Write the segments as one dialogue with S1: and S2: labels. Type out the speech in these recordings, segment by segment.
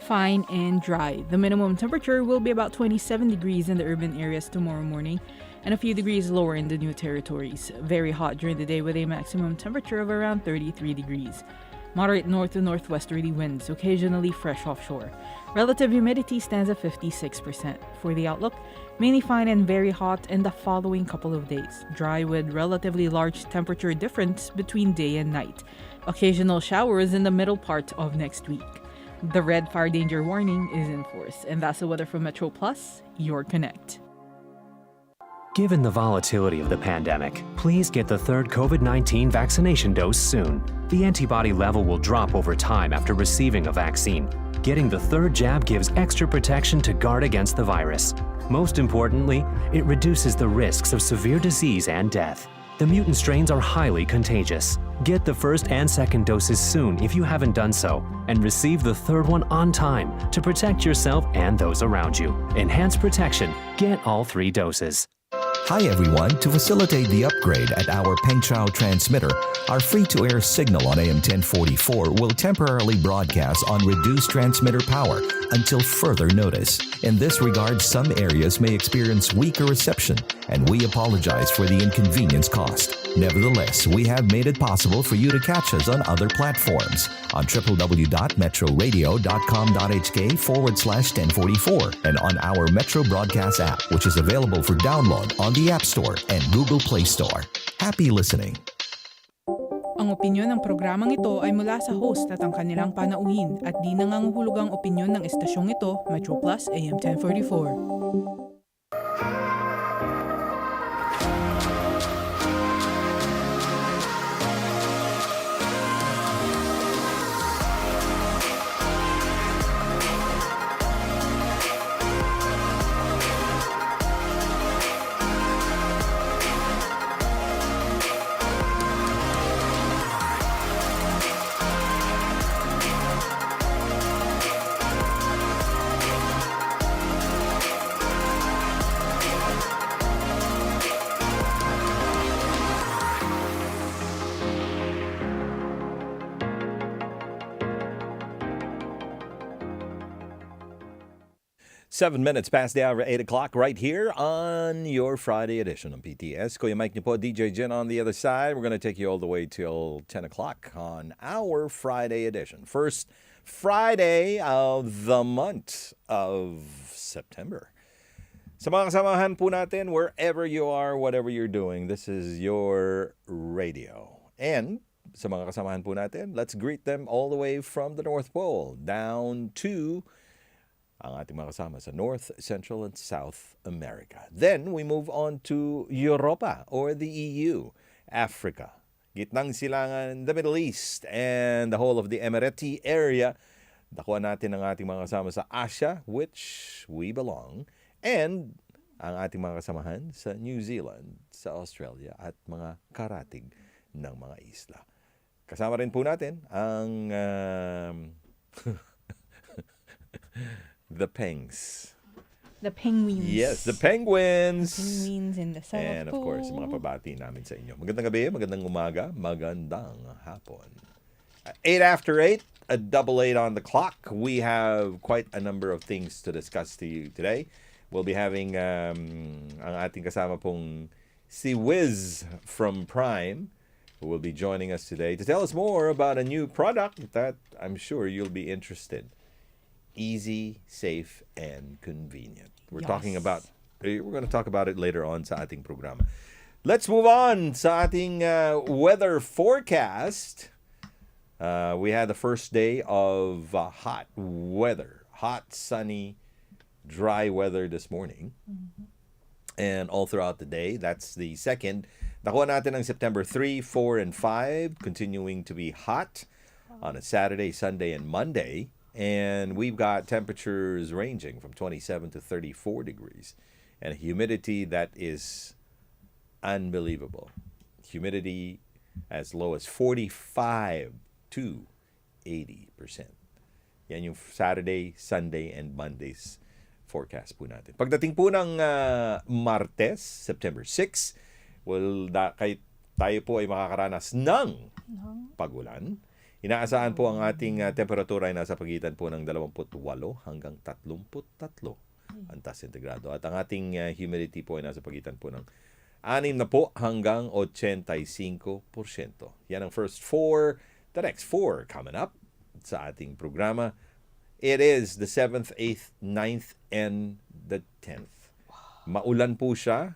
S1: fine and dry. The minimum temperature will be about 27 degrees in the urban areas tomorrow morning and a few degrees lower in the new territories. Very hot during the day with a maximum temperature of around 33 degrees. Moderate north to northwesterly winds, occasionally fresh offshore. Relative humidity stands at 56%. For the outlook, mainly fine and very hot in the following couple of days. Dry with relatively large temperature difference between day and night. Occasional showers in the middle part of next week. The red fire danger warning is in force. And that's the weather from Metro Plus, your Connect.
S2: Given the volatility of the pandemic, please get the third COVID-19 vaccination dose soon. The antibody level will drop over time after receiving a vaccine. Getting the third jab gives extra protection to guard against the virus. Most importantly, it reduces the risks of severe disease and death. The mutant strains are highly contagious. Get the first and second doses soon if you haven't done so, and receive the third one on time to protect yourself and those around you. Enhanced protection. Get all 3 doses.
S3: Hi everyone, to facilitate the upgrade at our Pengchao transmitter, our free-to-air signal on AM 1044 will temporarily broadcast on reduced transmitter power until further notice. In this regard, some areas may experience weaker reception, and we apologize for the inconvenience caused. Nevertheless, we have made it possible for you to catch us on other platforms on www.metroradio.com.hk/1044 and on our Metro Broadcast app, which is available for download on the App Store and Google Play Store. Happy listening.
S1: Ang opinyon ng programang ito ay mula sa host at ang kanilang panauhin at di nangangahulugang opinyon ng estasyong ito, Metro Plus AM 1044.
S4: Seven minutes past the hour, 8 o'clock, right here on your Friday edition of PTS. Kuya Mike niyo po, DJ Jen on the other side. We're going to take you all the way till 10 o'clock on our Friday edition. First Friday of the month of September. Sa mga kasamahan po natin, wherever you are, whatever you're doing, this is your radio. And sa mga kasamahan po natin, let's greet them all the way from the North Pole down to ang ating mga kasama sa North, Central, and South America. Then we move on to Europa or the EU, Africa, Gitnang Silangan, the Middle East, and the whole of the Emirati area. Dakuan natin ang ating mga kasama sa Asia, which we belong, and ang ating mga kasamahan sa New Zealand, sa Australia, at mga karatig ng mga isla. Kasama rin po natin ang the Pengs.
S1: The penguins.
S4: Yes, the penguins.
S1: Penguins in the South
S4: And of course, mga pabati namin sa inyo. Magandang gabi, magandang umaga, magandang hapon. 8 after 8, a double 8 on the clock. We have quite a number of things to discuss to you today. We'll be having ang ating kasama pong si Wiz from Prime, who will be joining us today to tell us more about a new product that I'm sure you'll be interested. Easy, safe, and convenient. We're going to talk about it later on sa ating programa. Let's move on sa ating weather forecast. We had the first day of hot weather, hot, sunny, dry weather this morning. Mm-hmm. And all throughout the day. That's the second. Nakuha natin ang September 3, 4, and 5, continuing to be hot on a Saturday, Sunday, and Monday. And we've got temperatures ranging from 27 to 34 degrees. And a humidity that is unbelievable. Humidity as low as 45 to 80%. Yan yung Saturday, Sunday, and Monday's forecast po natin. Pagdating po ng Martes, September 6, tayo po ay makakaranas ng pagulan. Inaasahan po ang ating temperatura ay nasa pagitan po ng 28 hanggang 33 antas sentigrado. At ang ating humidity po ay nasa pagitan po ng 6 na po hanggang 85%. Yan ang first 4. The next 4 coming up sa ating programa. It is the 7th, 8th, 9th, and the 10th. Maulan po siya.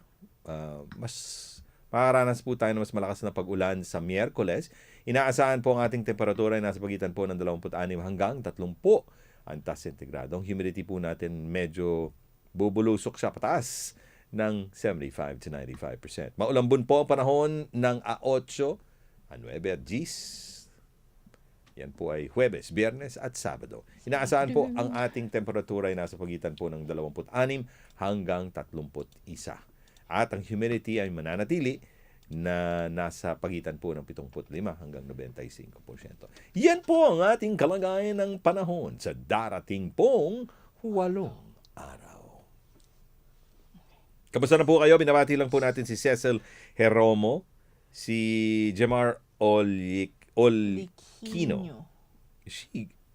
S4: Mas makaranas po tayo ng mas malakas na pag-ulan sa Miyerkules. Inaasahan po ang ating temperatura ay nasa pagitan po ng 26 hanggang 30 antas sentigrado. Ang humidity po natin medyo bubulusok siya pataas ng 75 to 95%. Maulambon po ang panahon ng 8, 9 at 10. Yan po ay Huwebes, Biyernes at Sabado. Inaasahan po ang ating temperatura ay nasa pagitan po ng 26 hanggang 31. At ang humidity ay mananatili na nasa pagitan po ng 75 hanggang 95%. Yan po ang ating kalagayan ng panahon sa darating pong 8 araw. Kamusta na po kayo? Binabati lang po natin si Cecil Heromo, si Jamar Olikino.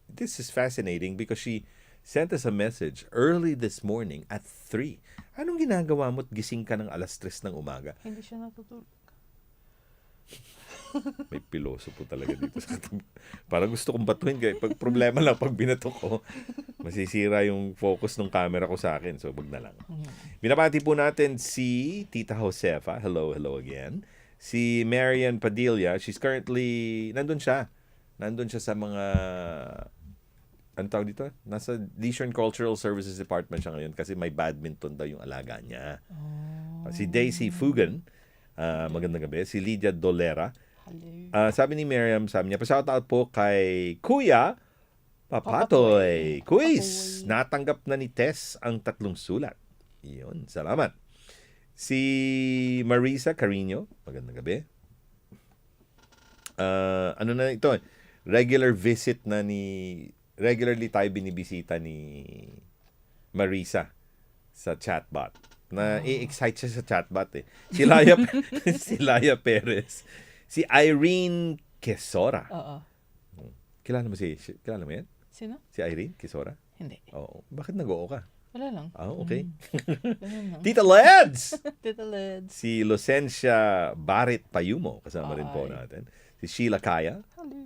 S4: This is fascinating because she sent us a message early this morning at 3. Anong ginagawa mo at gising ka ng alas 3 ng umaga?
S1: Hindi siya natutulog.
S4: May piloso po talaga dito. Parang gusto kong batuhin kayo. Pag problema lang, pag binato ko, masisira yung focus ng camera ko sa akin. So, wag na lang. Binabati po natin si Tita Josefa. Hello again. Si Marian Padilla. She's currently, nandun siya sa mga, ano tawag dito? Nasa Leisure and Cultural Services Department siya ngayon kasi may badminton daw yung alaga niya. Si Daisy Fugan. Magandang gabi. Si Lydia Dolera. Sabi ni Miriam, sabi niya, pa-shoutout po kay Kuya Papatoy. Quiz! Natanggap na ni Tess ang 3 sulat. Iyon, salamat. Si Marisa Carino, magandang gabi. Ano na ito? Regularly tayo binibisita ni Marisa sa chatbot. Na-excite siya sa chatbot eh. Si Laya Perez. Si Irene Quesora.
S1: Oo.
S4: Kilala mo yan?
S1: Sino?
S4: Si Irene Quesora?
S1: Hindi.
S4: Oo. Bakit nag-oo ka?
S1: Wala lang.
S4: Okay.
S1: Ganun lang.
S4: Tita Leds!
S1: Tita Leds.
S4: Si Lucencia Barret Payumo. Kasama rin po natin. Si Sheila Kaya.
S1: Hello.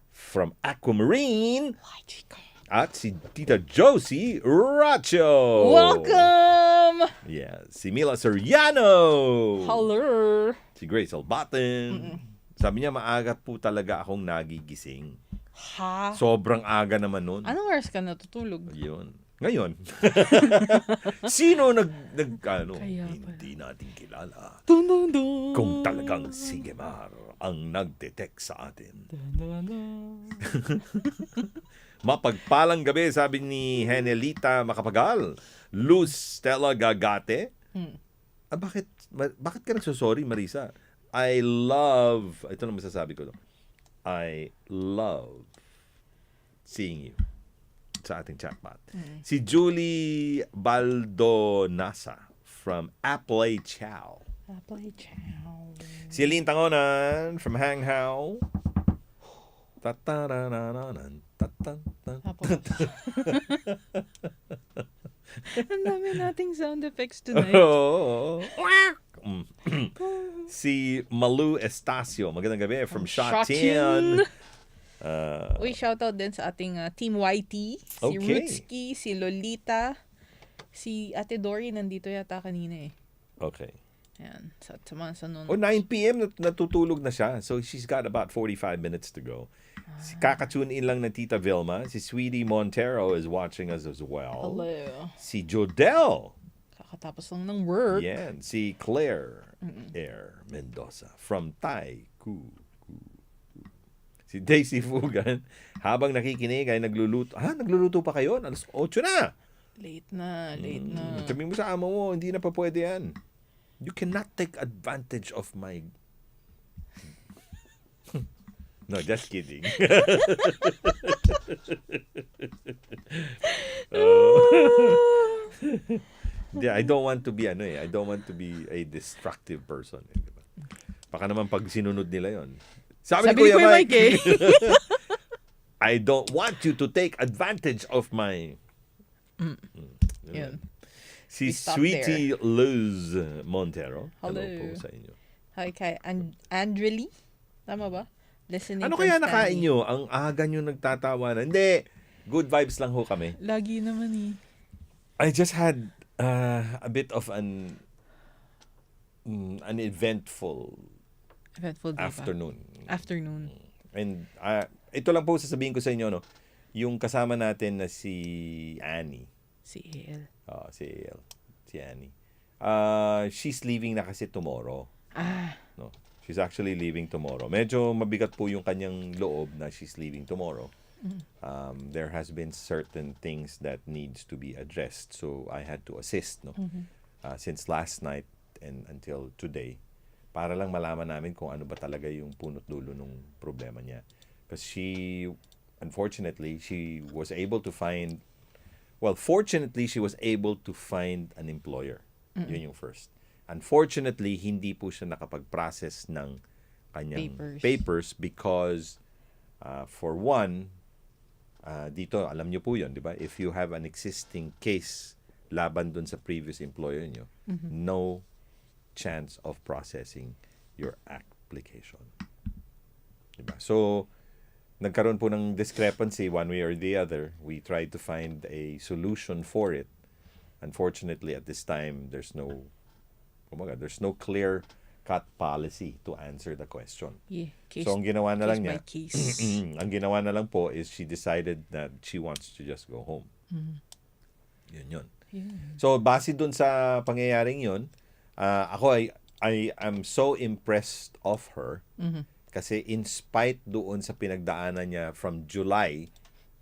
S4: From Aquamarine.
S1: Hi, chica.
S4: At si Tita Josie Racho.
S1: Welcome!
S4: Yeah. Si Mila Soriano.
S1: Hello.
S4: Si Grace Albaten. Sabi niya, maaga po talaga akong nagigising.
S1: Ha?
S4: Sobrang aga naman nun.
S1: Anong oras ka natutulog?
S4: Yun. Ngayon. Sino
S1: Kaya
S4: hindi natin kilala.
S1: Dun, dun, dun.
S4: Kung talagang si Gemar ang nagdetect sa atin.
S1: Dun, dun, dun.
S4: Mapagpalang gabi, sabi ni Henelita Makapagal. Luz Stella Gagate. Bakit ka nagsusorry, Marisa? Ito na masasabi ko. I love seeing you sa ating chatbot. Si Julie Baldonasa from Aplay Chow.
S1: Aplay Chow.
S4: Si Aline Tangonan from Hang Hao.
S1: Ang dami nating sound effects tonight.
S4: Si Malu Estacio, magandang gabi, from Shatian.
S1: Uy, shoutout din sa ating Team YT. Si
S4: Okay.
S1: Rutski, si Lolita, si Ate Dory nandito yata kanina eh.
S4: Okay.
S1: Ayan, sa nanonood.
S4: 9 p.m. natutulog na siya. So she's got about 45 minutes to go. Kakatune in lang ng Tita Vilma. Si Sweetie Montero is watching us as well.
S1: Hello.
S4: Si Jodel.
S1: Kakatapos lang ng work.
S4: Yan. Si Claire Air Mendoza from Taiku. Si Daisy Fugan. Habang nakikinig ay nagluluto. Nagluluto pa kayo? Alas 8 na.
S1: Late na.
S4: Sabi mo sa amo mo, hindi na pa pwede yan. You cannot take advantage of my... No, just kidding. Yeah, I don't want to be I don't want to be a destructive person. Baka naman pag sinunod nila yon. Sabi ni Kuya Mike I don't want you to take advantage of my...
S1: Yun.
S4: Si
S1: We stop
S4: Sweetie Luz Montero.
S1: Hello.
S4: Po sa inyo.
S1: Hi kay Andrely. Tama ba? Listening
S4: Ano
S1: from
S4: kaya
S1: Stanley.
S4: nakain nyo? Ang aga nyo nagtatawanan. Hindi. Good vibes lang ho kami.
S1: Lagi naman eh.
S4: I just had a bit of an eventful
S1: Eventful day
S4: afternoon.
S1: pa. Afternoon.
S4: And ito lang po sasabihin ko sa inyo, no? Yung kasama natin na si Annie.
S1: Si El.
S4: Si Annie. She's leaving na kasi tomorrow. No? She's actually leaving tomorrow. Medyo mabigat po yung kanyang loob na she's leaving tomorrow. There has been certain things that needs to be addressed. So I had to assist, no? Since last night and until today, para lang malaman namin kung ano ba talaga yung punot dulo ng problema niya. Because unfortunately, she was able to find, fortunately, she was able to find an employer. Yun yung first. Unfortunately, hindi po siya nakapag-process ng kanyang papers because, for one, dito, alam niyo po yun, di ba? If you have an existing case laban dun sa previous employer niyo, no chance of processing your application. Diba? So, nagkaroon po ng discrepancy one way or the other. We tried to find a solution for it. Unfortunately, at this time, there's no clear-cut policy to answer the question.
S1: Yeah.
S4: So, ang ginawa na lang niya,
S1: case.
S4: ang ginawa na lang po is she decided that she wants to just go home. Yun. So, base dun sa pangyayaring yun, ako I am so impressed of her kasi in spite doon sa pinagdaanan niya from July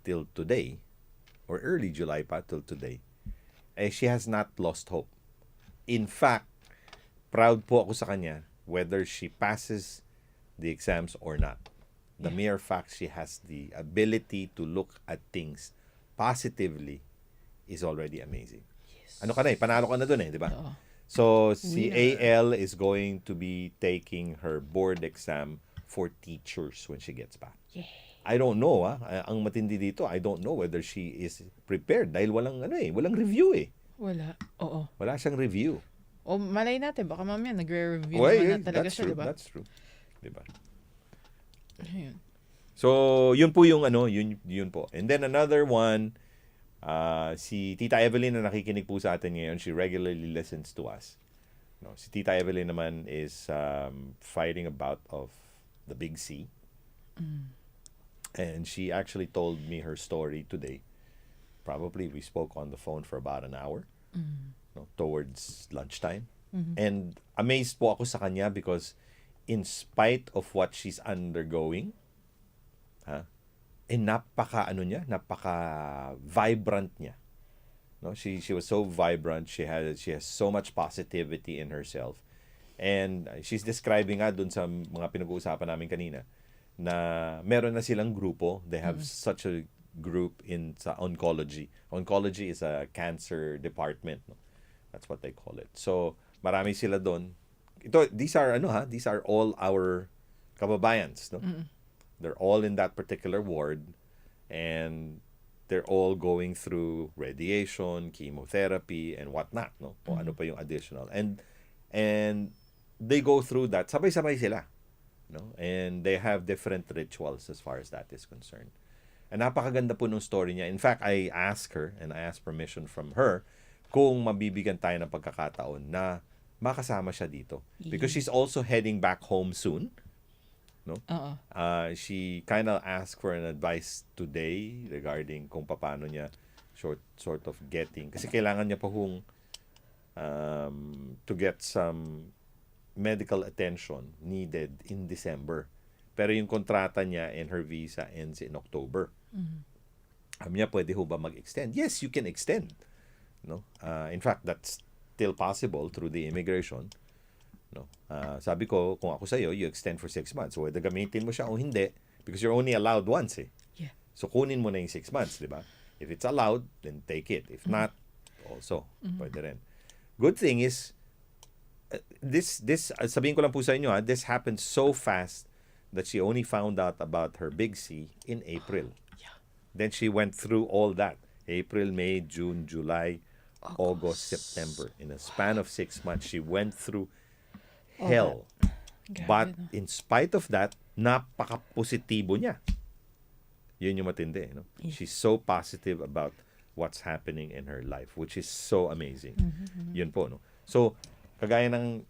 S4: till today, or early July pa till today, she has not lost hope. In fact, proud po ako sa kanya whether she passes the exams or not. The mere fact she has the ability to look at things positively is already amazing.
S1: Yes.
S4: Ano ka na panalo ka na dun di ba?
S1: Oo.
S4: So, si AL is going to be taking her board exam for teachers when she gets back.
S1: Yeah.
S4: I don't know, ang matindi dito, I don't know whether she is prepared dahil walang review
S1: Wala. Oo.
S4: Wala siyang review.
S1: O malay natin, baka mamaya nagre-review naman na talaga siya, diba?
S4: That's true. Diba?
S1: Ayun.
S4: So, yun po yung yun po. And then another one, si Tita Evelyn na nakikinig po sa atin ngayon, she regularly listens to us. No, si Tita Evelyn naman is fighting a bout of the Big C. And she actually told me her story today. Probably we spoke on the phone for about an hour. Towards lunchtime. And amazed po ako sa kanya because in spite of what she's undergoing, napaka vibrant niya. No, she was so vibrant. She has so much positivity in herself. And she's describing dun sa mga pinag-uusapan namin kanina na meron na silang grupo. They have such a group in sa oncology. Oncology is a cancer department, no? That's what they call it. So, marami sila doon. These are all our kababayans, no? They're all in that particular ward and they're all going through radiation, chemotherapy and whatnot, no? O ano pa yung additional. And they go through that. Sabay-sabay sila, no? And they have different rituals as far as that is concerned. And napakaganda po nung story niya. In fact, I asked her and I asked permission from her kung mabibigyan tayo ng pagkakataon na makasama siya dito. Because she's also heading back home soon. No? She kind of asked for an advice today regarding kung paano niya sort of getting. Kasi kailangan niya pa to get some medical attention needed in December. Pero yung kontrata niya and her visa ends in October. Niya, pwede ho ba mag-extend? Yes, you can extend. No? In fact, that's still possible through the immigration. No? Sabi ko, kung ako sa'yo, you extend for 6 months. So, whether gamitin mo siya o hindi, because you're only allowed once
S1: Yeah.
S4: So, kunin mo na yung 6 months, di ba? If it's allowed, then take it. If not, also, pwede rin. Good thing is, this sabihin ko lang po sa inyo, this happened so fast that she only found out about her Big C in April. Then she went through all that. April, May, June, July, August, September. In a span of 6 months, she went through hell. But in spite of that, napaka-positibo niya. Yun yung matindi. No? She's so positive about what's happening in her life, which is so amazing. Yun po. No? So, kagaya ng...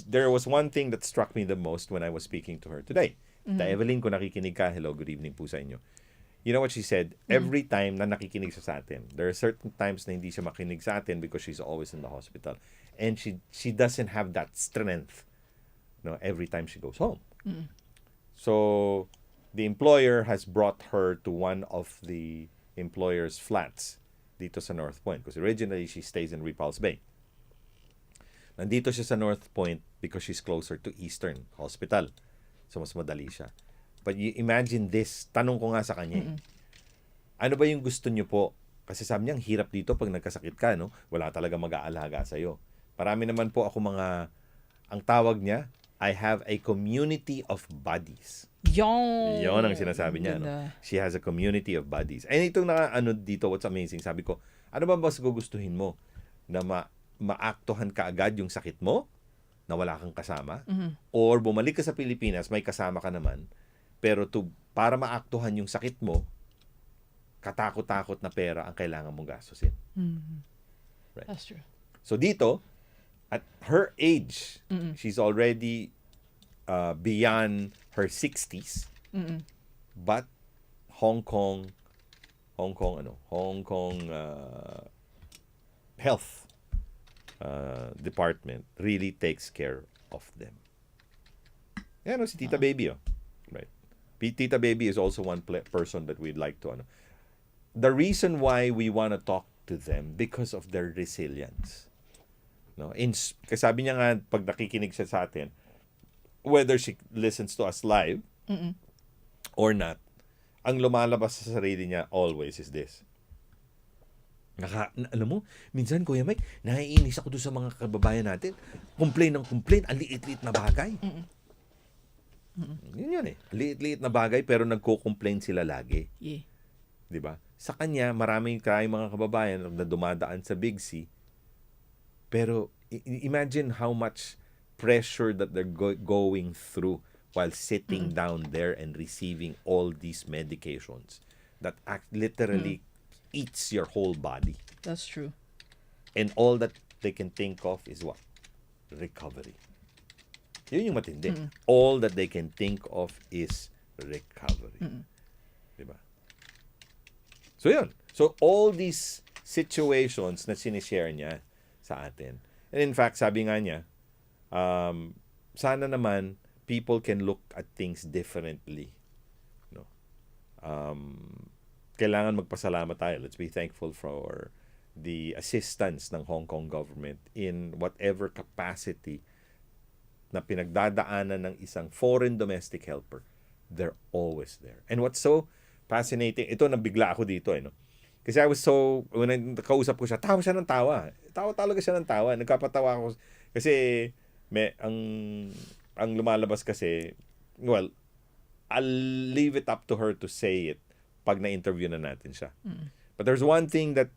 S4: there was one thing that struck me the most when I was speaking to her today. Ta Evelyn, kung nakikinig ka, hello, good evening po sa inyo. You know what she said? Every time na nakikinig siya sa atin, there are certain times na hindi siya makinig sa atin because she's always in the hospital. And she doesn't have that strength, no, every time she goes home. So, the employer has brought her to one of the employer's flats dito sa North Point. Because originally, she stays in Repulse Bay. Nandito siya sa North Point because she's closer to Eastern Hospital. So, mas madali siya. But you imagine this, tanong ko nga sa kanya, ano ba yung gusto niyo po? Kasi sabi niya, ang hirap dito pag nagkasakit ka, no? Wala talaga mag-aalaga sa'yo. Marami naman po ako ang tawag niya, I have a community of buddies. Yon ang sinasabi niya. No? She has a community of buddies. And itong dito, what's amazing, sabi ko, ano ba mas gugustuhin mo? Na maaktuhan ka agad yung sakit mo, na wala kang kasama, or bumalik ka sa Pilipinas, may kasama ka naman, pero para maaktuhan yung sakit mo, katakot-takot na pera ang kailangan mong gastusin. Right.
S1: That's true.
S4: So dito, at her age, she's already beyond her 60s, but Hong Kong health department really takes care of them. Yan, si Tita Baby, right? Tita Baby is also one person that we'd like to the reason why we want to talk to them because of their resilience. No, kasi sabi niya nga pag nakikinig siya sa atin, whether she listens to us live or not, ang lumalabas sa sarili niya always is this. Alam mo, minsan, Kuya Mike, naiinis ako doon sa mga kababayan natin. Complain, ang liit-liit na bagay. Yun eh. Liit-liit na bagay pero nagko-complain sila lagi.
S1: Yeah.
S4: 'Di ba? Sa kanya, maraming mga kababayan na dumadaan sa Big C. Pero imagine how much pressure that they're going through while sitting down there and receiving all these medications that literally eats your whole body.
S1: That's true.
S4: And all that they can think of is what? Recovery. Yun yung matindi. All that they can think of is recovery. Diba? So yun. So all these situations na sinishare niya sa atin. And in fact, sabi nga niya, sana naman people can look at things differently. No? Kailangan magpasalamat tayo. Let's be thankful for the assistance ng Hong Kong government in whatever capacity na pinagdadaanan ng isang foreign domestic helper. They're always there. And what's so fascinating, ito nabigla ako dito no? Kasi when nakausap ko siya, tawa siya ng tawa. Tawa talaga siya ng tawa. Nagkapatawa ako. Kasi ang lumalabas kasi, well, I'll leave it up to her to say it pag na-interview na natin siya. But there's one thing that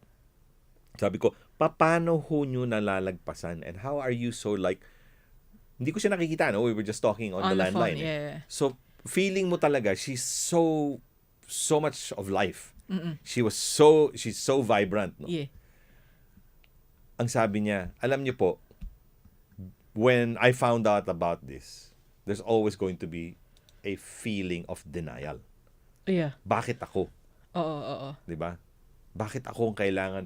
S4: sabi ko, paano ho nyo nalalagpasan and how are you so hindi ko siya nakikita, no? We were just talking on the landline.
S1: Yeah.
S4: So, feeling mo talaga, she's so much of life. She's so vibrant, no?
S1: Yeah.
S4: Ang sabi niya, alam niyo po, when I found out about this, there's always going to be a feeling of denial.
S1: Yeah.
S4: Bakit ako?
S1: Oo.
S4: 'Di ba? Bakit ako ang kailangan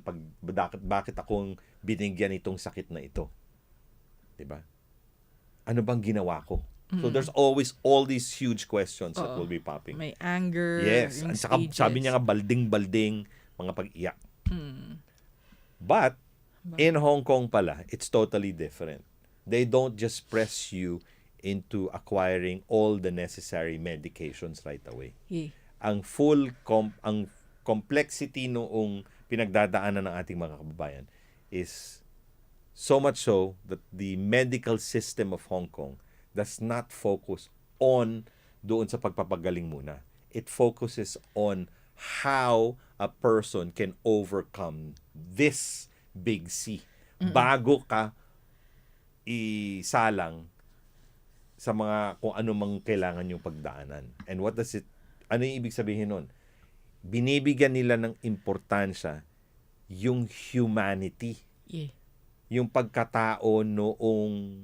S4: bakit ako ang binigyan itong sakit na ito? 'Di ba? Ano bang ginawa ko? So there's always all these huge questions that will be popping.
S1: May anger.
S4: Yes,
S1: yung
S4: at saka sabi niya nga balding-balding mga pag-iyak. But in Hong Kong pala, it's totally different. They don't just press you into acquiring all the necessary medications right away.
S1: Yeah.
S4: Ang complexity noong pinagdadaanan ng ating mga kababayan is so much so that the medical system of Hong Kong does not focus on doon sa pagpapagaling muna. It focuses on how a person can overcome this big C bago ka isalang sa mga kung ano mang kailangan yung pagdaanan. And what does it, ano yung ibig sabihin nun? Binibigyan nila ng importansya yung humanity.
S1: Yeah.
S4: Yung pagkatao noong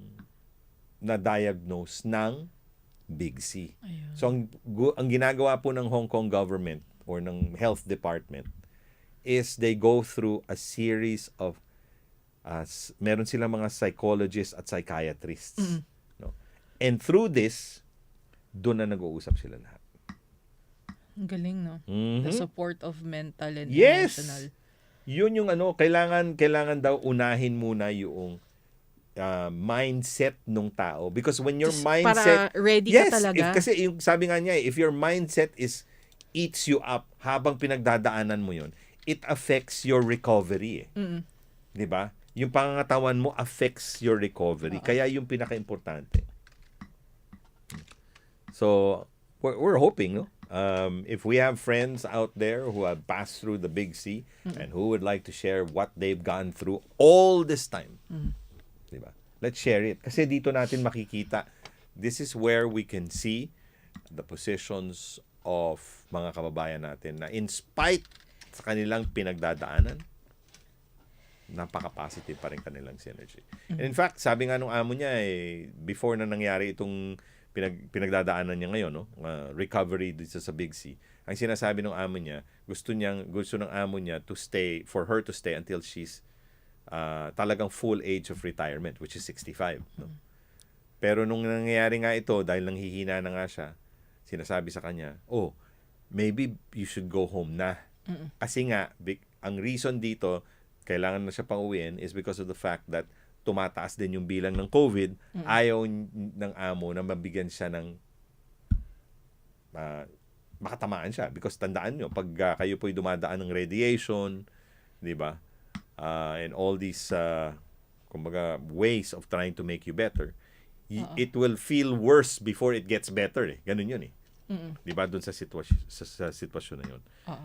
S4: na-diagnose ng Big C.
S1: Ayun.
S4: So, ang ginagawa po ng Hong Kong government or ng health department is they go through a series of meron silang mga psychologists at psychiatrists. No? And through this, doon na nag-uusap sila lahat.
S1: Ang galing, no? The support of mental and
S4: Yes!
S1: emotional.
S4: Yun yung kailangan daw unahin muna yung mindset nung tao. Because when your
S1: Just
S4: mindset...
S1: para ready
S4: yes,
S1: ka talaga.
S4: Kasi yung sabi nga niya, if your mindset is eats you up habang pinagdadaanan mo yun, it affects your recovery. Di ba? Yung pangangatawan mo affects your recovery. Kaya yung pinaka-importante. So, we're hoping, no? If we have friends out there who have passed through the Big C and who would like to share what they've gone through all this time, diba? Let's share it. Kasi dito natin makikita, this is where we can see the positions of mga kababayan natin na in spite sa kanilang pinagdadaanan, napaka-positive pa rin kanilang synergy. And in fact, sabi nga nung amo niya, before na nangyari itong pinagdadaanan niya ngayon, no? Recovery dito sa Big C. Ang sinasabi ng amo niya, gusto ng amo niya for her to stay until she's talagang full age of retirement, which is 65. No? Pero nung nangyayari nga ito, dahil nanghihina na nga siya, sinasabi sa kanya, maybe you should go home na. Kasi nga, ang reason dito, kailangan na siya pang-uwiin is because of the fact that tumataas din yung bilang ng COVID, ayaw ng amo na mabigyan siya ng makatamaan siya. Because tandaan nyo, pag kayo po'y dumadaan ng radiation, di ba? And all these kumbaga, ways of trying to make you better, it will feel worse before it gets better. Ganun yun eh. Di ba? Doon sa sitwasyon na yun.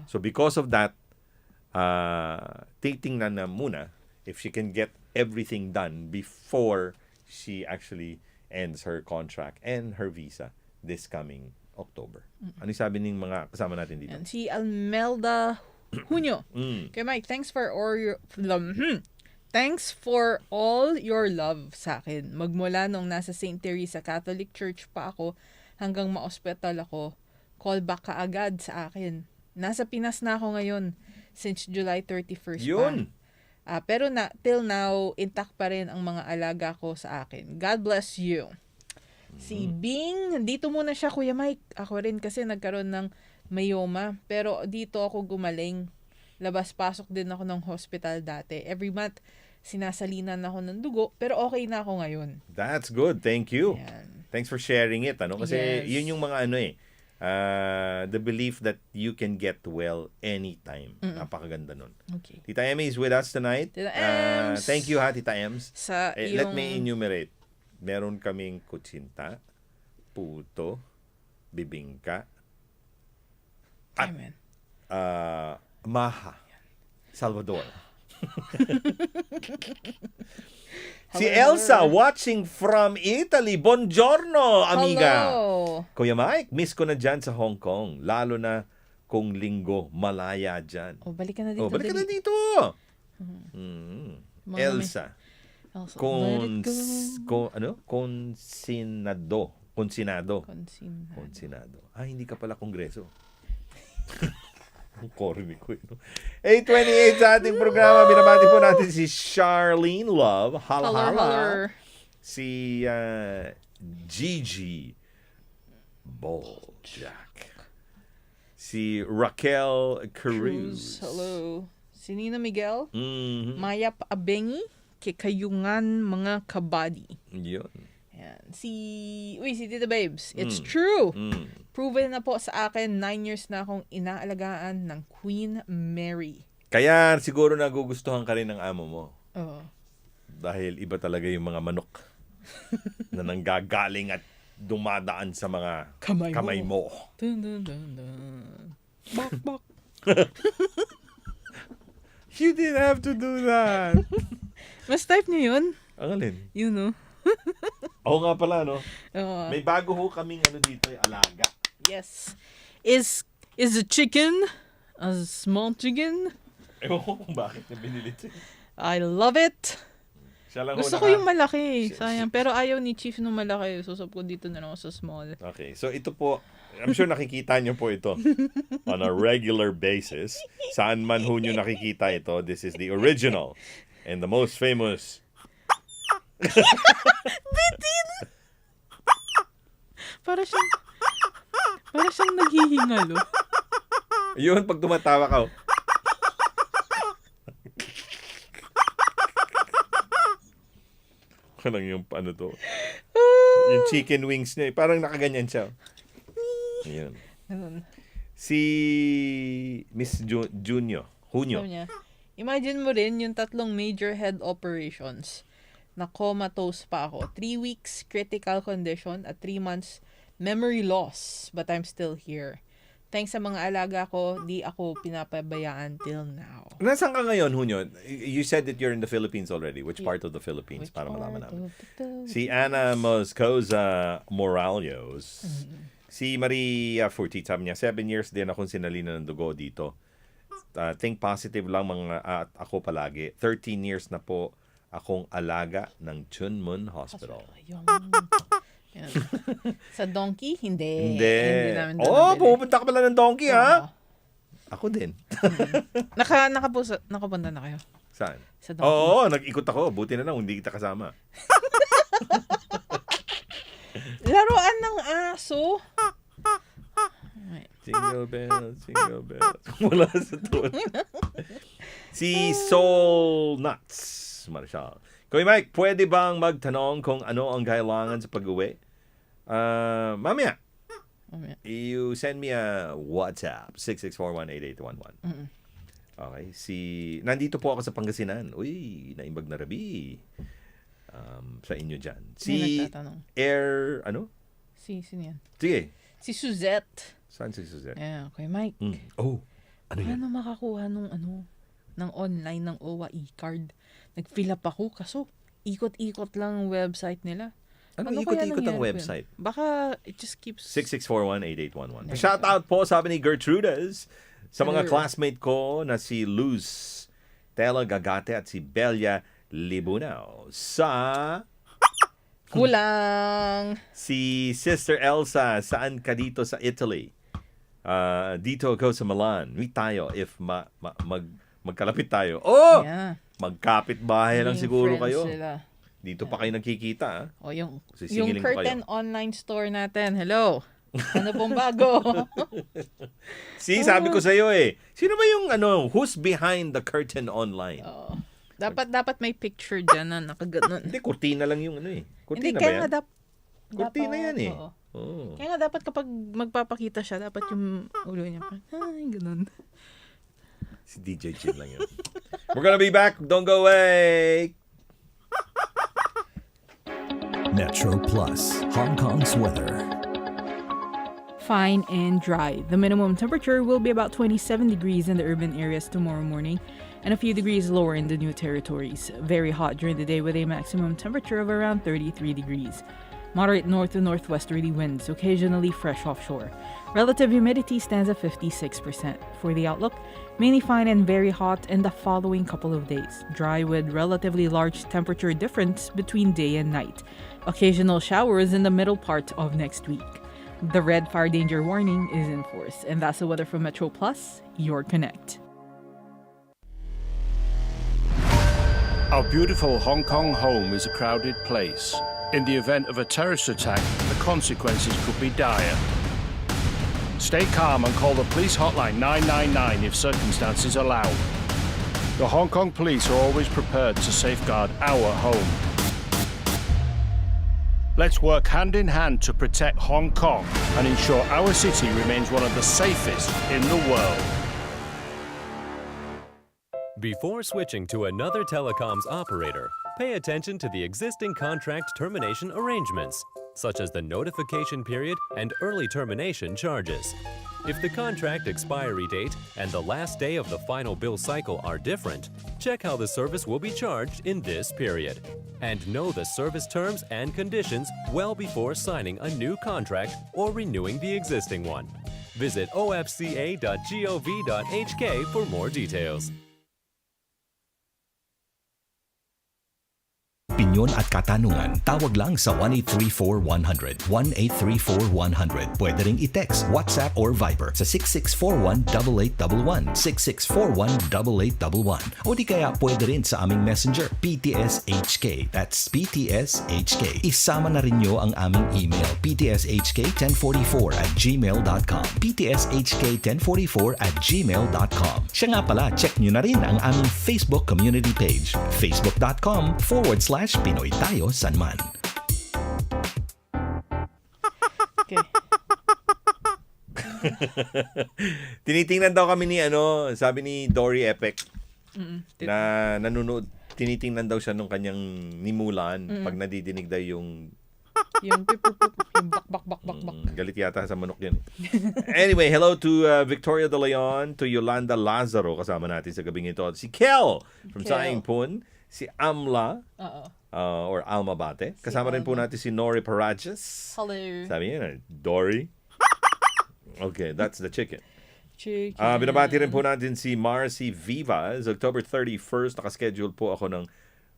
S4: So because of that, titingnan na muna if she can get everything done before she actually ends her contract and her visa this coming October. Ano sabi ng mga kasama natin dito?
S1: And si Almelda Junio. Okay, Mike, thanks for all your love sa akin. Magmula nung nasa St. Teresa Catholic Church pa ako hanggang ma-ospital ako, call back ka agad sa akin. Nasa Pinas na ako ngayon since July 31st
S4: Yun.
S1: pa. Pero till now, intact pa rin ang mga alaga ko sa akin. God bless you. Si Bing, dito muna siya, Kuya Mike. Ako rin kasi nagkaroon ng myoma. Pero dito ako gumaling. Labas-pasok din ako ng hospital dati. Every month, sinasalinan ako ng dugo. Pero okay na ako ngayon.
S4: That's good. Thank you.
S1: Ayan.
S4: Thanks for sharing it. Kasi
S1: Yes.
S4: yun yung mga the belief that you can get well anytime. Napakaganda nun.
S1: Okay.
S4: Tita Emmy is with us tonight.
S1: Tita Ems.
S4: Thank you ha, Tita Ems. Let
S1: Yung...
S4: me enumerate. Meron kaming kutsinta, puto, bibingka, at
S1: Amen.
S4: maha. Salvador. Si Elsa watching from Italy. Buongiorno, amiga.
S1: Hello.
S4: Kuya Mike, miss ko na dyan sa Hong Kong. Lalo na kung linggo, malaya dyan.
S1: Balik ka na dito.
S4: Balik ka na dito. Elsa. Konsinado. Hindi ka pala kongreso. Ang corny ko. 8:28 sa ating programa. Binabati po natin si Charlene Love. Hala. Si Gigi Boljak. Si Raquel Cruz.
S1: Hello. Si Nina Miguel.
S4: Mayap
S1: Abengi. Kikayungan mga kabady.
S4: Yun.
S1: Yan. Si Tita Babes. It's true. Proven na po sa akin, 9 years na akong inaalagaan ng Queen Mary.
S4: Kaya siguro nagugustuhan ka rin ng amo mo.
S1: Oo.
S4: Dahil iba talaga yung mga manok na nanggagaling at dumadaan sa mga kamay mo.
S1: Dun, dun, dun, dun. Bak, bak.
S4: You didn't have to do that.
S1: Mas type niyo yun?
S4: Ang alin?
S1: Yun, no?
S4: Oo nga pala, no?
S1: Oo.
S4: May bago ho kaming dito, alaga.
S1: Yes. Is the chicken a small chicken?
S4: Ewan ko kung bakit niya binili ito.
S1: I love it.
S4: Siya lang
S1: Gusto ko yung malaki. Sayang. Pero ayaw ni Chief nung malaki. Susap ko dito na lang ako sa small.
S4: Okay, so ito po, I'm sure nakikita niyo po ito on a regular basis. Saan man ho niyo nakikita ito, this is the original and the most famous.
S1: Bitin! Para siyang naghihingalo.
S4: Yun, pag tumatawa ka. Lang yung ano to. Yung chicken wings niya. Parang nakaganyan siya. Ayun. Si Miss Junio.
S1: Sabi niya, imagine mo rin yung 3 major head operations na comatose pa ako. 3 weeks critical condition at 3 months memory loss. But I'm still here. Thanks sa mga alaga ko, di ako pinapabayaan till now.
S4: Nasaan ka ngayon, Hunyo? You said that you're in the Philippines already. Which part of the Philippines? Para malaman namin. Si Ana Moscosa Moralios. Si Maria Furti, sabi niya, 7 years din akong sinalina ng dugo dito. Think positive lang mga ako palagi. 13 years na po akong alaga ng Chunmun Hospital.
S1: Yan. Sa donkey? Hindi.
S4: Hindi.
S1: Namin
S4: Pupunta ka pala ng donkey, ha? Ako din.
S1: Nakapunta na kayo?
S4: Saan?
S1: Sa donkey.
S4: Oo, nag-ikot ako. Buti na lang, hindi kita kasama.
S1: Laruan ng aso?
S4: Jingle bells, jingle bells. Wala sa tuon. Si Soul Nuts. Marshall. Kuya Mike, pwede bang magtanong kung ano ang kailangan sa pag-uwi? Mamaya. You send me a WhatsApp, 664-18811. Okay. Nandito po ako sa Pangasinan. Uy, naimbag na rabi. Sa inyo dyan. Air, ano?
S1: Sino yan?
S4: Sige.
S1: Si Suzette.
S4: Saan si Suzette?
S1: Yeah, Kuya Mike.
S4: Oh, ano yan?
S1: Paano makakuha ng online ng OWA e-card? Nag-fill up ako, kaso ikot-ikot lang ang website nila.
S4: Ano ikot-ikot ang website?
S1: Baka it just keeps...
S4: 664-18811. Shout out po, sabi ni Gertrudes, sa mga classmate ko na si Luz Tela Gagate at si Belia Libunao. Sa...
S1: Kulang!
S4: Si Sister Elsa, saan ka dito sa Italy? Dito ako sa Milan. Meet tayo if magkalapit tayo. Oh!
S1: Yeah.
S4: Magkapit bahay lang siguro kayo.
S1: Sila.
S4: Dito pa kayo nagkikita. Ha?
S1: O yung
S4: Sisingilin ko
S1: curtain
S4: kayo.
S1: online store natin. Hello! Ano pong bago?
S4: Sabi ko sa iyo sino ba yung who's behind the curtain online?
S1: Dapat may picture dyan na nakaganon.
S4: Hindi, kurtina lang yung Kurtina
S1: Hindi,
S4: ba
S1: kaya
S4: yan?
S1: nga
S4: Kurtina yan
S1: Oo. Kaya nga dapat kapag magpapakita siya, dapat yung ulo niya pa. Ay, ganun.
S4: Si DJ Chin lang yun. We're gonna be back. Don't go away.
S3: Metro Plus, Hong Kong's weather.
S1: Fine and dry. The minimum temperature will be about 27 degrees in the urban areas tomorrow morning and a few degrees lower in the new territories. Very hot during the day with a maximum temperature of around 33 degrees. Moderate north to northwesterly winds, occasionally fresh offshore. Relative humidity stands at 56%. For the outlook, mainly fine and very hot in the following couple of days. Dry with relatively large temperature difference between day and night. Occasional showers in the middle part of next week. The red fire danger warning is in force. And that's the weather from Metro Plus, your connect.
S5: Our beautiful Hong Kong home is a crowded place. In the event of a terrorist attack, the consequences could be dire. Stay calm and call the police hotline 999 if circumstances allow. The Hong Kong police are always prepared to safeguard our home. Let's work hand in hand to protect Hong Kong and ensure our city remains one of the safest in the world.
S6: Before switching to another telecoms operator, pay attention to the existing contract termination arrangements. such as the notification period and early termination charges. If the contract expiry date and the last day of the final bill cycle are different, check how the service will be charged in this period. And know the service terms and conditions well before signing a new contract or renewing the existing one. Visit ofca.gov.hk for more details.
S3: Opinyon at katanungan, tawag lang sa 1-834-100. 1-834-100. Pwede ring i-text, WhatsApp or Viber sa 6641-8811. 6641-8811. O di kaya pwede rin sa aming messenger, PTSHK. That's PTSHK. Isama na rin nyo ang aming email, ptshk1044@gmail.com. ptshk1044@gmail.com. Siya nga pala, check nyo na rin ang aming Facebook community page, facebook.com/Pinoy Tayo Sanman.
S1: Okay.
S4: Tinitingnan daw kami ni sabi ni Dory Epic na nanonood, tinitingnan daw siya nung kanyang nimulan pag nadidinig daw yung
S1: Pip, yung bak.
S4: galit yata sa manok yan. Anyway, hello to Victoria De Leon, to Yolanda Lazaro, kasama natin sa gabing ito. Si Kel from Saing Pun, si Amla, or Alma Bate. Kasama rin po natin si Nori Parajas.
S1: Hello.
S4: Sabi niya, Dory. Okay, that's the chicken.
S1: Chicken.
S4: Binabati rin po natin si Marcy Vivas. October 31st, nakaschedule po ako ng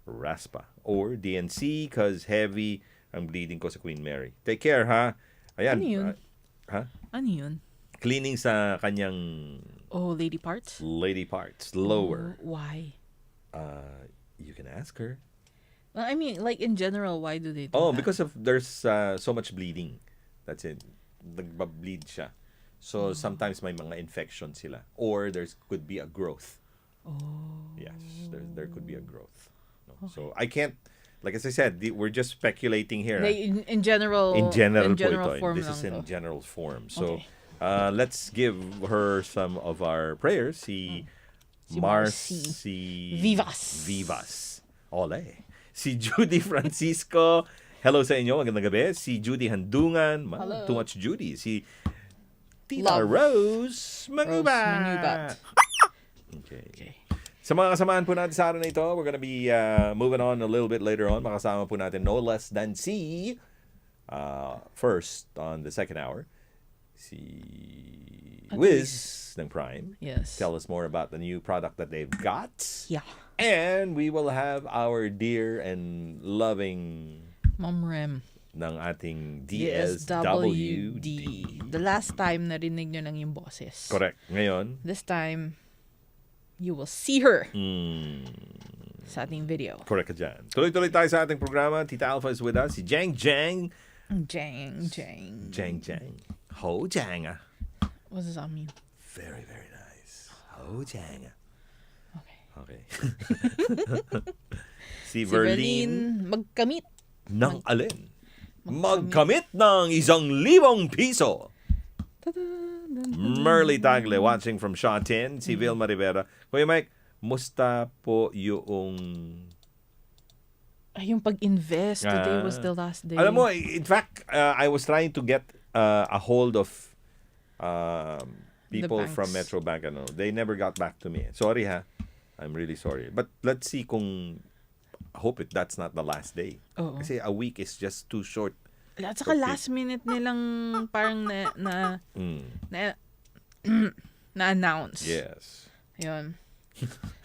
S4: RASPA or DNC because heavy ang bleeding ko sa Queen Mary. Take care, ha? Ayan.
S1: Ano yun?
S4: Ha?
S1: Ano yun?
S4: Cleaning sa kanyang
S1: Lady parts?
S4: lady parts, lower.
S1: Why?
S4: You can ask her.
S1: Well, I mean, like in general, why do they do that?
S4: Because of there's so much bleeding. That's it. Nagba-bleed siya. So sometimes may mga infection sila, or could be a growth. Yes, there could be a growth. No? Okay. So I can't, like as I said, we're just speculating here.
S1: Like in general.
S4: In general
S1: form
S4: this is in
S1: lang to.
S4: general form. So
S1: Okay.
S4: let's give her some of our prayers. Si Marcy Vivas. Ole. Si Judy Francisco. Hello sa inyo. Magandang gabi. Si Judy Handungan.
S1: Hello.
S4: Too much Judy. Si Tita
S1: Love.
S4: Rose Manubat.
S1: Manubat.
S4: Okay. Sa mga kasamaan po natin sa araw na ito, we're gonna be moving on a little bit later on. Makasama po natin no less than si first on the second hour, si Wiz ng Prime.
S1: Yes.
S4: Tell us more about the new product that they've got.
S1: Yeah.
S4: And we will have our dear and loving
S1: Mom Rem.
S4: ng ating
S1: DSWD.
S4: DSWD.
S1: The last time narinig nyo lang yung boses.
S4: Correct. Ngayon,
S1: This time, you will see her sa ating video.
S4: correct ka dyan. Tuloy-tuloy tayo sa ating programa. Tita Alpha is with us. Si Jang.
S1: Jang.
S4: Ho Jang.
S1: What does that mean?
S4: Very, very nice. Ho Jang. Okay. Si Verlene
S1: magkamit.
S4: ng alin? Magkamit ng 1,000 piso. Merly Tagle watching from Shaw 10. Si Vilma Rivera. Kuya Mike, musta po yung
S1: Yung pag-invest. Today was the last day.
S4: alam mo, in fact, I was trying to get a hold of people
S1: banks.
S4: from Metro Bank. They never got back to me. Sorry ha. I'm really sorry. But let's see kung hope that's not the last day.
S1: Oo.
S4: Kasi a week is just too short.
S1: At saka last minute nilang parang na-announce.
S4: Yes.
S1: Yun.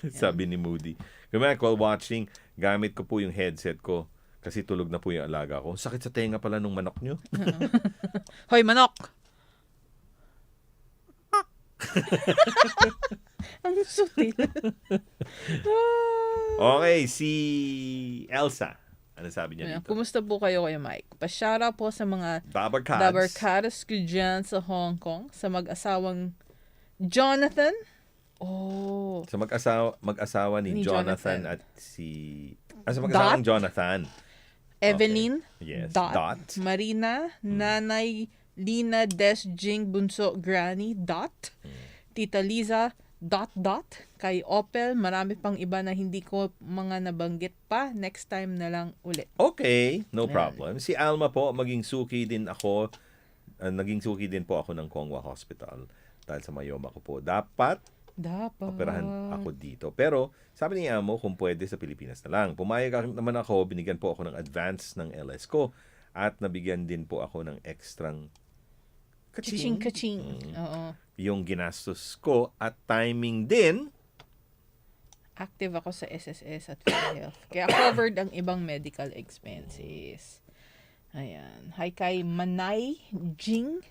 S4: Sabi ni Moody. Kumaya, while watching, gamit ko po yung headset ko kasi tulog na po yung alaga ko. Sakit sa tenga pala nung manok nyo.
S1: Hoy, manok! Ang sutil.
S4: Okay, si Elsa. Ano sabi niya dito?
S1: Kumusta po kayo, Kuya Mike? Pa-shoutout po sa mga
S4: Dabarkads.
S1: Dabarkadas ko dyan sa Hong Kong, sa mag-asawang Jonathan. Oh.
S4: Sa mag-asawa ni
S1: Ni
S4: Jonathan
S1: Jonathan.
S4: at si... sa mag-asawang
S1: Dot?
S4: Jonathan.
S1: Evelyn.
S4: Yes.
S1: Dot. Marina. Nanay Lina Desjing Bunso Granny. Dot. Tita Liza. Kay Opel, marami pang iba na hindi ko mga nabanggit pa. Next time na lang ulit.
S4: Okay, no
S1: Ayan.
S4: problem. Si Alma po, maging suki din ako. Naging suki din po ako ng Kongwa Hospital dahil sa mayoma ko po. Dapat operahan ako dito. Pero sabi ni Amo, kung pwede sa Pilipinas na lang. Pumayag naman ako, binigyan po ako ng advance ng LS ko at nabigyan din po ako ng extrang
S1: Kaching. Oo.
S4: yung ginastos ko at timing din.
S1: Active ako sa SSS at PhilHealth. Kaya covered ang ibang medical expenses. Ayan. Hi kay Manay Jing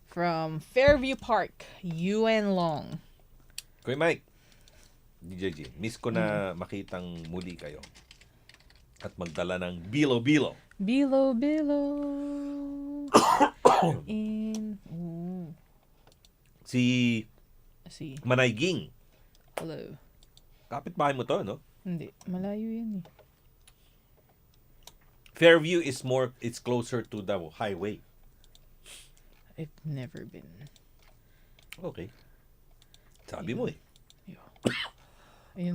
S1: from Fairview Park, UN Long.
S4: Kuya Mike, DJ G, miss ko na makitang muli kayo at magdala ng bilo-bilo.
S1: Bilo.
S4: Si
S1: Si,
S4: Manay Ging.
S1: hello.
S4: Kapit-bahay mo to, no?
S1: Hindi, malayo yan eh.
S4: Fairview it's closer to the highway.
S1: I've never been.
S4: Okay. Sabi mo eh.
S1: Ayun,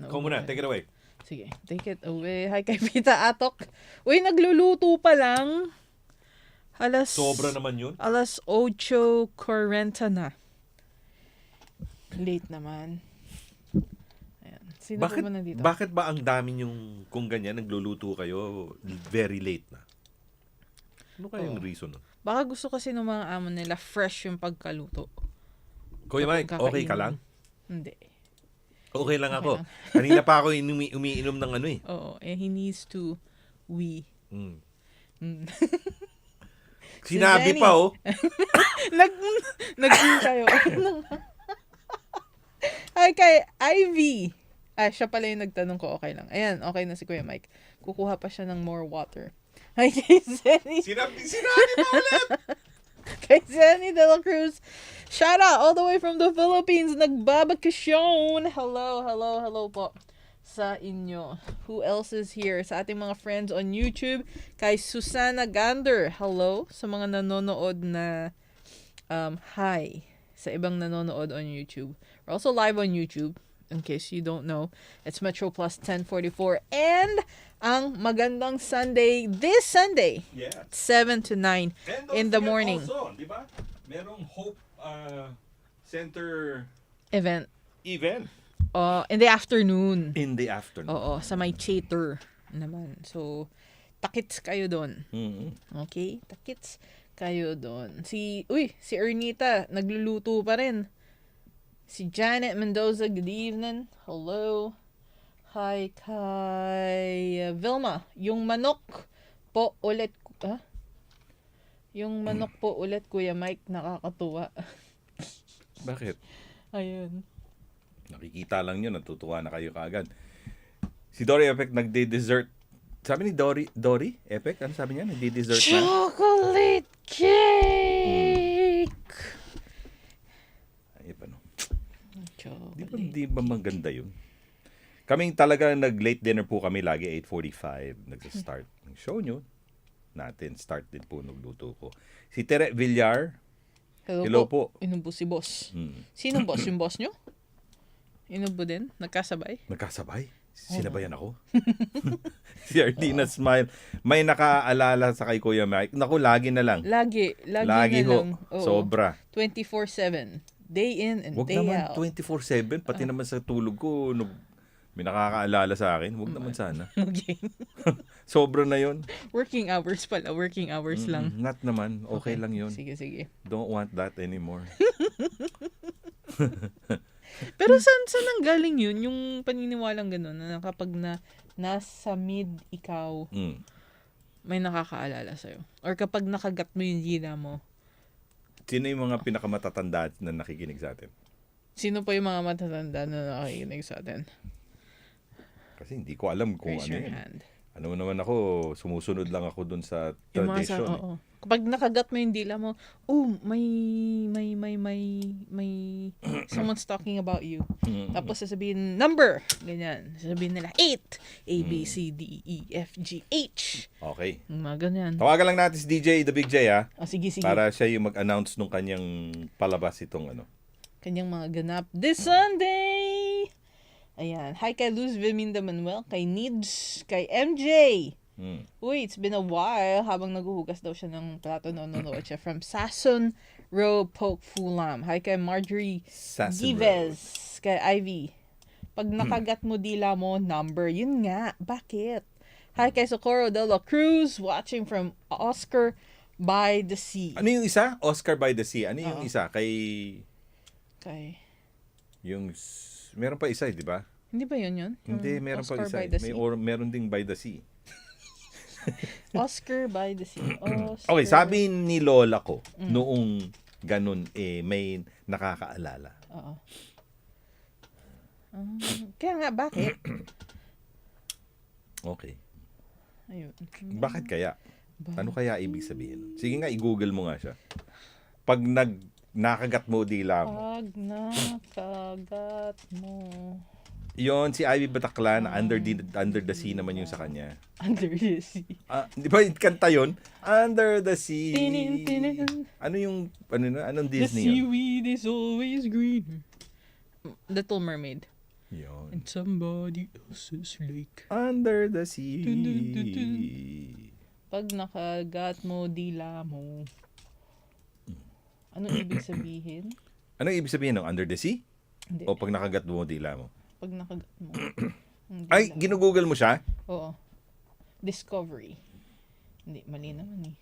S4: Ikaw muna, take it away.
S1: Sige, take it away. Hi kay Pita Atok. Uy, nagluluto pa lang.
S4: Sobra naman yun.
S1: Alas 8:40 na. Late naman. Ayan. Sino
S4: Bakit,
S1: pa ba nandito?
S4: bakit ba ang dami yung kung ganyan, nagluluto kayo very late na? Ano kayang reason?
S1: Baka gusto kasi ng mga amo nila fresh yung pagkaluto.
S4: Kuya Mike, okay ka lang?
S1: Hindi.
S4: Okay lang
S1: Okay
S4: ako.
S1: lang.
S4: Kanina pa ako umiinom ng ano eh.
S1: Oo, he needs to wee.
S4: Mm.
S1: Mm.
S4: Sinabi
S1: Jenny.
S4: pa oh.
S1: Nag-in kayo. Hi kay Ivy. Siya pala yung nagtanong ko, okay lang. Ayan, okay na si Kuya Mike. Kukuha pa siya ng more water. Hi kay Zenny.
S4: Sinabi mo ulit.
S1: Kay Zenny de la Cruz. Shout out all the way from the Philippines. Nagbabakasyon. Hello po sa inyo. Who else is here? Sa ating mga friends on YouTube. Kay Susana Gander. Hello. Sa mga nanonood na hi. Sa ibang nanonood on YouTube. We're also live on YouTube. In case you don't know. It's Metro Plus 1044. And ang Magandang Sunday, this Sunday,
S4: Yeah.
S1: 7 to 9 in the morning.
S4: Also, di ba? Merong Hope Center
S1: Event.
S4: event
S1: In the afternoon.
S4: in the afternoon.
S1: Oo, sa may theater naman. So, takits kayo doon.
S4: Mm-hmm.
S1: Okay? Takits kayo doon. Si Ernita, nagluluto pa rin. Si Janet Mendoza, good evening. Hello. Hi kay Vilma. Yung manok po ulit, Yung manok po ulit, Kuya Mike, nakakatuwa.
S4: Bakit?
S1: Ayun.
S4: Nakikita lang yun, natutuwa na kayo kaagad. Si Dory Epic nagde-dessert. Sabi ni Dory Epic, ano sabi niya? Nagde-dessert na?
S1: Chocolate cake!
S4: Ay, paano?
S1: Chocolate.
S4: Di ba maganda yun? Kaming talaga nag-late dinner po kami lagi, 8:45. Nag-start ng show nyo. Natin, start din po nagluto ko. Si Tere Villar. Hello po.
S1: Inubo si boss.
S4: Hmm.
S1: Sinong boss? Yung boss nyo? Inubo din? Nagkasabay?
S4: Nagkasabay? Sinabayan ako? Si Ardina Smile. May nakaalala sa kay Kuya Mike. Naku, lagi na lang.
S1: Lagi na
S4: ho.
S1: lang. Oo.
S4: Sobra.
S1: 24/7. Day in and
S4: Wag
S1: day
S4: naman
S1: out.
S4: 24/7. Pati naman sa tulog ko, may nakakaalala sa akin. Wag naman sana.
S1: Okay.
S4: Sobra na yun.
S1: Working hours pala. Working hours lang.
S4: Not naman. Okay lang yun.
S1: Sige.
S4: Don't want that anymore.
S1: Pero saan ang galing yun? Yung paniniwalang gano'n na kapag nasa mid ikaw, may nakakaalala sa'yo. Or kapag nakagat mo yung gina mo.
S4: Sino yung mga pinakamatatanda na nakikinig sa atin?
S1: Sino pa yung mga matatanda na nakikinig sa atin?
S4: Kasi hindi ko alam kung
S1: Raise
S4: ano
S1: your
S4: yun.
S1: hand.
S4: Ano naman ako, sumusunod lang ako dun sa
S1: Yung mga
S4: tradition.
S1: oo. Kapag nakagat mo yung dila mo, may someone's talking about you. Tapos sasabihin, number! Ganyan. Sasabihin nila, 8. A, B, C, D, E, F, G, H.
S4: Okay.
S1: Yung mga ganyan.
S4: Tawagan lang natin si DJ, The Big J, ha?
S1: Sige.
S4: Para siya yung mag-announce nung kanyang palabas itong ano.
S1: kanyang mga ganap this Sunday. Ayan. Hi kay Luz Viminda Manuel, kay Nids, kay MJ. Uy, it's been a while. Habang naguhugas daw siya ng plato, nanonood siya from Sason Road, Poke Fulam. Hi kay Marjorie Gives, kay Ivy. Pag nakagat mo dila mo, number. Yun nga. Bakit? Hi kay Socorro de la Cruz, watching from Oscar by the Sea.
S4: Ano yung isa? Oscar by the Sea. Ano yung isa? Kay... Yung... Meron pa isa, di ba?
S1: Hindi ba yun?
S4: Hindi, meron
S1: Oscar
S4: pa isa.
S1: by the Sea.
S4: Meron ding by the Sea.
S1: Oscar by the Sea. Oscar.
S4: Okay, sabi ni Lola ko, noong ganun, may nakakaalala.
S1: Oo. Kaya nga, bakit?
S4: Okay.
S1: Ayun.
S4: Bakit kaya? Ano kaya ibig sabihin? Sige nga, i-google mo nga siya. Pag nakagat mo dila mo.
S1: Pag nakagat mo.
S4: Yon si Ivy Bataclan, under the Sea naman yung sa kanya.
S1: Under the Sea.
S4: Di ba kanta yun? Under the Sea.
S1: Tinin, tinin.
S4: Anong
S1: The
S4: Disney yun?
S1: seaweed is always green. Little Mermaid.
S4: Yun.
S1: And somebody else's lake.
S4: Under the Sea.
S1: Dun, dun, dun, dun. Pag nakagat mo dila mo. Anong ibig sabihin?
S4: Anong ibig sabihin ng under the sea?
S1: Hindi.
S4: O pag nakagat mo dila mo?
S1: Pag nakagat mo.
S4: Ay, ginugoogle mo siya?
S1: Oo. Discovery. Hindi, mali naman eh.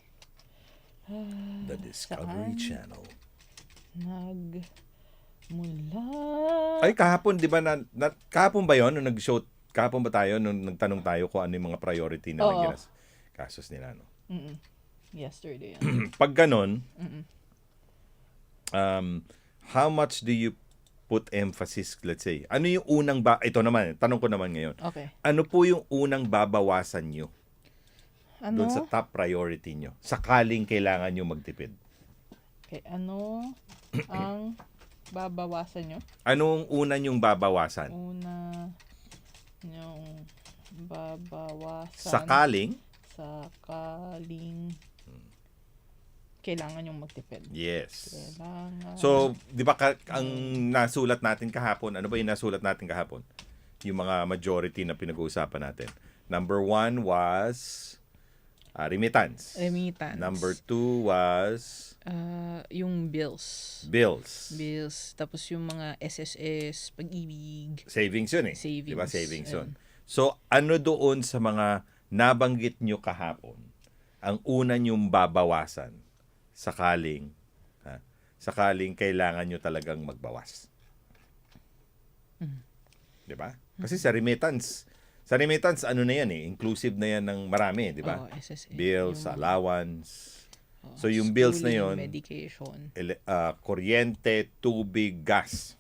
S4: The Discovery
S1: Saan?
S4: Channel.
S1: Mula.
S4: Ay, kahapon, di ba, kahapon ba yun? Nung nag-show, kahapon ba tayo, nung nagtanong tayo kung ano yung mga priority na kasos nila, no?
S1: Yesterday yan.
S4: Pag ganon, how much do you put emphasis, let's say? Ano yung unang, ito naman, tanong ko naman ngayon.
S1: Okay.
S4: Ano po yung unang babawasan nyo
S1: Ano?
S4: doon sa top priority nyo? Sakaling kailangan nyo magtipid.
S1: Okay, ano ang babawasan nyo?
S4: Anong una nyong babawasan?
S1: Una nyong babawasan.
S4: Sakaling
S1: kailangan yung magtipid.
S4: Yes.
S1: Kailangan.
S4: So, di ba ang nasulat natin kahapon, ano ba yung nasulat natin kahapon? Yung mga majority na pinag-uusapan natin. Number 1 was remittance. Number 2 was
S1: yung bills.
S4: bills.
S1: Tapos yung mga SSS, pag-ibig.
S4: Savings yun eh.
S1: Savings.
S4: Di ba? Savings yun. So, ano doon sa mga nabanggit nyo kahapon, ang una nyong babawasan sakaling kailangan nyo talagang magbawas. Di ba? Kasi sa remittance, ano na yan eh, inclusive na yan ng marami, di ba?
S1: SSS.
S4: Bills,
S1: Yung
S4: allowance. So yung bills na yon,
S1: medication.
S4: kuryente, tubig, gas.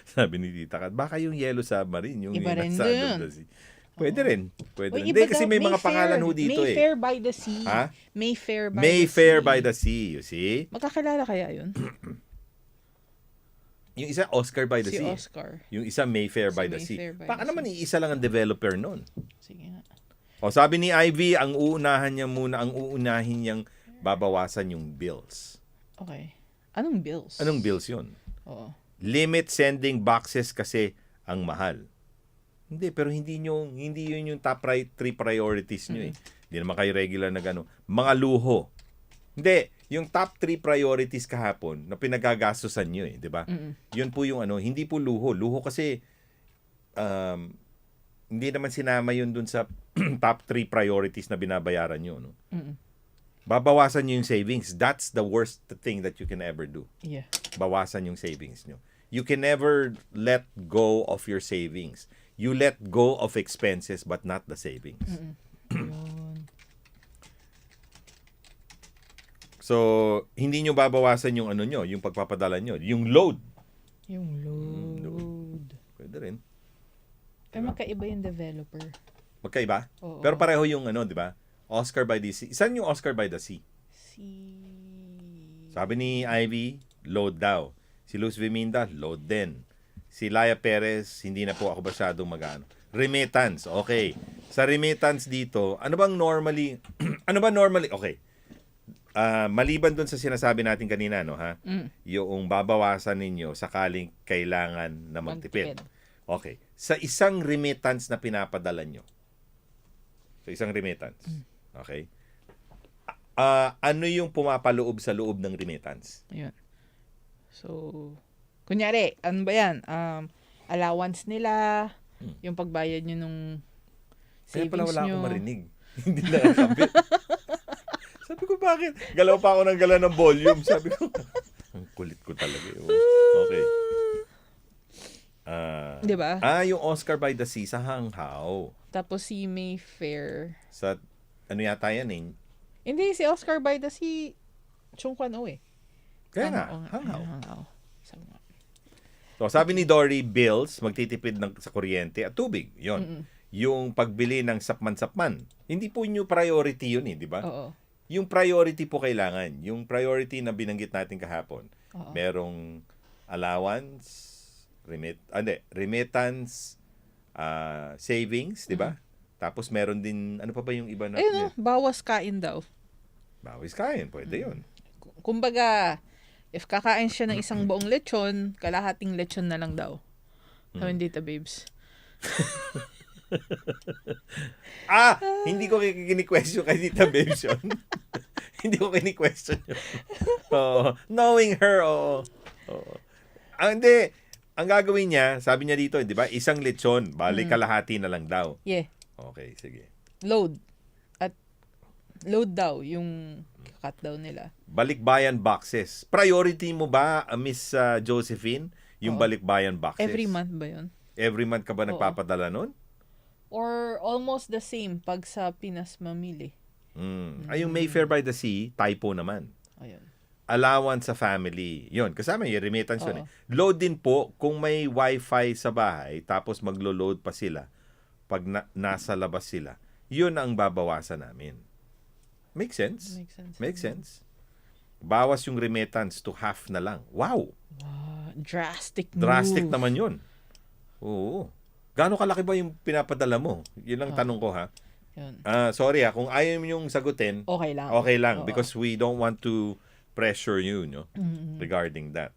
S4: Sabi ni Tita Kat, baka yung Yellow Submarine, yung
S1: Iba rin
S4: nasa
S1: dun.
S4: under the sea. Pwede rin.
S1: Uy,
S4: Hindi
S1: iba
S4: kasi
S1: daw,
S4: may mga pangalan ho dito
S1: Mayfair by the Sea.
S4: Ha?
S1: Mayfair by
S4: Mayfair
S1: the Sea.
S4: by the Sea, you see?
S1: Magkakilala kaya yun?
S4: Yung isa Oscar by the
S1: Si
S4: Sea.
S1: Oscar.
S4: Yung isa Mayfair
S1: Si
S4: by the Sea.
S1: Mayfair by
S4: Baka
S1: the
S4: naman
S1: Sea.
S4: iisa lang ang developer nun.
S1: Sige nga.
S4: O sabi ni Ivy, ang uunahin niyang babawasan yung bills.
S1: Okay. Anong bills?
S4: Anong bills yun?
S1: Oo.
S4: Limit sending boxes kasi ang mahal. Hindi, pero hindi yun yung top 3 priorities nyo eh. Hindi naman kayo regular na gano'n. Mga luho. Hindi, yung top 3 priorities kahapon na pinagagastusan nyo eh, di ba? Yun po yung hindi po luho. Luho kasi hindi naman sinama yun dun sa top 3 priorities na binabayaran nyo. No? Babawasan nyo yung savings. That's the worst thing that you can ever do.
S1: Yeah.
S4: Bawasan yung savings nyo. You can never let go of your savings. You let go of expenses but not the savings.
S1: Yun.
S4: So, hindi nyo babawasan yung yung pagpapadala nyo. Yung load.
S1: Yung load.
S4: Pwede rin.
S1: Pero magkaiba yung developer.
S4: Magkaiba?
S1: Oo.
S4: Pero pareho yung di ba? Oscar by the Sea. Saan yung Oscar by the Sea? Sabi ni Ivy, load daw. Si Luz Viminda, load din. Si Laya Perez, hindi na po ako masyadong mag-ano. Remittance, okay. Sa remittance dito, ano ba normally, okay. Maliban dun sa sinasabi natin kanina, no, ha? Yung babawasan ninyo sakaling kailangan na magtipid. Okay. Sa isang remittance na pinapadala nyo. Okay? Ano yung pumapaloob sa loob ng remittance?
S1: Ayun. So, kunyari, ano ba yan? Allowance nila, yung pagbayad nyo nung
S4: Kaya pala
S1: savings
S4: wala
S1: nyo.
S4: akong marinig. Hindi nakakabit. Sabi ko, bakit? Galaw pa ako ng galaw ng volume. Sabi ko, ang kulit ko talaga. Okay.
S1: Di ba?
S4: Yung Oscar by the Sea sa Hanghaw.
S1: Tapos si Mayfair.
S4: Sa, ano yata yan eh?
S1: Hindi, si Oscar by the Sea, Chungkwan eh.
S4: Kaya nga,
S1: Hanghaw.
S4: Hanghaw. So, sabi ni Dory, bills, magtitipid sa kuryente at tubig. Yon. Yung pagbili ng sapman-sapman. Hindi po nyo priority yun di ba?
S1: Oo.
S4: Yung priority po kailangan. Yung priority na binanggit natin kahapon.
S1: Oo.
S4: Merong allowance, remittance, savings, di ba? Tapos meron din, ano pa ba yung iba na?
S1: Ayun, bawas kain daw.
S4: Bawis kain, pwede yun.
S1: Kumbaga, if kakain siya ng isang buong lechon, kalahating lechon na lang daw. Sabi dito, babes.
S4: Hindi ko kini-question kay Tita Babes yun. Hindi ko kini-question yun. Knowing her, hindi. Ang gagawin niya, sabi niya dito, di ba, isang lechon, balik kalahati na lang daw.
S1: Yeah.
S4: Okay, sige.
S1: Load. At load daw yung cut daw nila.
S4: Balikbayan boxes. Priority mo ba, Miss Josephine, yung balikbayan boxes?
S1: Every month ba yun?
S4: Every month ka ba nagpapadala nun?
S1: Or almost the same pag sa Pinas mamili.
S4: Yung Mayfair by the Sea, typo naman.
S1: Ayun.
S4: Allowance sa family. Yun, kasama yung remittance yun. Load din po kung may wifi sa bahay, tapos maglo-load pa sila pag nasa labas sila. Yun ang babawasan namin. Make sense? Make sense. Bawas yung remittance to half na lang. Wow!
S1: Drastic move.
S4: Drastic naman yun. Oo. Gaano kalaki ba yung pinapadala mo? Yun lang tanong ko, ha?
S1: Yun.
S4: Sorry, kung ayaw yung sagutin,
S1: Okay lang.
S4: okay lang. Because we don't want to pressure you, regarding that.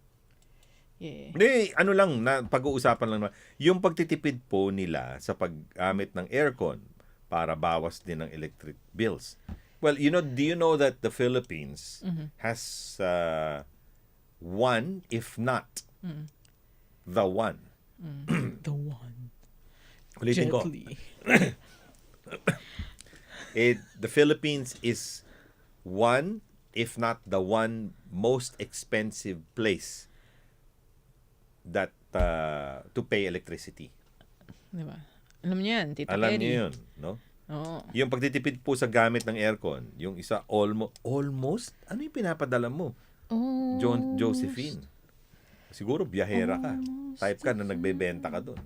S1: Yeah.
S4: Hindi, ano lang, pag-uusapan lang naman. Yung pagtitipid po nila sa paggamit ng aircon para bawas din ng electric bills. Well, do you know that the Philippines has one, if not the one.
S1: The one.
S4: Ulitin ko. The Philippines is one, if not the one most expensive place that to pay electricity.
S1: Diba? Alam niyo yan, Tita
S4: Alam
S1: Kelly.
S4: niyo yun, no?
S1: Oo.
S4: Yung pagtitipid po sa gamit ng aircon, yung isa almost, ano yung pinapadala mo? Josephine. Siguro biyahera ka. Type ka na nagbebenta ka doon.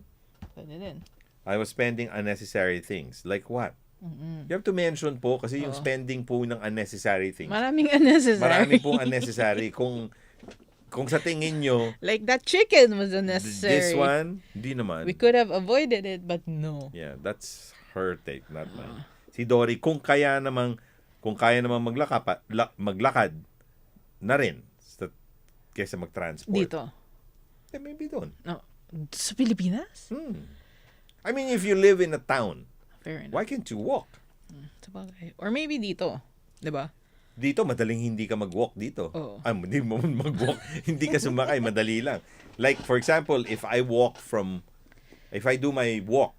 S1: Pwede din.
S4: I was spending unnecessary things. Like what? You have to mention po kasi yung spending po ng unnecessary things.
S1: Maraming unnecessary.
S4: Marami pong unnecessary. Kung sa tingin nyo,
S1: like that chicken was unnecessary.
S4: this one, hindi naman.
S1: We could have avoided it, but no.
S4: Yeah, that's her take, not mine. Si Dory, kung kaya namang maglakad na rin kaysa mag-transport.
S1: Dito.
S4: Maybe doon.
S1: No. Sa Pilipinas?
S4: I mean, if you live in a town,
S1: Fair enough.
S4: why can't you walk?
S1: Sabagay. Or maybe dito. Diba?
S4: Dito, madaling hindi ka mag-walk dito.
S1: Oo.
S4: Hindi mo mag-walk. Hindi ka sumakay, madali lang. Like, for example, if I do my walk,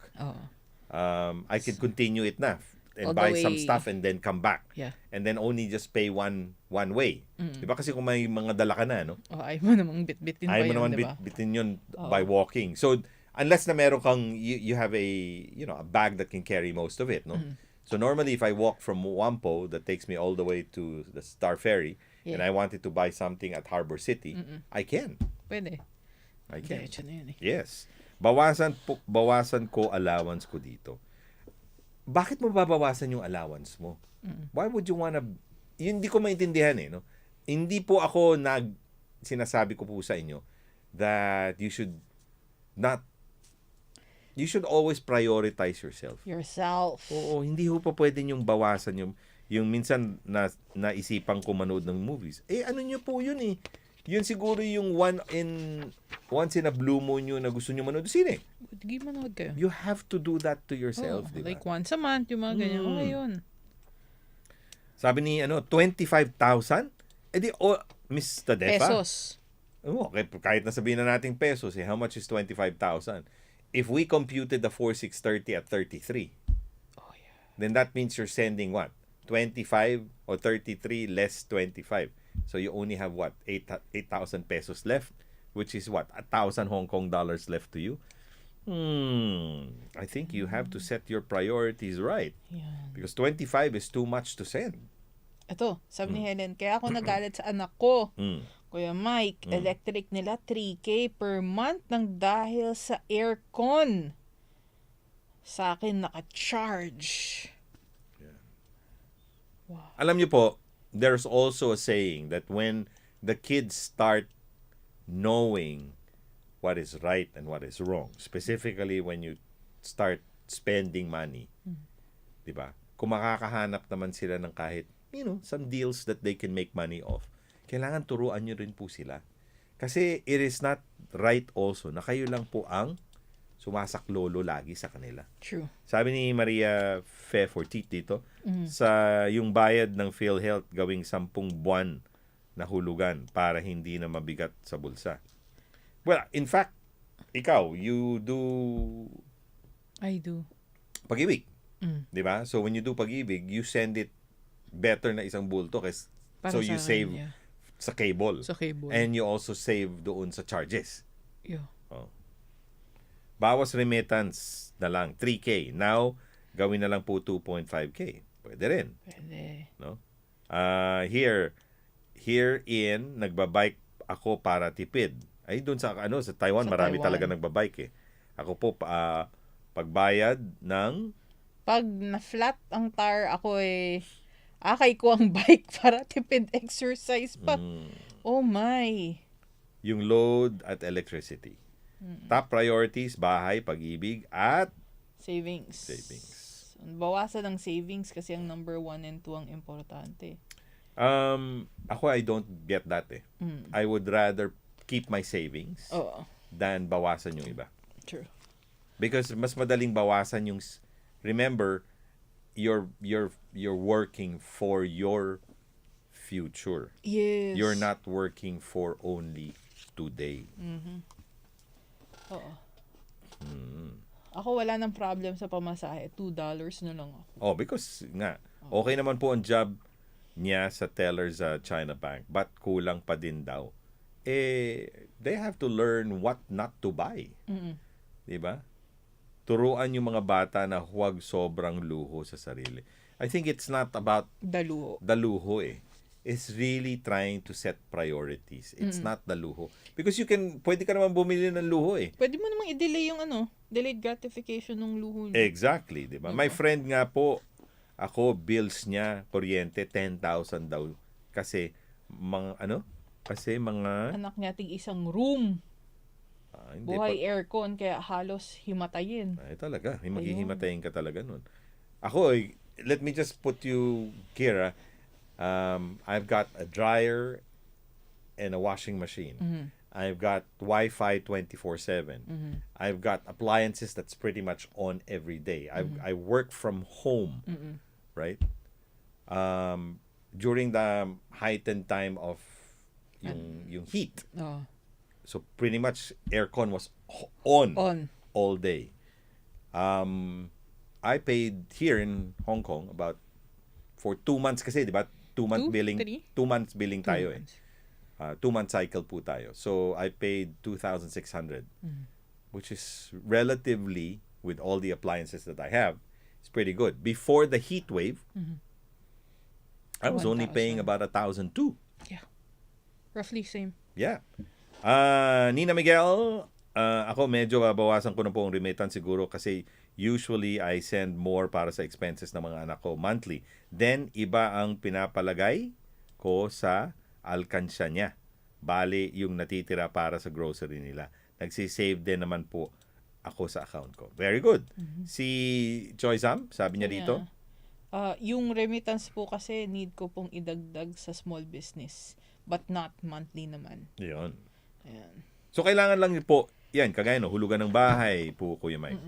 S4: I could continue it na and
S1: All the
S4: buy
S1: way.
S4: some stuff and then come back.
S1: Yeah.
S4: And then only just pay one way. Diba kasi kung may mga dala ka na, no?
S1: Ayaw mo namang bit-bitin pa
S4: Ayaw mo
S1: yun,
S4: naman
S1: diba?
S4: bitin yun by walking. So, unless na meron kang, you have a bag that can carry most of it, no? So, normally, if I walk from Wampo, that takes me all the way to the Star Ferry, and I wanted to buy something at Harbor City, I can.
S1: Pwede.
S4: I can.
S1: Diretso na yun eh.
S4: Yes. Bawasan ko allowance ko dito. Bakit mo babawasan yung allowance mo? Why would you wanna... Hindi ko maintindihan no? Hindi po ako sinasabi ko po sa inyo that you should always prioritize yourself.
S1: Yourself.
S4: Oo, hindi ho pa pwede yung bawasan Yung minsan naisipan ko manood ng movies. Ano nyo po yun eh. Yun siguro yung once in a blue moon nyo na gusto nyo manood sine.
S1: Sige, manood kayo.
S4: You have to do that to yourself, di ba?
S1: Like once a month, yung mga ganyan. Okay yun.
S4: Sabi ni 25,000? Miss Tadefa.
S1: Pesos.
S4: Okay, kahit na sabihin na nating pesos, how much is 25,000? If we computed the 4,630 at 33, then that means you're sending what? 25 or 33 less 25. So you only have what? 8,000 pesos left, which is what? 1,000 Hong Kong dollars left to you. I think you have to set your priorities right.
S1: Yan.
S4: Because 25 is too much to send.
S1: Ito, sabi ni Helen, kaya ako nagalit sa anak ko. Kuya Mike, electric nila 3K per month nang dahil sa aircon. Sa akin naka-charge.
S4: Alam niyo po, there's also a saying that when the kids start knowing what is right and what is wrong, specifically when you start spending money, di ba? Kung makakahanap naman sila ng kahit, some deals that they can make money off, kailangan turuan nyo rin po sila. Kasi it is not right also na kayo lang po ang sumasaklolo lagi sa kanila.
S1: True.
S4: Sabi ni Maria Fe Fortit dito, sa yung bayad ng PhilHealth gawing 10 buwan na hulugan para hindi na mabigat sa bulsa. Well, in fact, ikaw, you do
S1: I do.
S4: pag-ibig. Di ba? So when you do pag-ibig, you send it better na isang bulto kasi so you save sa cable.
S1: Sa cable.
S4: And you also save doon sa charges.
S1: Yeah.
S4: Bawas remittance na lang 3K. Now, gawin na lang po 2.5K. Pwede rin.
S1: Pwede.
S4: No? Herein nagbabike ako para tipid. Ay doon sa Taiwan marami talaga nagbabike eh. Ako po pagbayad ng
S1: pag na-flat ang tire ako akay ko ang bike para tipid exercise pa. Oh my.
S4: Yung load at electricity. Top priorities, bahay, pag-ibig, at
S1: savings. Bawasan ng savings kasi ang number 1 and 2 ang importante.
S4: Ako, I don't get that eh. I would rather keep my savings than bawasan yung iba.
S1: True.
S4: Because mas madaling bawasan yung, remember, you're working for your future.
S1: Yes.
S4: You're not working for only today.
S1: Oo. Ako wala nang problem sa pamasahe. $2 na lang ako.
S4: Because nga, okay naman po ang job niya sa teller sa China Bank, but kulang pa din daw. They have to learn what not to buy. Diba? Turuan yung mga bata na huwag sobrang luho sa sarili. I think it's not about the luho eh. It's really trying to set priorities. It's not the luho. Because pwede ka naman bumili ng luho eh.
S1: Pwede mo namang i-delay yung delayed gratification ng luho niyo.
S4: Exactly, di ba? My friend nga po, bills niya, kuryente, 10,000 daw. Kasi, mga
S1: anak niya isang room. Buhay
S4: pa,
S1: aircon, kaya halos himatayin.
S4: Ay, talaga. Maghihimatayin ka talaga nun. Ako, let me just put you, Kira, I've got a dryer and a washing machine. I've got Wi-Fi 24/7. I've got appliances that's pretty much on every day. I work from home, right? During the heightened time of yung heat. So pretty much aircon was on all day. I paid here in Hong Kong about for 2 months kasi, di ba? 2 month billing. 2 months billing tayo eh. 2 month cycle po tayo. So I paid 2,600, which is relatively, with all the appliances that I have, it's pretty good. Before the heat wave, I was only paying about 1,002.
S1: Yeah. Roughly same.
S4: Yeah. Nina Miguel, ako medyo babawasan ko na po ang remittance siguro kasi usually I send more para sa expenses ng mga anak ko monthly. Then, iba ang pinapalagay ko sa alkansya niya. Bali, yung natitira para sa grocery nila. Nagsisave din naman po ako sa account ko. Very good. Si Choi Sam, sabi niya dito.
S1: Yung remittance po kasi need ko pong idagdag sa small business but not monthly naman.
S4: Yun.
S1: Ayan.
S4: So, kailangan lang po, yan, kagaya no, hulugan ng bahay po, Kuya Mike.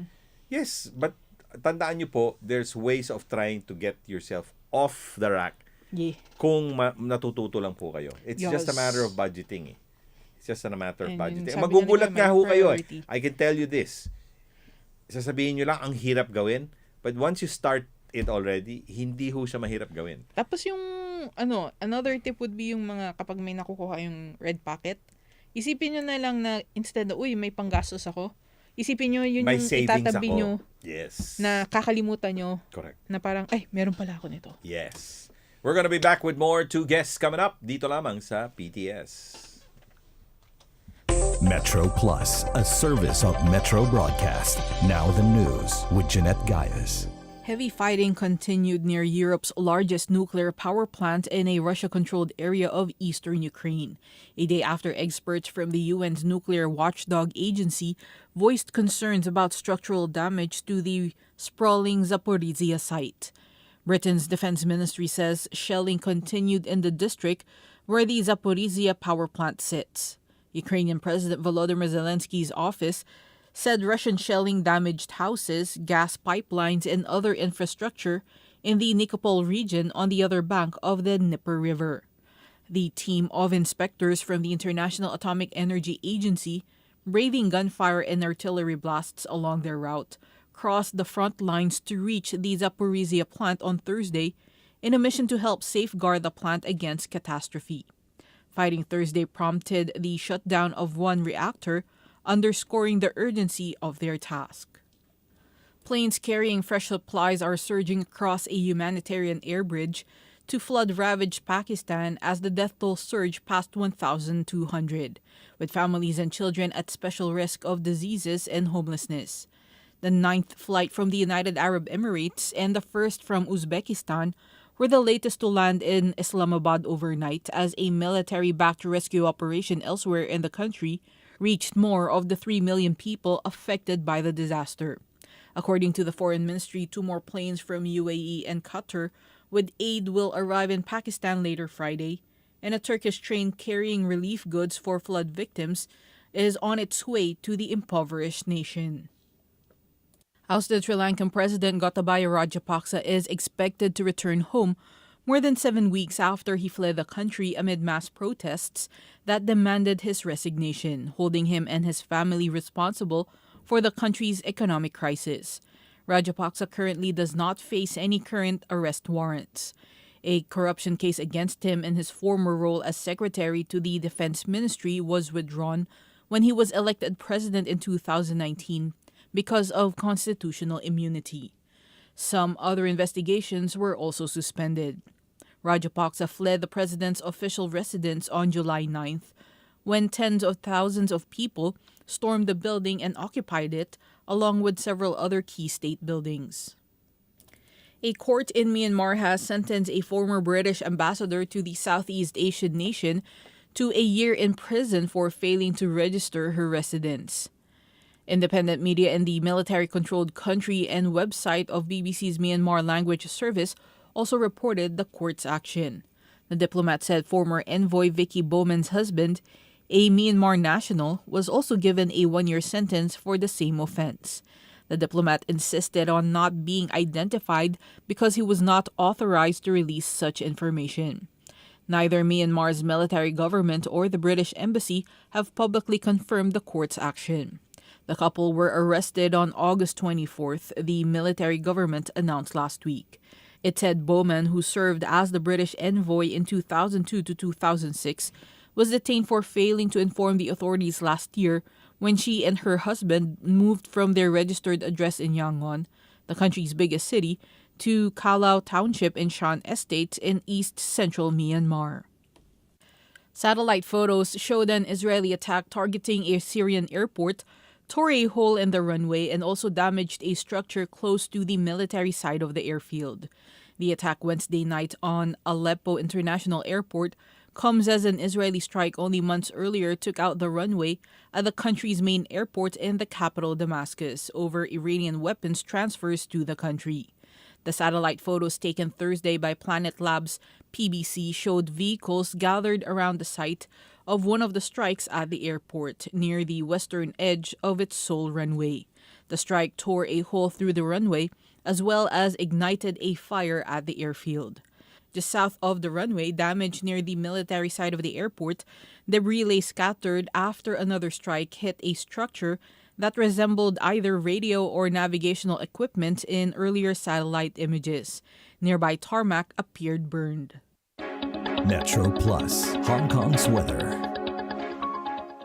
S4: Yes, but tandaan nyo po, there's ways of trying to get yourself off the rack
S1: Yeah.
S4: kung natututo lang po kayo. It's just a
S1: Yes.
S4: matter of budgeting eh. It's just a matter of
S1: And
S4: budgeting.
S1: sabi
S4: Magugulat
S1: nga
S4: nga
S1: nila,
S4: ho
S1: may
S4: kayo eh.
S1: priority.
S4: I can tell you this. Sasabihin nyo lang, ang hirap gawin. But once you start it already, hindi ho siya mahirap gawin.
S1: Tapos yung another tip would be yung mga kapag may nakukuha yung red packet, isipin nyo na lang na instead na, uy, may panggastos ako, isipin nyo yun
S4: May
S1: yung
S4: savings
S1: itatabi
S4: ako.
S1: nyo
S4: Yes.
S1: na kakalimutan nyo
S4: Correct.
S1: na parang, ay, meron pala ako nito.
S4: Yes. We're gonna be back with more 2 guests coming up dito lamang sa PTS.
S3: Metro Plus, a service of Metro Broadcast. Now the news with Jeanette Gaius.
S1: Heavy fighting continued near Europe's largest nuclear power plant in a Russia-controlled area of eastern Ukraine, a day after experts from the UN's nuclear watchdog agency voiced concerns about structural damage to the sprawling Zaporizhia site. Britain's defense ministry says shelling continued in the district where the Zaporizhia power plant sits. Ukrainian President Volodymyr Zelensky's office said Russian shelling damaged houses, gas pipelines, and other infrastructure in the Nikopol region on the other bank of the Dnieper River. The team of inspectors from the International Atomic Energy Agency, braving gunfire and artillery blasts along their route, crossed the front lines to reach the Zaporizhia plant on Thursday in a mission to help safeguard the plant against catastrophe. Fighting Thursday prompted the shutdown of one reactor, underscoring the urgency of their task. Planes carrying fresh supplies are surging across a humanitarian air bridge to flood-ravaged Pakistan as the death toll surged past 1,200, with families and children at special risk of diseases and homelessness. The 9th flight from the United Arab Emirates and the first from Uzbekistan were the latest to land in Islamabad overnight as a military-backed rescue operation elsewhere in the country reached more of the 3 million people affected by the disaster. According to the Foreign Ministry, 2 more planes from UAE and Qatar with aid will arrive in Pakistan later Friday, and a Turkish train carrying relief goods for flood victims is on its way to the impoverished nation. Ousted Sri Lankan President Gotabaya Rajapaksa is expected to return home more than 7 weeks after he fled the country amid mass protests that demanded his resignation, holding him and his family responsible for the country's economic crisis. Rajapaksa currently does not face any current arrest warrants. A corruption case against him in his former role as secretary to the Defense Ministry was withdrawn when he was elected president in 2019 because of constitutional immunity. Some other investigations were also suspended. Rajapaksa fled the president's official residence on July 9th, when tens of thousands of people stormed the building and occupied it, along with several other key state buildings. A court in Myanmar has sentenced a former British ambassador to the Southeast Asian nation to a year in prison for failing to register her residence. Independent media in the military-controlled country and website of BBC's Myanmar language service also reported the court's action. The diplomat said former envoy Vicky Bowman's husband, a Myanmar national, was also given a 1-year sentence for the same offense. The diplomat insisted on not being identified because he was not authorized to release such information. Neither Myanmar's military government or the British embassy have publicly confirmed the court's action. The couple were arrested on August 24th, the military government announced last week. It said Bowman, who served as the British envoy in 2002 to 2006, was detained for failing to inform the authorities last year when she and her husband moved from their registered address in Yangon, the country's biggest city, to Kalau Township in Shan Estates in east-central Myanmar. Satellite photos showed an Israeli attack targeting a Syrian airport, tore a hole in the runway, and also damaged a structure close to the military side of the airfield. The attack Wednesday night on Aleppo International Airport comes as an Israeli strike only months earlier took out the runway at the country's main airport in the capital Damascus over Iranian weapons transfers to the country. The satellite photos taken Thursday by Planet Labs PBC showed vehicles gathered around the site of one of the strikes at the airport near the western edge of its sole runway. The strike tore a hole through the runway as well as ignited a fire at the airfield. Just south of the runway, damage near the military side of the airport, debris lay scattered after another strike hit a structure that resembled either radio or navigational equipment in earlier satellite images. Nearby tarmac appeared burned.
S3: Metro Plus, Hong Kong's weather.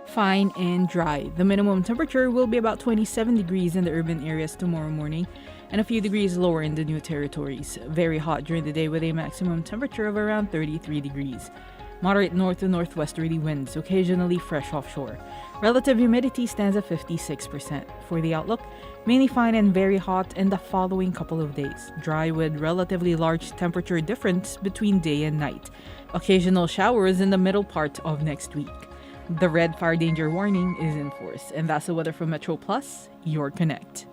S1: Fine and dry. The minimum temperature will be about 27 degrees in the urban areas tomorrow morning and a few degrees lower in the new territories. Very hot during the day with a maximum temperature of around 33 degrees. Moderate north to northwesterly winds, occasionally fresh offshore. Relative humidity stands at 56%. For the outlook, mainly fine and very hot in the following couple of days. Dry with relatively large temperature difference between day and night. Occasional showers in the middle part of next week. The red fire danger warning is in force. And that's the weather from Metro Plus, your Connect.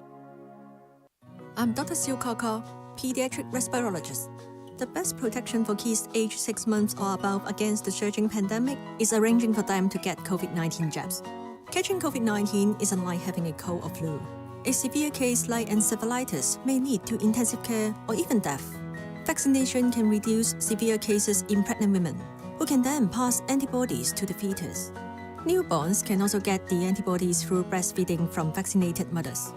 S7: I'm Dr. Siu Kaka, pediatric respirologist. The best protection for kids aged 6 months or above against the surging pandemic is arranging for them to get COVID-19 jabs. Catching COVID-19 is unlike having a cold or flu. A severe case like encephalitis may lead to intensive care or even death. Vaccination can reduce severe cases in pregnant women, who can then pass antibodies to the fetus. Newborns can also get the antibodies through breastfeeding from vaccinated mothers.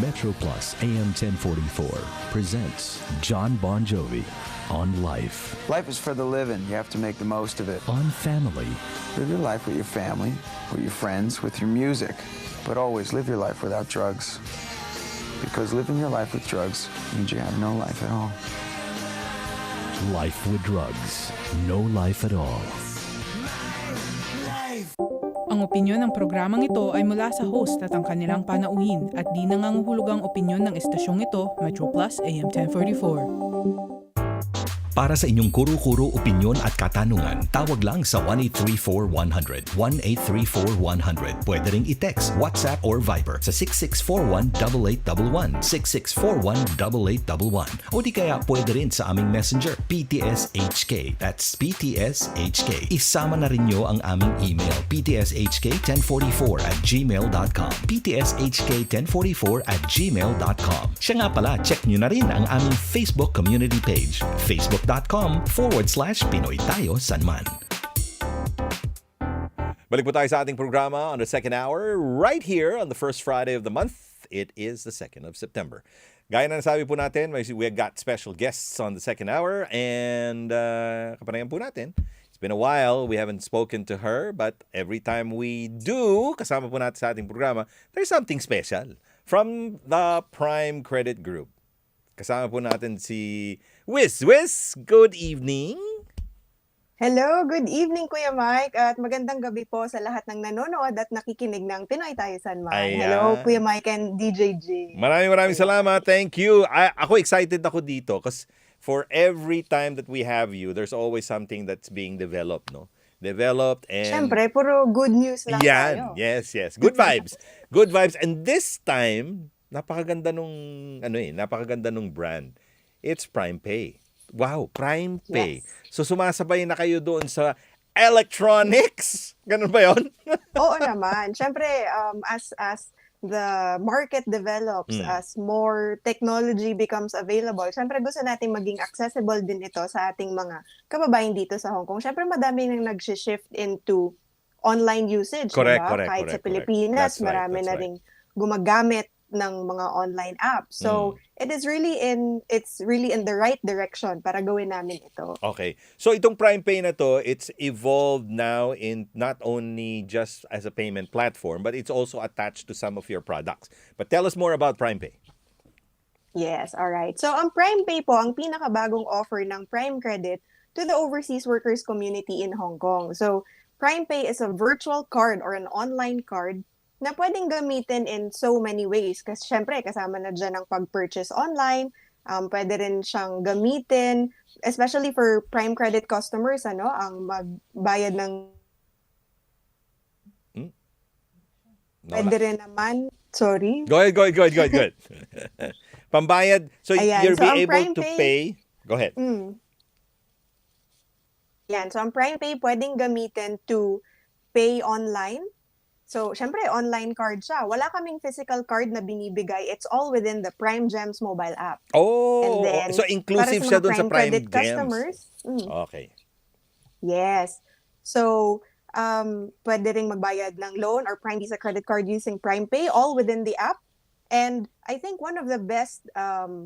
S3: Metro Plus AM 1044 presents John Bon Jovi on Life,
S8: Life is for the living. You have to make the most of it.
S3: on Family,
S8: Live your life with your family, with your friends, with your music. But always live your life without drugs. Because living your life with drugs means you have no life at all.
S3: Life with Drugs, No Life at All.
S1: Ang opinyon ng programang ito ay mula sa host at ang kanilang panauhin at di nanganguhulog ang opinyon ng estasyong ito, Metro Plus AM 1044.
S3: Para sa inyong kuro-kuro opinyon at katanungan, tawag lang sa 1-834-100, 1-834-100. Pwede ring i-text, WhatsApp or Viber sa 6641-8811, 6641-8811. O di kaya pwede rin sa aming messenger, PTSHK. That's PTSHK. Isama na rin nyo ang aming email, ptshk1044@gmail.com, ptshk1044@gmail.com. Siya nga pala, check nyo na rin ang aming Facebook community page, facebook.com/PinoyTayoSanman.
S4: Balik po tayo sa ating programa on the second hour right here on the first Friday of the month. It is the 2nd of September. Gaya na nasabi po natin, we got special guests on the second hour and kapanayan po natin. It's been a while, we haven't spoken to her, but every time we do, kasama po natin sa ating programa, there's something special from the Prime Credit Group. Kasama po natin si Wiz. Wiz, good evening.
S9: Hello, good evening Kuya Mike at magandang gabi po sa lahat ng nanonood at nakikinig ng Pinoy Tayo Sanman.
S4: Ayan.
S9: Hello Kuya Mike and DJ G.
S4: Maraming salamat. Thank you. Ako excited ako dito kasi for every time that we have you, there's always something that's being developed, no? Developed and...
S9: Siyempre, puro good news lang tayo.
S4: Yes. Good vibes. Good vibes. And this time, napakaganda nung brand. It's Prime Pay. Wow, Prime Pay.
S9: Yes.
S4: So sumasabay na kayo doon sa electronics. Ganun ba 'yon?
S9: Oo naman. Siyempre, as the market develops, as more technology becomes available, siyempre gusto natin maging accessible din ito sa ating mga kababayan dito sa Hong Kong. Siyempre madami nang nag-shift into online usage,
S4: Correct.
S9: Kahit sa Pilipinas, marami na ring gumagamit ng mga online apps. So, it's really in the right direction para gawin namin ito.
S4: Okay. So itong Prime Pay na to, it's evolved now in not only just as a payment platform, but it's also attached to some of your products. But tell us more about Prime Pay.
S9: Yes, all right. So, ang Prime Pay po, ang pinakabagong offer ng Prime Credit to the overseas workers community in Hong Kong. So, Prime Pay is a virtual card or an online card na pwedeng gamitin in so many ways. Kasi syempre, kasama na dyan ang pag-purchase online. Pwede rin siyang gamitin, especially for Prime Credit customers, ang magbayad ng Pwede rin naman, sorry.
S4: Go ahead. Pambayad. So
S9: Ayan,
S4: you'll
S9: so
S4: be
S9: ang
S4: able
S9: Prime
S4: to
S9: Pay-
S4: pay. Go ahead.
S9: Yan. So, ang Prime Pay pwedeng gamitin to pay online. So, syempre, online card siya. Wala kaming physical card na binibigay. It's all within the Prime Gems mobile app. And
S4: Oh,
S9: then,
S4: so inclusive
S9: para
S4: siya
S9: sa mga
S4: dun sa
S9: Prime
S4: Prime
S9: Credit
S4: Gems.
S9: customers,
S4: Okay.
S9: yes. So, pwede ring magbayad ng loan or Prime Visa credit card using Prime Pay, all within the app. And I think one of the best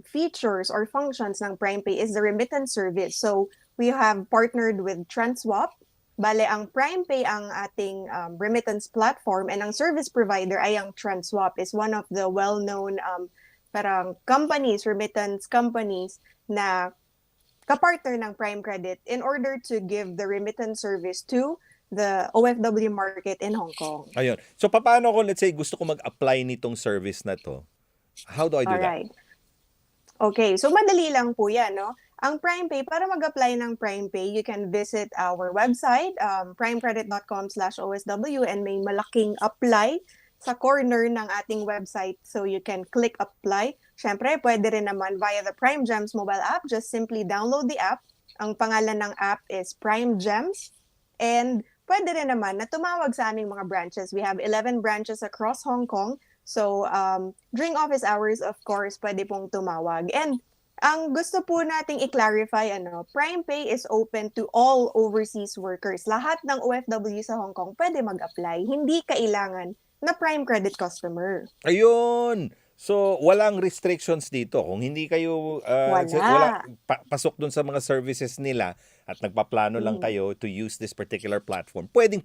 S9: features or functions ng Prime Pay is the remittance service. So, we have partnered with Transwap. Bale, ang Prime Pay ang ating remittance platform and ang service provider ay ang Transwap is one of the well-known parang companies, remittance companies na kapartner ng Prime Credit in order to give the remittance service to the OFW market in Hong Kong.
S4: Ayun. So paano kung let's say gusto ko mag-apply nitong service na to? How do I do that?
S9: Alright. Okay, so madali lang po yan, no? Ang Prime Pay, para mag-apply ng Prime Pay, you can visit our website, primecredit.com/OSW, and may malaking apply sa corner ng ating website. So you can click apply. Syempre, pwede rin naman via the Prime Gems mobile app. Just simply download the app. Ang pangalan ng app is Prime Gems. And pwede rin naman na tumawag sa aming mga branches. We have 11 branches across Hong Kong. So, during office hours, of course, pwede pong tumawag. And ang gusto po nating i-clarify, Prime Pay is open to all overseas workers. Lahat ng OFW sa Hong Kong pwede mag-apply. Hindi kailangan na Prime Credit customer.
S4: Ayun. So, walang restrictions dito. Kung hindi kayo pasok dun sa mga services nila at nagpaplano lang kayo to use this particular platform, pwede.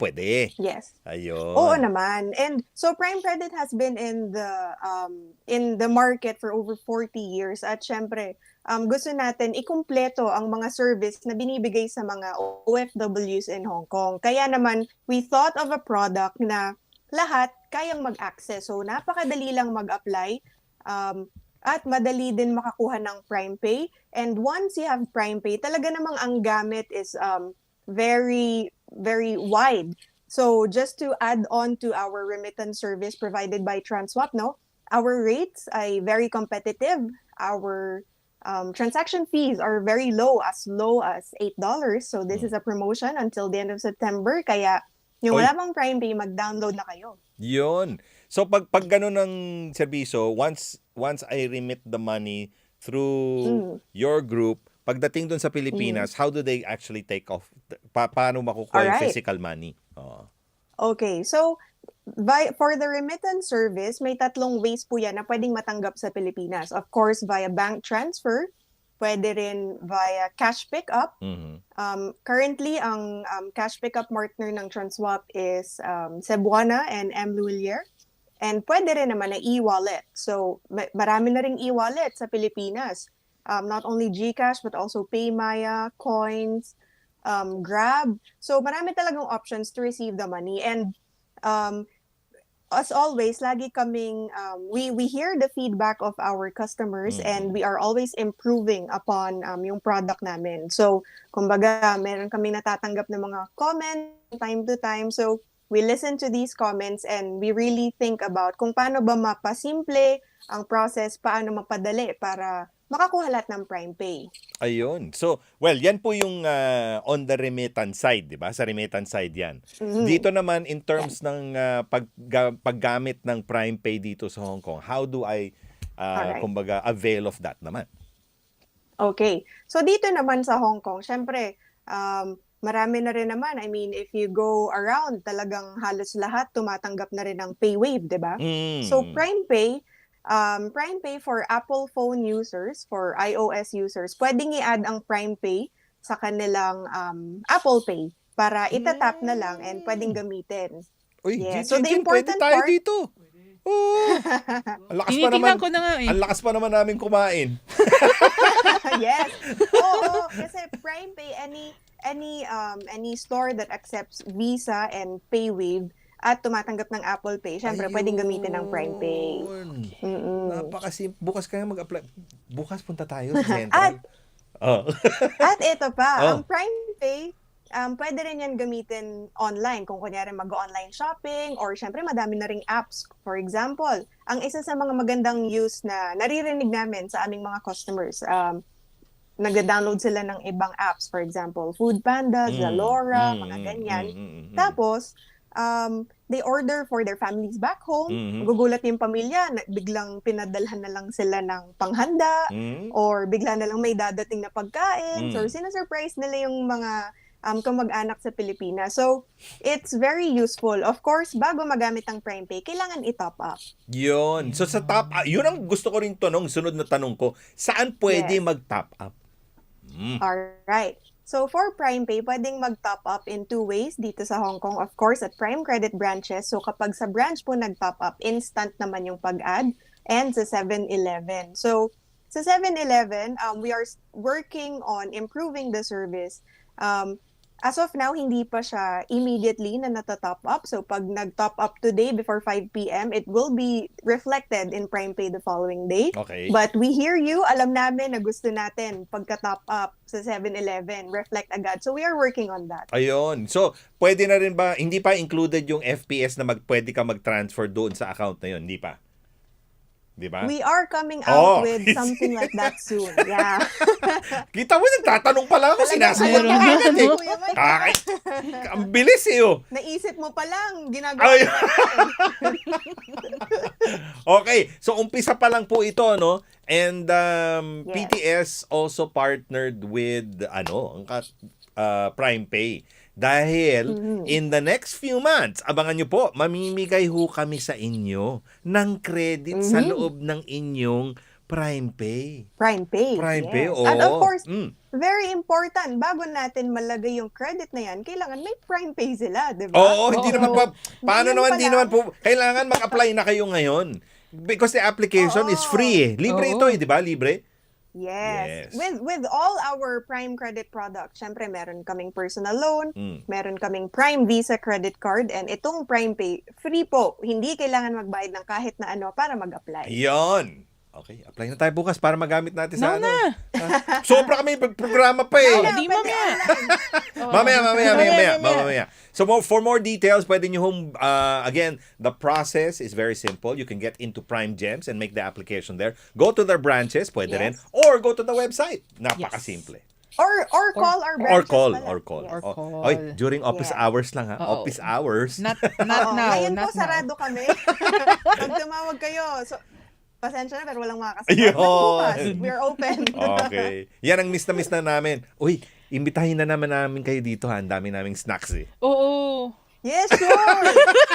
S9: Yes.
S4: Ayun.
S9: Oo naman. And so Prime Credit has been in the market for over 40 years at syempre, gusto natin ikumpleto ang mga service na binibigay sa mga OFWs in Hong Kong. Kaya naman, we thought of a product na lahat kayang mag-access. So, napakadali lang mag-apply at madali din makakuha ng Prime Pay. And once you have Prime Pay, talaga namang ang gamit is very, very wide. So, just to add on to our remittance service provided by Transwap, our rates ay very competitive. Our transaction fees are very low as $8. So, this is a promotion until the end of September. Kaya, yung wala pang Prime Pay, mag-download na kayo.
S4: Yun. So pag ganun ng serbisyo, once I remit the money through your group, pagdating dun sa Pilipinas, how do they actually take off? Paano makukuha yung physical money?
S9: Okay. So for the remittance service, may 3 ways po yan na pwedeng matanggap sa Pilipinas. Of course, via bank transfer, pwede rin via cash pickup. Currently, ang cash pickup partner ng Transwap is Cebuana and M. Lulier. And pwede rin naman na e-wallet. So, marami na ring e-wallet sa Pilipinas. Not only GCash, but also PayMaya, Coins, Grab. So, marami talagang options to receive the money. And as always, lagi kaming, we hear the feedback of our customers and we are always improving upon yung product namin. So, kumbaga, meron kaming natatanggap ng mga comments time to time. So, we listen to these comments and we really think about kung paano ba mapasimple ang process, paano mapadali para makakuha lahat ng Prime Pay.
S4: Ayun. So, well, yan po yung on the remittance side, di ba? Sa remittance side yan. Dito naman, in terms ng paggamit ng Prime Pay dito sa Hong Kong, how do I, kumbaga, avail of that naman?
S9: Okay. So, dito naman sa Hong Kong, syempre, marami na rin naman. I mean, if you go around, talagang halos lahat tumatanggap na rin ng PayWave, di ba? So, Prime Pay for Apple phone users, for iOS users, pwedeng i-add ang Prime Pay sa kanilang Apple Pay para itatap na lang and pwedeng gamitin.
S4: Uy,
S9: So, the
S4: pwede
S9: important
S4: tayo
S9: part...
S4: dito. Oh,
S1: Tinitingnan ko na nga eh.
S4: Ang lakas pa naman namin kumain.
S9: Yes. Oo, kasi Prime Pay, any store that accepts Visa and PayWave at tumatanggap ng Apple Pay, syempre pwedeng gamitin ng Prime Pay.
S4: Bukas kaya mag-apply. Bukas punta tayo sa Central.
S9: At ito pa, ang Prime Pay, pwede rin yan gamitin online. Kung kunyari mag-online shopping or syempre madami na ring apps. For example, ang isa sa mga magandang use na naririnig namin sa aming mga customers, nag-download sila ng ibang apps. For example, Foodpanda, Zalora, mga ganyan. Tapos, they order for their families back home. Magugulat yung pamilya, biglang pinadalhan na lang sila ng panghanda or bigla na lang may dadating na pagkain. So, sinasurprise nila yung mga kamag-anak sa Pilipinas. So, it's very useful. Of course, bago magamit ang Prime Pay, kailangan i-top up.
S4: Yun. So, sa top up, yun ang gusto ko rin tanong, sunod na tanong ko, saan pwede mag-top up?
S9: Alright. So, for Prime Pay, pwedeng mag-top up in 2 ways dito sa Hong Kong. Of course, at Prime Credit branches. So, kapag sa branch po nag-top up, instant naman yung pag-add. And sa 7-Eleven. So, sa 7-Eleven, we are working on improving the service. As of now, hindi pa siya immediately na nata-top up. So, pag nag-top up today before 5 p.m., it will be reflected in Prime Pay the following day.
S4: Okay.
S9: But we hear you. Alam namin na gusto natin pagka-top up sa 7-Eleven, reflect agad. So, we are working on that.
S4: Ayun. So, pwede na rin ba, hindi pa included yung FPS na pwede ka mag-transfer doon sa account na yun? Hindi pa? Di ba?
S9: We are coming out with something like that soon. Yeah.
S4: Kita mo, nagtatanong pa lang ako, sinasagot mo agad eh. Ang bilis eh oh.
S9: Naisip mo pa lang, ginagawa
S4: Ay.
S9: mo.
S4: Okay, so umpisa pa lang po ito, no? And
S9: Yes.
S4: PTS also partnered with Prime Pay. Dahil in the next few months, abangan nyo po, mamimigay ho kami sa inyo ng credit sa loob ng inyong Prime Pay.
S9: Prime Pay.
S4: Prime
S9: yes.
S4: Pay, oo.
S9: And of course, very important, bago natin malagay yung credit na yan, kailangan may Prime Pay sila, di ba?
S4: Oo, hindi naman po. Paano
S9: Ngayon
S4: naman,
S9: pa
S4: hindi
S9: lang.
S4: naman po. Kailangan mag-apply na kayo ngayon. Because the application is free eh. Libre ito eh, di ba? Libre?
S9: Yes.
S4: Yes.
S9: With all our Prime credit products, syempre meron kaming personal loan, meron kaming Prime Visa credit card, and itong Prime Pay, free po. Hindi kailangan magbayad ng kahit na ano para mag-apply.
S4: Yon. Okay, apply na tayo bukas para magamit natin sa
S1: Now na.
S4: Sobra kami programa pa eh.
S1: Di mamaya.
S4: Mamaya. So for more details, pwede nyo again, the process is very simple. You can get into Prime Gems and make the application there. Go to their branches, pwede rin. Or go to the website. Napakasimple.
S9: Or call our branches.
S4: Or call.
S9: Yes.
S4: Oy, during office hours lang ha.
S1: Oo.
S4: Office hours.
S1: Not
S9: Oo,
S1: now.
S9: ngayon po,
S1: Not now.
S9: sarado kami. Pag tumawag kayo, so, pasensya na, pero walang
S4: Ayun.
S9: makakasama. Bukas, we're open.
S4: Okay. Yan ang miss na namin. Uy, imbitahin na namin kayo dito ha. Ang dami naming snacks eh.
S1: Oo.
S9: Yes, sure.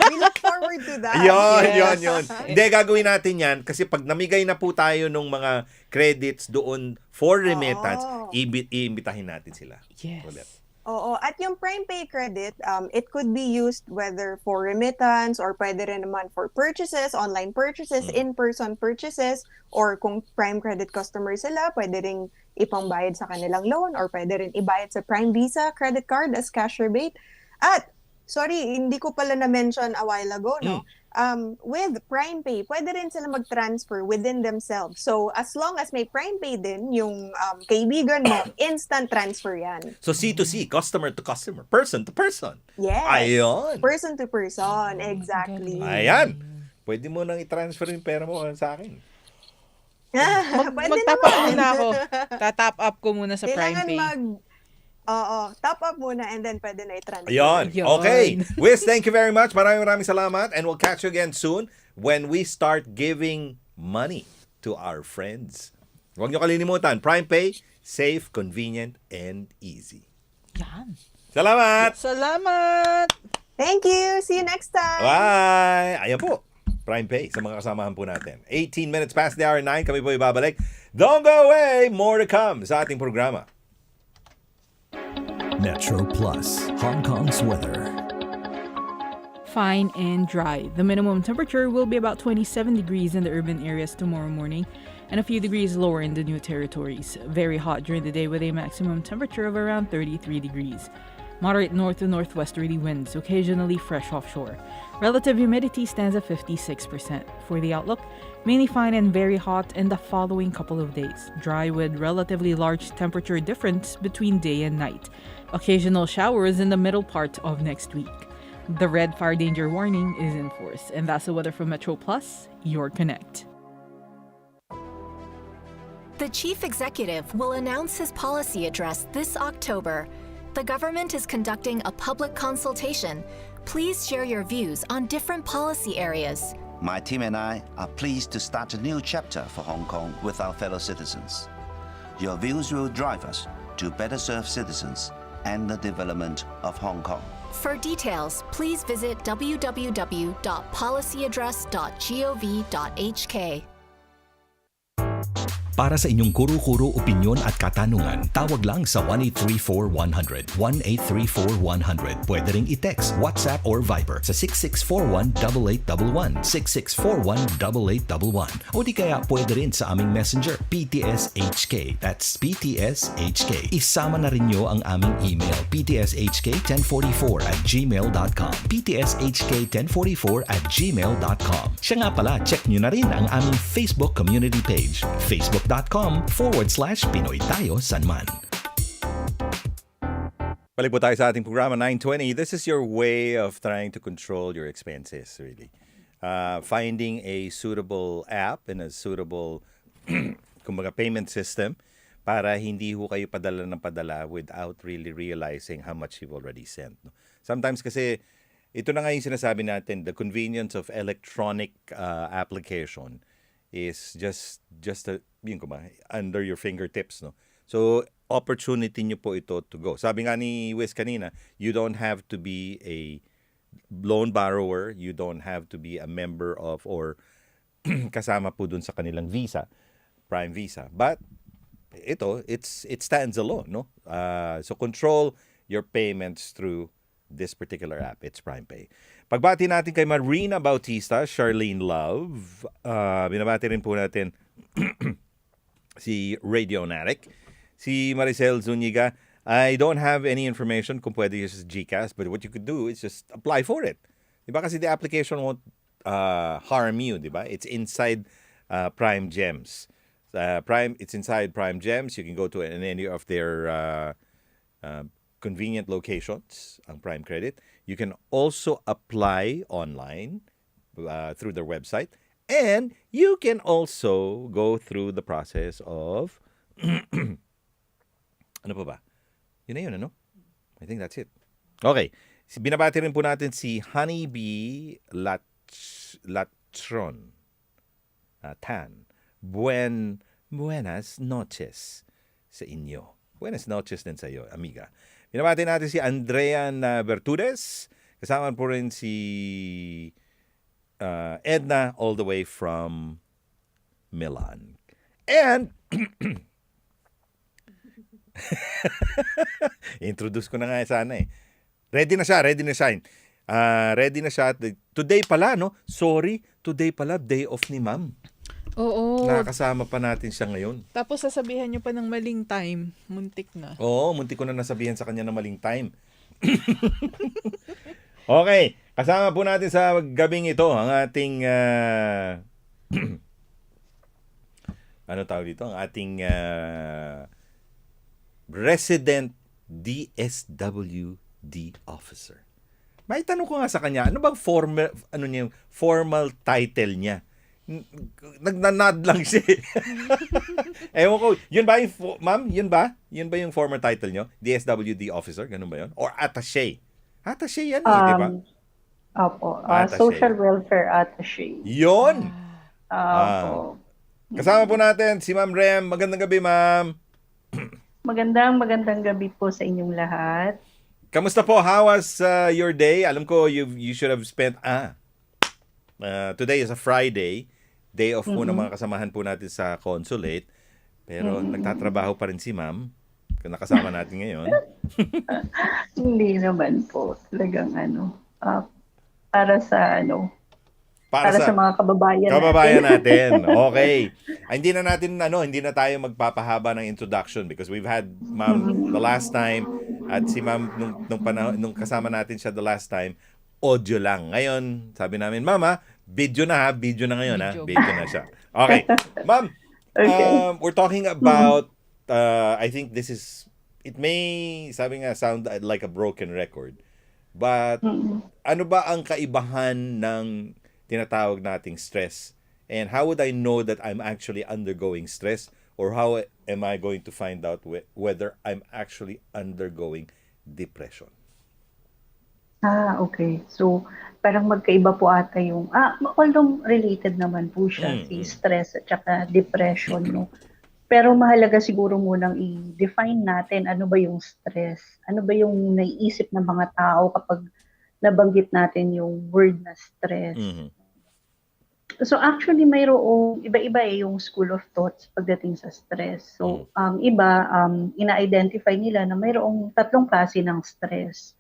S9: We look forward to that.
S4: Yun. Hindi, gagawin natin yan kasi pag namigay na po tayo ng mga credits doon for remittance, iimbitahin natin sila.
S1: Yes.
S4: Ulit.
S9: Oo. At yung Prime Pay credit, it could be used whether for remittance or pwede rin naman for purchases, online purchases, in-person purchases, or kung Prime Credit customer sila, pwede rin ipangbayad sa kanilang loan or pwede rin ibayad sa Prime Visa credit card as cash rebate. At, sorry, hindi ko pala na-mention a while ago, no? With Prime Pay, pwede rin sila mag-transfer within themselves. So, as long as may Prime Pay din, yung kaibigan mo, instant transfer yan.
S4: So C2C, customer to customer, person to person.
S9: Yes.
S4: Ayun.
S9: Person to person, exactly.
S4: Ayan. Pwede mo nang i-transfer yung pera mo sa akin.
S9: Pwede
S1: Mag-top up
S9: naman.
S1: muna ako. Ta-top up ko muna sa Prime Pay.
S9: Top up muna and then pwede na i-transfer.
S4: Ayun. Okay. Wiz, thank you very much. Maraming salamat and we'll catch you again soon when we start giving money to our friends. Huwag niyo kalilimutan, Prime Pay, safe, convenient, and easy.
S1: Yan.
S4: Salamat!
S1: Salamat!
S9: Thank you. See you next time.
S4: Bye! Ayan po, Prime Pay sa mga kasamahan po natin. 18 minutes past the hour 9, kami po ibabalik. Don't go away! More to come sa ating programa.
S3: Metro Plus, Hong Kong's weather.
S1: Fine and dry. The minimum temperature will be about 27 degrees in the urban areas tomorrow morning and a few degrees lower in the new territories. Very hot during the day with a maximum temperature of around 33 degrees. Moderate north to northwesterly winds, occasionally fresh offshore. Relative humidity stands at 56%. For the outlook, mainly fine and very hot in the following couple of days. Dry with relatively large temperature difference between day and night. Occasional showers in the middle part of next week. The red fire danger warning is in force. And that's the weather from Metro Plus, your Connect.
S10: The Chief Executive will announce his policy address this October. The government is conducting a public consultation. Please share your views on different policy areas.
S11: My team and I are pleased to start a new chapter for Hong Kong with our fellow citizens. Your views will drive us to better serve citizens and the development of Hong Kong.
S10: For details, please visit www.policyaddress.gov.hk.
S3: Para sa inyong kuro-kuro opinyon at katanungan, tawag lang sa 1-834-100. 1-834-100. Pwede ring i-text, WhatsApp or Viber sa 6641-8811. 6641-8811. O di kaya pwede rin sa aming messenger, PTSHK. That's PTSHK. Isama na rin nyo ang aming email, ptshk1044@gmail.com. ptshk1044@gmail.com. Siya nga pala, check nyo na rin ang aming Facebook community page, facebook.com/PinoyTayoSanman.
S4: Balik po tayo sa ating programa 920. This is your way of trying to control your expenses, really. Finding a suitable app and a suitable kumbaga payment system para hindi ho kayo padala ng padala without really realizing how much you've already sent. Sometimes kasi, ito na nga yung sinasabi natin, the convenience of electronic application is just yun under your fingertips, no? So, opportunity nyo po ito to go. Sabi nga ni Wiz kanina, you don't have to be a loan borrower, you don't have to be a member of or kasama po dun sa kanilang visa, Prime Visa. But it stands alone, no? So control your payments through this particular app. It's Prime Pay. Pagbati natin kay Marina Bautista, Charlene Love. Binabati rin po natin si Radionatic, si Maricel Zuniga. I don't have any information kung pwede yung sa GCash, but what you could do is just apply for it. Diba? Kasi the application won't harm you, diba? It's inside Prime Gems. It's inside Prime Gems. You can go to any of their convenient locations, ang Prime Credit. You can also apply online through their website. And you can also go through the process of ano pa ba? Yun na yun, ano? I think that's it. Okay. Binabati rin po natin si Honeybee Latron Tan. Buenas noches sa inyo. Buenas noches din sa iyo, amiga. Binabati natin si Andrean Bertudes. Kasama po rin si Edna all the way from Milan. And introduce ko na nga sana eh. Ready na siya. Ready na siya. Today pala, no? Sorry, today pala, day off ni ma'am.
S1: Oo.
S4: Nakakasama pa natin siya ngayon.
S1: Tapos sasabihan nyo pa ng maling time. Muntik na.
S4: Oo, muntik ko na nasabihan sa kanya ng maling time. Okay, kasama po natin sa gabing ito ang ating ano tawag dito? Ang ating resident DSWD officer. May tanong ko nga sa kanya, ano bang formal title niya? Nagnanad lang siya. Ewan ko, yun ba yung, ma'am, yun ba yung former title nyo? DSWD officer, ganun ba yun? Or attaché? Attaché yan, di ba?
S12: Opo, social welfare attaché.
S4: Yun!
S12: Opo.
S4: Kasama po natin si Ma'am Rem. Magandang gabi, ma'am.
S12: Magandang gabi po sa inyong lahat.
S4: Kamusta po? How was your day? Alam ko you should have spent today is a Friday. Day off po ng mga kasamahan po natin sa consulate. Pero nagtatrabaho pa rin si ma'am. Nakasama natin ngayon.
S12: Hindi naman po. Talagang para sa sa mga kababayan
S4: natin. Okay. Hindi na tayo magpapahaba ng introduction because we've had ma'am the last time At si ma'am, nung panahon, nung kasama natin siya the last time, audio lang. Ngayon, sabi namin, mama, video na ha, video na ngayon ha, video na siya. Okay. Ma'am,
S12: Okay.
S4: we're talking about, I think this is, it may, sabi nga, sound like a broken record. But, ano ba ang kaibahan ng tinatawag nating stress? And how would I know that I'm actually undergoing stress? Or how am I going to find out whether I'm actually undergoing depression?
S12: Okay. So, parang magkaiba po ata yung, although related naman po siya, si stress at saka depression, no? Pero mahalaga siguro munang i-define natin ano ba yung stress. Ano ba yung naiisip ng mga tao kapag nabanggit natin yung word na stress. So actually mayroong iba-iba yung school of thoughts pagdating sa stress. So iba ina-identify nila na mayroong tatlong klase ng stress.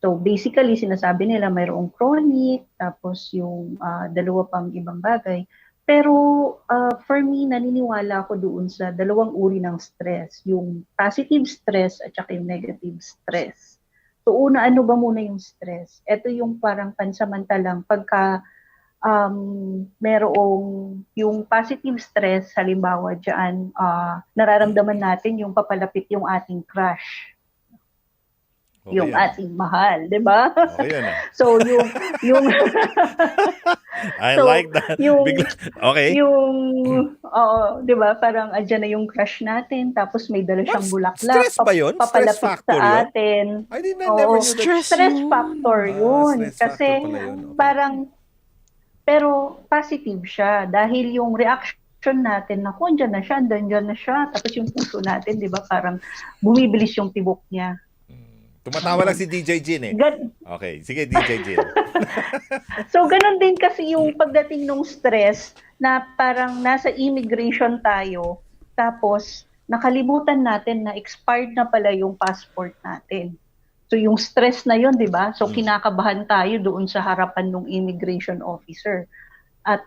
S12: So basically sinasabi nila mayroong chronic, tapos yung dalawa pang ibang bagay. Pero for me naniniwala ako doon sa dalawang uri ng stress, yung positive stress at saka yung negative stress. So una, ano ba muna yung stress? Ito yung parang pansamantalang pagka merong yung positive stress, halimbawa dyan, nararamdaman natin yung papalapit yung ating crush. Okay, yung ating mahal, di ba?
S4: Okay,
S12: so yung
S4: I like that. Okay.
S12: Yung di ba? Parang andyan na yung crush natin, tapos may dala siyang bulaklak.
S4: Stress ba yun?
S12: Papalapit
S4: Stress factor
S12: sa atin.
S4: I never knew that.
S12: Stress factor yun.
S4: Stress
S12: Kasi
S4: factor pala yun. Okay.
S12: parang pero positive siya dahil yung reaction natin na kung andyan na siya, andyan na siya, tapos yung puso natin, di ba, parang bumibilis yung tibok niya.
S4: Tumatawa lang si DJ Jin eh. Okay, sige DJ Jin.
S12: So, ganun din kasi yung pagdating ng stress na parang nasa immigration tayo, tapos nakalimutan natin na expired na pala yung passport natin. So, yung stress na yun, di ba? So, kinakabahan tayo doon sa harapan ng immigration officer. At,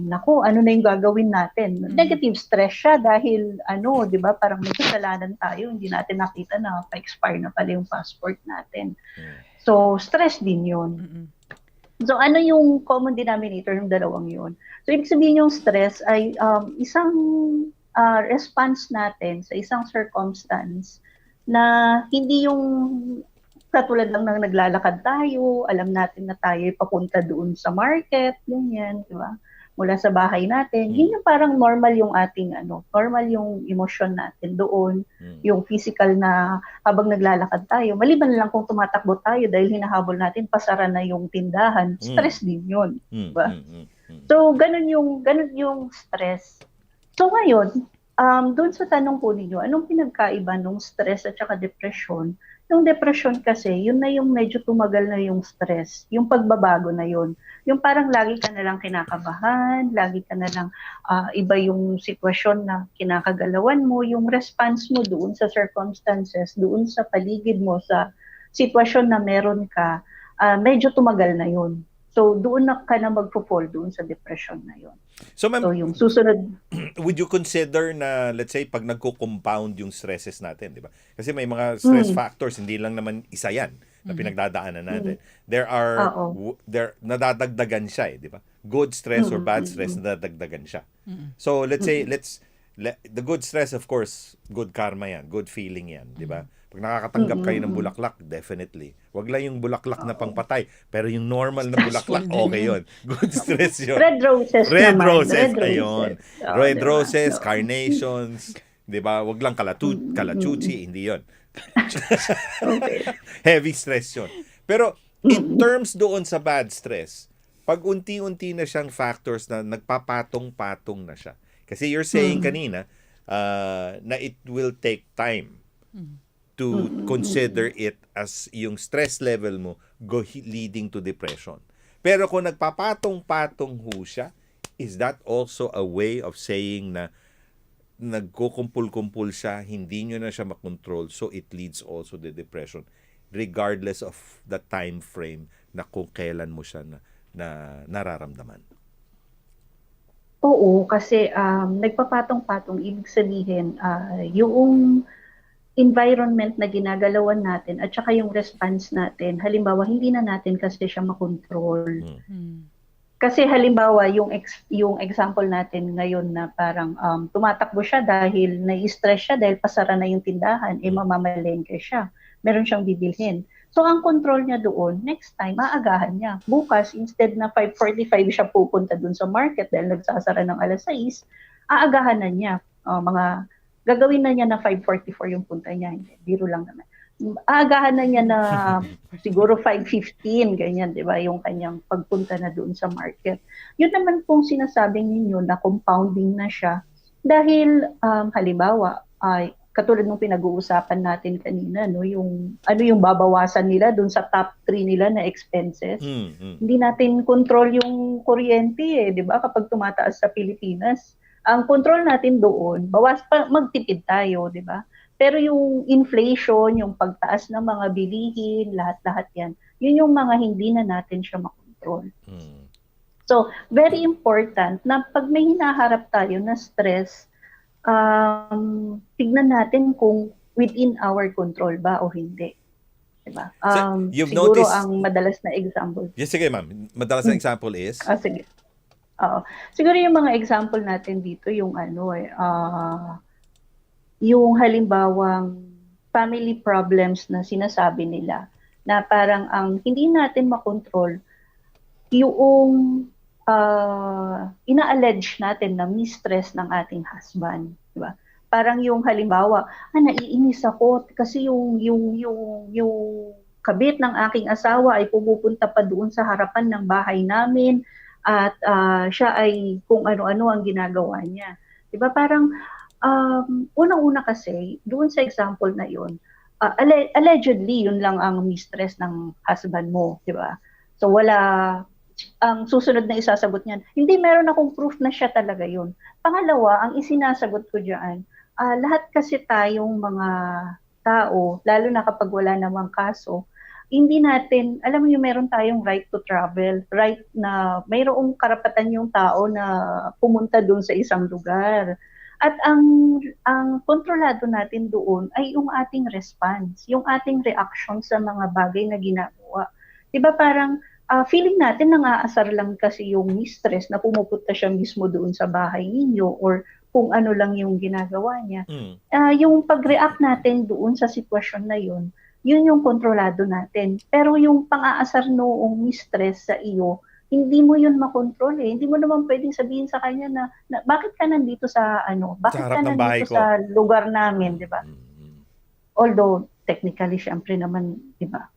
S12: naku, ano na yung gagawin natin? Negative stress siya dahil, di ba, parang may kasalanan tayo, hindi natin nakita na pa-expire na pala yung passport natin. So, stress din yun. So, ano yung common denominator ng dalawang yun? So, ibig sabihin yung stress ay isang response natin sa isang circumstance na hindi yung katulad lang ng naglalakad tayo, alam natin na tayo papunta doon sa market, ganyan, di ba? Mula sa bahay natin, yun yung parang normal yung ating, normal yung emotion natin doon, yung physical na habang naglalakad tayo, maliban lang kung tumatakbo tayo dahil hinahabol natin, pasara na yung tindahan, stress din yun, di ba? So, ganun yung stress. So, ngayon, doon sa tanong po ninyo, anong pinagkaiba ng stress at saka depression? Yung depression kasi, yun na yung medyo tumagal na yung stress, yung pagbabago na yun. Yung parang lagi ka na lang kinakabahan, lagi ka na lang iba yung sitwasyon na kinakagalawan mo, yung response mo doon sa circumstances, doon sa paligid mo, sa sitwasyon na meron ka, medyo tumagal na yun. So, doon na ka na mag-fall doon sa depression na yun.
S4: So, ma'am,
S12: yung susunod,
S4: would you consider na, let's say, pag nagko-compound yung stresses natin, di ba? Kasi may mga stress factors, hindi lang naman isa yan na pinagdadaanan natin. There are, nadadagdagan siya, di ba? Good stress or bad stress, nadadagdagan siya. So, let's say, the good stress, of course, good karma yan, good feeling yan, di ba? Pag nakakatanggap kayo ng bulaklak, definitely. Wag lang yung bulaklak na pangpatay, pero yung normal na bulaklak, okay yun. Good stress yun.
S12: Red roses
S4: Red
S12: naman.
S4: roses,
S12: Red
S4: ayun. Red roses, carnations, di ba? Wag lang kalachuchi, hindi yun. Heavy stress yun. Pero, in terms doon sa bad stress, pag unti-unti na siyang factors na nagpapatong-patong na siya. Kasi you're saying kanina, na it will take time to consider it as yung stress level mo leading to depression. Pero kung nagpapatong-patong ho siya, is that also a way of saying na nagkukumpul-kumpul siya, hindi nyo na siya makontrol, so it leads also to depression, regardless of the time frame na kung kailan mo siya na nararamdaman?
S12: Oo, kasi nagpapatong-patong, ibig sabihin, yung environment na ginagalawan natin at saka yung response natin. Halimbawa, hindi na natin kasi siya makontrol. Kasi halimbawa, yung example natin ngayon na parang tumatakbo siya dahil nai-stress siya dahil pasara na yung tindahan, mamamalengke siya. Meron siyang bibilhin. So, ang control niya doon, next time, maagahan niya. Bukas, instead na 5:45 siya pupunta doon sa market dahil nagsasara ng alas 6, aagahan na niya. Gagawin na niya na 5:44 yung punta niya. Hindi, biro lang naman. Aagahan na niya na siguro 5:15, ganyan, di ba, yung kanyang pagpunta na doon sa market. Yun naman pong sinasabing ninyo na compounding na siya dahil halimbawa, katulad ng pinag-uusapan natin kanina, no, yung ano yung babawasan nila doon sa top 3 nila na expenses. Hindi natin control yung kuryente, di ba, kapag tumataas sa Pilipinas. Ang control natin doon, magtipid tayo, di ba? Pero yung inflation, yung pagtaas ng mga bilihin, lahat-lahat yan, yun yung mga hindi na natin siya makontrol. So, very important na pag may hinaharap tayo na stress, tignan natin kung within our control ba o hindi. Diba?
S4: You've
S12: siguro
S4: noticed...
S12: ang madalas na example.
S4: Yes, sige ma'am. Madalas na example is?
S12: Sige. Siguro yung mga example natin dito, yung yung halimbawang family problems na sinasabi nila na parang ang hindi natin makontrol yung ina-allege natin na mistress ng ating husband, di ba? Parang yung halimbawa, naiinis ako kasi yung kabit ng aking asawa ay pumupunta pa doon sa harapan ng bahay namin at siya ay kung ano-ano ang ginagawa niya. Di ba? Parang unang-una kasi, doon sa example na yun, allegedly, yun lang ang mistress ng husband mo, di ba? So ang susunod na isasagot niyan, hindi, meron akong proof na siya talaga yun. Pangalawa, ang isinasagot ko dyan, lahat kasi tayong mga tao, lalo na kapag wala namang kaso, hindi natin, alam mo yung meron tayong right to travel, right na mayroong karapatan yung tao na pumunta doon sa isang lugar. At ang kontrolado natin doon ay yung ating response, yung ating reaction sa mga bagay na ginagawa. Diba parang feeling natin nangaasar lang kasi yung mistress na pumupunta siya mismo doon sa bahay ninyo or kung ano lang yung ginagawa niya. Yung pag-react natin doon sa sitwasyon na yun yung kontrolado natin. Pero yung pang-aasar noong mistress sa iyo, hindi mo yun makontrol eh. Hindi mo naman pwedeng sabihin sa kanya na bakit ka nandito sa bakit ka nandito sa lugar namin, di ba? Although technically syempre naman, di ba?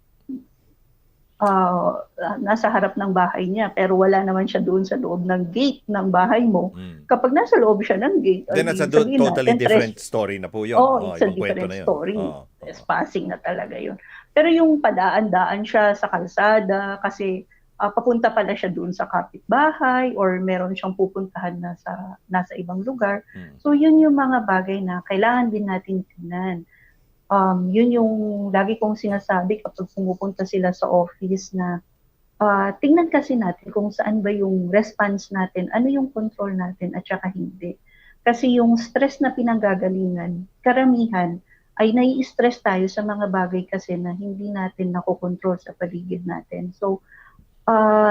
S12: Nasa harap ng bahay niya pero wala naman siya doon sa loob ng gate ng bahay mo. Kapag nasa loob siya ng gate,
S4: then that's a totally different story na po yun.
S12: It's a different story. Trespassing na talaga yun. Pero yung padaan-daan siya sa kalsada kasi papunta pala siya doon sa kapitbahay or meron siyang pupuntahan na nasa ibang lugar. So yun yung mga bagay na kailangan din natin tingnan. Yun yung lagi kong sinasabi kapag pumupunta sila sa office na tingnan kasi natin kung saan ba yung response natin, ano yung control natin at saka hindi. Kasi yung stress na pinanggagalingan, karamihan ay nai-stress tayo sa mga bagay kasi na hindi natin nakokontrol sa paligid natin. So,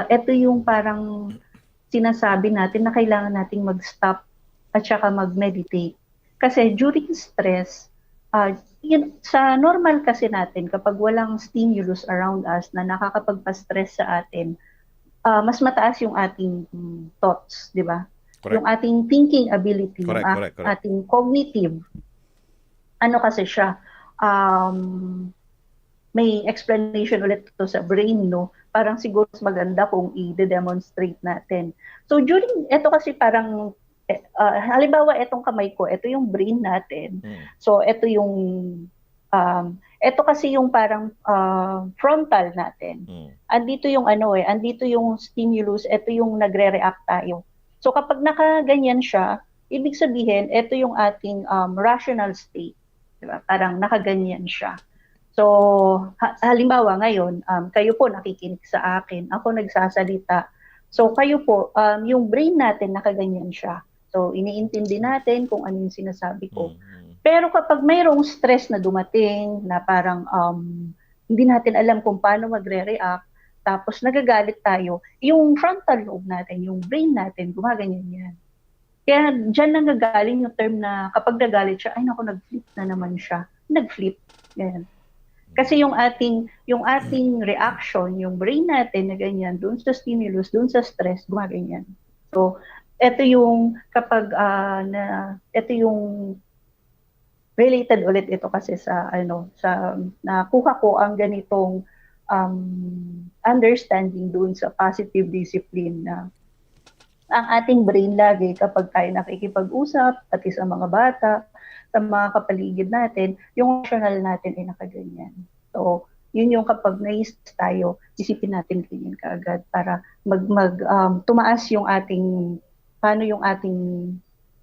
S12: ito yung parang sinasabi natin na kailangan nating mag-stop at saka mag-meditate. Kasi during stress, sa normal kasi natin, kapag walang stimulus around us na nakakapagpa-stress sa atin, mas mataas yung ating thoughts, di ba? Yung ating thinking ability, correct. Ating cognitive. Ano kasi siya, may explanation ulit to sa brain, no? Parang siguro maganda kung i-demonstrate natin. So during, ito kasi parang, halimbawa itong kamay ko, ito yung brain natin. So ito yung, ito kasi yung parang frontal natin. Andito yung andito yung stimulus, ito yung nagre-react tayo. So kapag nakaganyan siya, ibig sabihin, ito yung ating rational state. Diba? Parang nakaganyan siya. So, halimbawa ngayon, kayo po nakikinig sa akin, ako nagsasalita. So, kayo po, yung brain natin nakaganyan siya. So, iniintindi natin kung ano yung sinasabi ko. Pero kapag mayroong stress na dumating na parang hindi natin alam kung paano magre-react, tapos nagagalit tayo, yung frontal lobe natin, yung brain natin, gumaganyan yan. Kaya dyan nanggagaling yung term na kapag nagalit siya, ay naku, nag-flip na naman siya. Nag-flip. Yan. Kasi yung ating reaction, yung brain natin na ganyan, doon sa stimulus, doon sa stress, gumaganyan. So, ito yung kapag ito yung related ulit ito kasi sa nakuha ko ang ganitong understanding doon sa positive discipline na ang ating brain lagi kapag tayo nakikipag-usap, pati sa mga bata, sa mga kapaligid natin, yung rational natin ay nakaganyan. So, yun yung kapag na-stress tayo, isipin natin ganyan kaagad para tumaas yung paano yung ating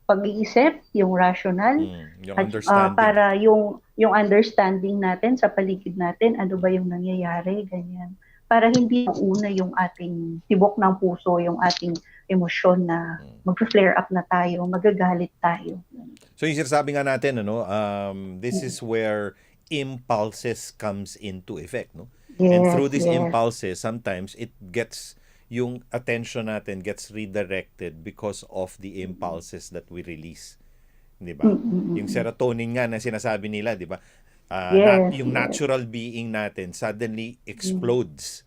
S12: pag-iisip, yung rational,
S4: yung understanding.
S12: para yung understanding natin sa paligid natin, ano ba yung nangyayari, ganyan. Para hindi mauna yung ating tibok ng puso, yung ating emosyon na mag-flare up na tayo, magagalit tayo.
S4: So yung sinasabi nga natin, this is where impulses comes into effect, no?
S12: Yes,
S4: and through these
S12: yes.
S4: impulses, sometimes yung attention natin gets redirected because of the impulses that we release. Di ba? Yung serotonin nga na sinasabi nila, di ba? Yung natural being natin suddenly explodes.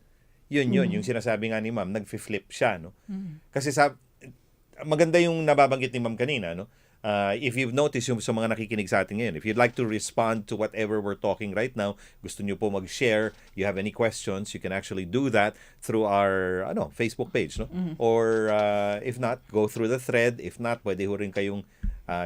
S4: Yun, yung sinasabi nga ni Ma'am, nag-flip siya, no? Kasi maganda yung nababanggit ni Ma'am kanina, no? If you've noticed yung sa mga nakikinig sa atin ngayon, if you'd like to respond to whatever we're talking right now, gusto nyo po mag-share, you have any questions, you can actually do that through our Facebook page, no? Or if not, go through the thread. If not, pwede ho rin kayong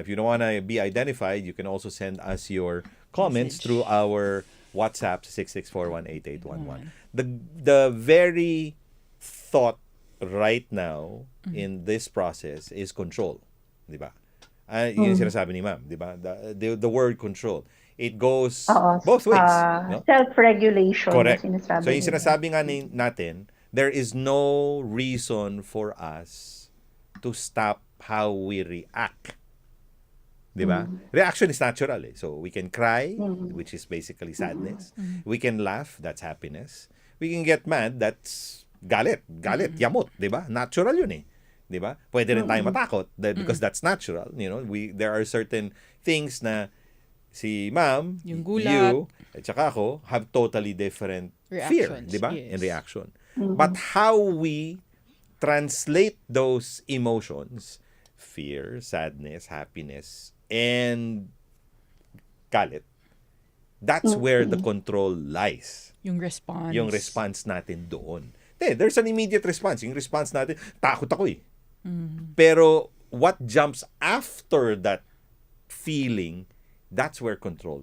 S4: if you don't want to be identified, you can also send us your comments through our WhatsApp 6641881. The very thought right now in this process is control, di ba? Yun yung sinasabi ni Ma'am, di ba? The word control. It goes both ways. No?
S12: Self-regulation.
S4: Correct.
S12: Sinasabi
S4: So yung sinasabi nga natin, there is no reason for us to stop how we react. Di ba? Reaction is natural. So we can cry, which is basically sadness. We can laugh, that's happiness. We can get mad, that's galit, yamot, di ba? Natural yun eh. Di ba? Pwede rin tayo matakot because that's natural. There are certain things na si Ma'am,
S1: yung gulat,
S4: you, at saka ako, have totally different fear, di ba?
S1: Yes.
S4: In reaction. But how we translate those emotions, fear, sadness, happiness, and galit, that's where the control lies.
S1: yung response.
S4: Yung response natin doon. There's an immediate response. Yung response natin, takot ako eh. Pero what jumps after that feeling, that's where control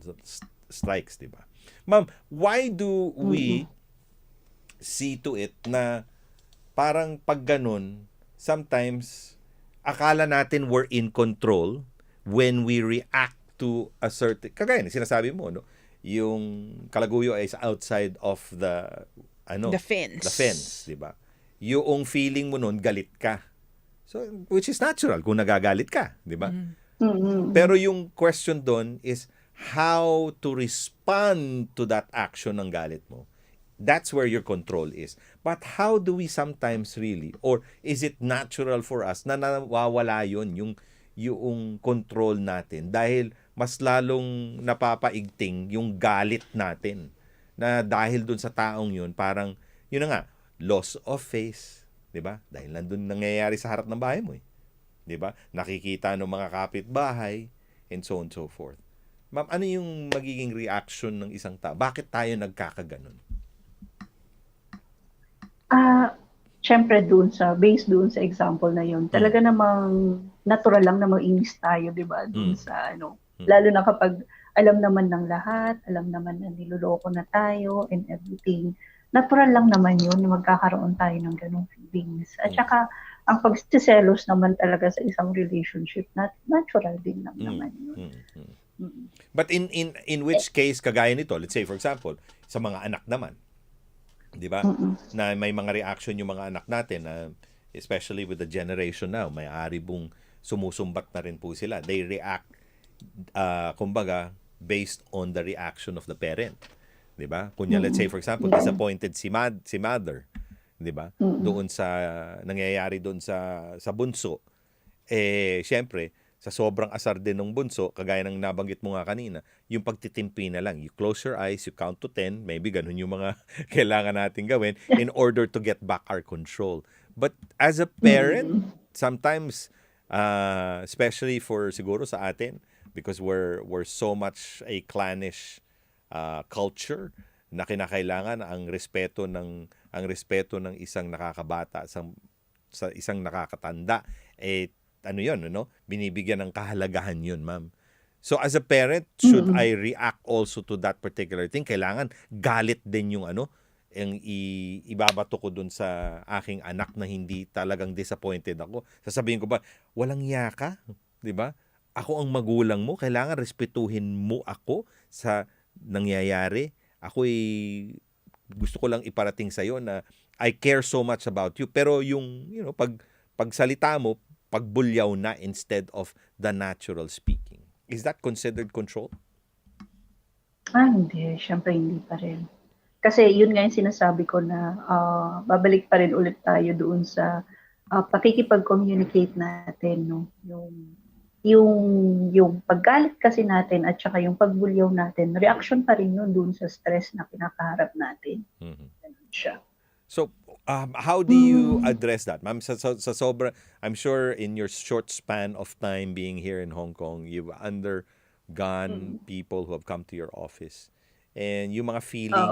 S4: strikes, di ba? Ma'am, why do we see to it na parang pag ganun, sometimes akala natin we're in control when we react to a certain, kagaya sinasabi mo, no? Yung kalaguyo is outside of the
S1: fence.
S4: The fence, di ba? Yung feeling mo nun, galit ka. So, which is natural kung nagagalit ka, di ba? Pero yung question doon is how to respond to that action ng galit mo. That's where your control is. But how do we sometimes really, or is it natural for us na nawawala yun, yung control natin dahil mas lalong napapaigting yung galit natin na dahil dun sa taong yun, parang, yun na nga, loss of face, di ba? Dahil nandun nangyayari sa harap ng bahay mo eh. Di ba? Nakikita ng mga kapitbahay, and so on and so forth. Ma'am, ano yung magiging reaction ng isang tao? Bakit tayo nagkakaganon?
S12: Siyempre based dun sa example na yun, talaga namang natural lang na mainis tayo, di ba? Dun sa lalo na kapag alam naman ng lahat, alam naman na niloloko na tayo and everything. Natural lang naman yun na magkakaroon tayo ng ganong feelings. At saka, ang pagsiselos naman talaga sa isang relationship, natural din lang naman yun.
S4: But in which case, kagaya nito, let's say for example, sa mga anak naman, di ba? Na may mga reaction yung mga anak natin, especially with the generation now, may-ari bong sumusumbat na rin po sila. They react kumbaga, based on the reaction of the parent. 'Di ba? Kunya, let's say for example, disappointed si mother, 'di ba? Doon sa nangyayari doon sa bunso. Syempre, sa sobrang asar din ng bunso, kagaya ng nabanggit mo nga kanina, yung pagtitimpi na lang. You close your eyes, you count to 10, maybe ganun yung mga kailangan natin gawin in order to get back our control. But as a parent, sometimes, especially for siguro sa atin, because we're so much a clannish culture na kinakailangan ang respeto ng isang nakakabata sa isang nakakatanda, ano yun, no? Binibigyan ng kahalagahan yun, ma'am. So as a parent, should I react also to that particular thing? Kailangan galit din yung yung ibabato ko dun sa aking anak na hindi talagang disappointed ako. Sasabihin ko ba, walang yaka, 'di ba? Ako ang magulang mo, kailangan respetuhin mo ako sa nangyayari. Ako'y gusto ko lang iparating sa iyo na I care so much about you. Pero yung, pagsalita mo, pagbulyaw na instead of the natural speaking. Is that considered control?
S12: Hindi. Siyempre hindi pa rin. Kasi yun nga yung sinasabi ko na babalik pa rin ulit tayo doon sa pakikipag-communicate natin, no? Yung paggalit kasi natin at saka yung pagbulyaw natin, reaction pa rin yun doon sa stress na kinakaharap natin. Ganun siya.
S4: So, how do you address that? Ma'am, sa sobra, I'm sure in your short span of time being here in Hong Kong, you've undergone people who have come to your office. And yung mga feeling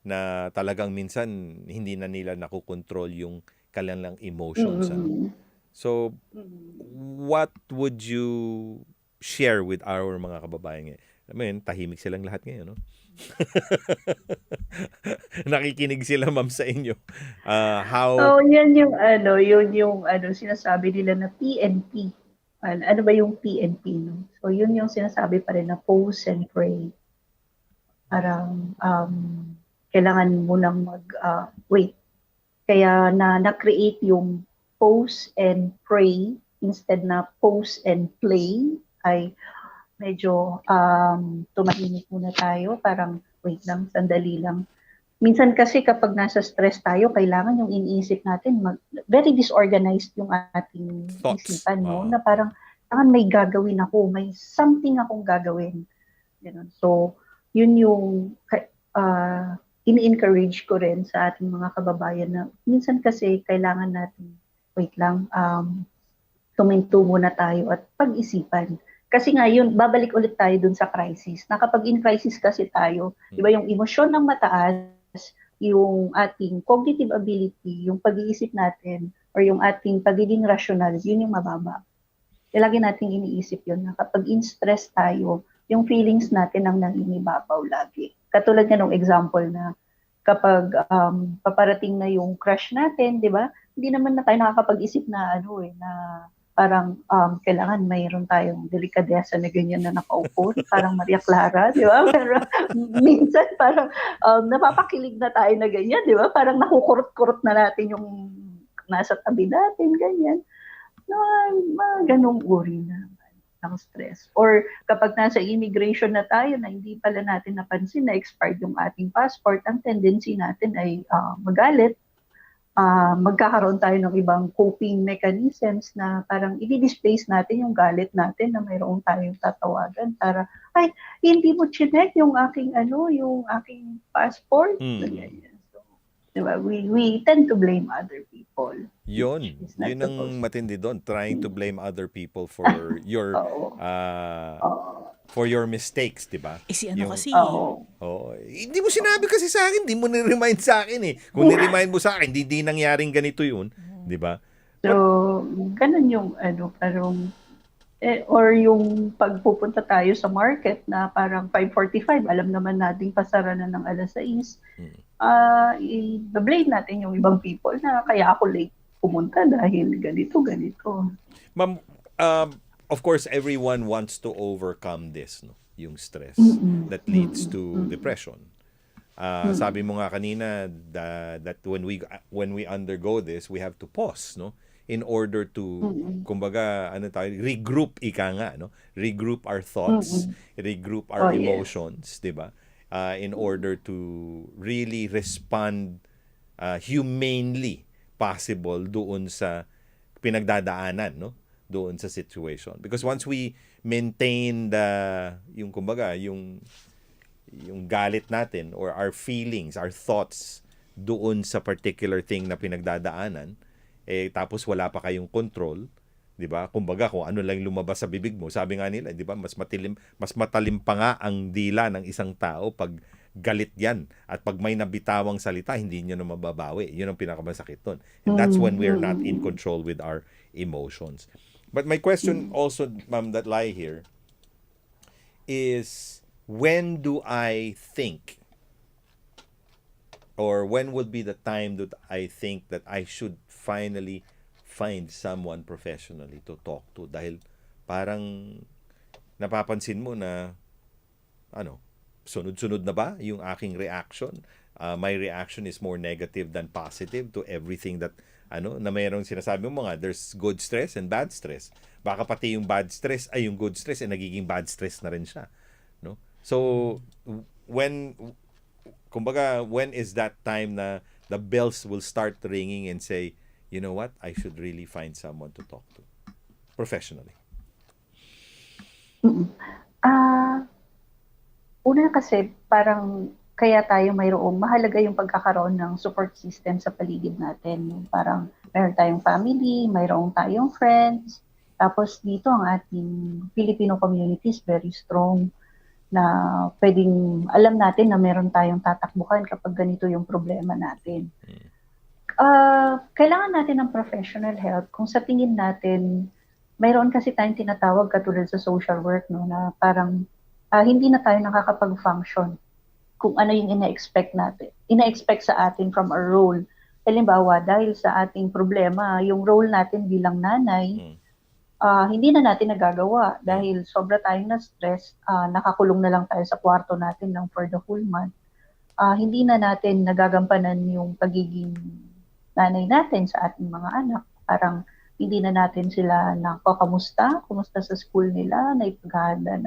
S4: na talagang minsan hindi na nila nakukontrol yung kanilang emotions. So, what would you share with our mga kababayan ngayon? I mean, tahimik silang lahat ngayon, no? Nakikinig sila, ma'am, sa inyo. How...
S12: yan yung sinasabi nila na PNP. Ano ba yung PNP, no? So, yun yung sinasabi pa rin na pause and pray. Parang kailangan mo nang wait. Kaya na-create yung pause and pray instead na pause and play, ay medyo tumahimik muna tayo, parang wait lang, sandali lang. Minsan kasi kapag nasa stress tayo, kailangan yung iniisip natin, very disorganized yung ating isipan, no? Na parang may gagawin ako, may something akong gagawin. Ganun. So, yun yung ini-encourage ko rin sa ating mga kababayan na minsan kasi kailangan natin wait lang, tuminto muna tayo at pag-isipan. Kasi nga yun, babalik ulit tayo dun sa crisis. Na kapag in crisis kasi tayo, di ba yung emosyon ng mataas, yung ating cognitive ability, yung pag-iisip natin, or yung ating pagiging rational, yun yung mababa. Lagi nating iniisip yun na kapag in stress tayo, yung feelings natin ang nangingibabaw lagi. Katulad nga nung example na kapag paparating na yung crush natin, di ba? Hindi naman na tayo nakakapag-isip na na parang kailangan mayroon tayong delikadesa na ganyan na nakaupo, parang Maria Clara, di ba? Pero minsan parang napapakilig na tayo na ganyan, di ba? Parang nakukurot-kurot na natin yung nasa tabi natin, ganyan. Mga ganong uri na ng stress. Or kapag nasa immigration na tayo na hindi pala natin napansin na expired yung ating passport, ang tendency natin ay magalit. Magkakaroon tayo ng ibang coping mechanisms na parang i-displace natin yung galit natin na mayroong tayong tatawagan para, ay, hindi mo chinek yung aking passport. So, diba? We tend to blame other people.
S4: Yun ang matindi doon, trying to blame other people for your for your mistakes, di ba?
S1: Si ano kasi?
S4: Hindi mo sinabi kasi sa akin, hindi mo ni-remind sa akin eh. Kung ni-remind mo sa akin, hindi nangyaring ganito yun, di ba?
S12: So, ganun yung parang or yung pagpupunta tayo sa market na parang 5:45, alam naman nating pasara na ng 6:00. I-blame natin yung ibang people na kaya ako late pumunta dahil ganito.
S4: Ma'am, of course, everyone wants to overcome this, no? Yung stress that leads to depression. Sabi mo nga kanina that when we undergo this, we have to pause, no? in order to, kumbaga, regroup, ika nga, no? Regroup our thoughts, regroup our emotions, di ba? In order to really respond humanely possible doon sa pinagdadaanan, no? Doon sa situation. Because once we maintain yung kumbaga, yung galit natin or our feelings, our thoughts doon sa particular thing na pinagdadaanan, tapos wala pa kayong control, 'di ba? Kumbaga kung ano lang lumabas sa bibig mo, sabi nga nila, 'di ba, mas matalim pa nga ang dila ng isang tao pag galit yan. At pag may nabitawang salita, hindi nyo na mababawi. Yun ang pinakamasakit nun. And that's when we're not in control with our emotions. But my question also, ma'am, that lie here is, when do I think, or when would be the time that I think that I should finally find someone professionally to talk to? Dahil parang napapansin mo na sunod-sunod na ba yung aking reaction? My reaction is more negative than positive to everything that na mayroong sinasabi mo nga, there's good stress and bad stress. Baka pati yung bad stress ay yung good stress nagiging bad stress na rin siya, no? So when is that time na the bells will start ringing and say, you know what, I should really find someone to talk to professionally?
S12: Una kasi parang kaya tayo mayroong mahalaga yung pagkakaroon ng support system sa paligid natin. Yung parang meron tayong family, mayroong tayong friends. Tapos dito ang ating Filipino community is very strong na pwedeng alam natin na meron tayong tatakbuhan kapag ganito yung problema natin. Kailangan natin ng professional help kung sa tingin natin mayroon kasi tayong tinatawag katulad sa social work, no, na parang hindi na tayo nakakapag-function kung ano yung ina-expect sa atin from our role. Halimbawa, dahil sa ating problema, yung role natin bilang nanay, hindi na natin nagagawa dahil sobra tayong na-stress, nakakulong na lang tayo sa kwarto natin ng for the whole month. Hindi na natin nagagampanan yung pagiging nanay natin sa ating mga anak. Parang hindi na natin sila nakakamusta, kumusta sa school nila, naipaghahanda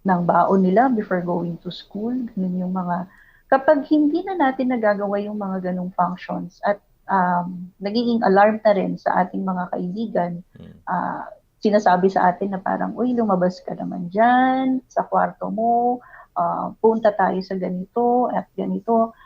S12: ng baon nila before going to school. Ganun yung mga, kapag hindi na natin nagagawa yung mga ganung functions at nagiging alarm na rin sa ating mga kaibigan, sinasabi sa atin na parang, uy, lumabas ka naman dyan sa kwarto mo, punta tayo sa ganito at ganito.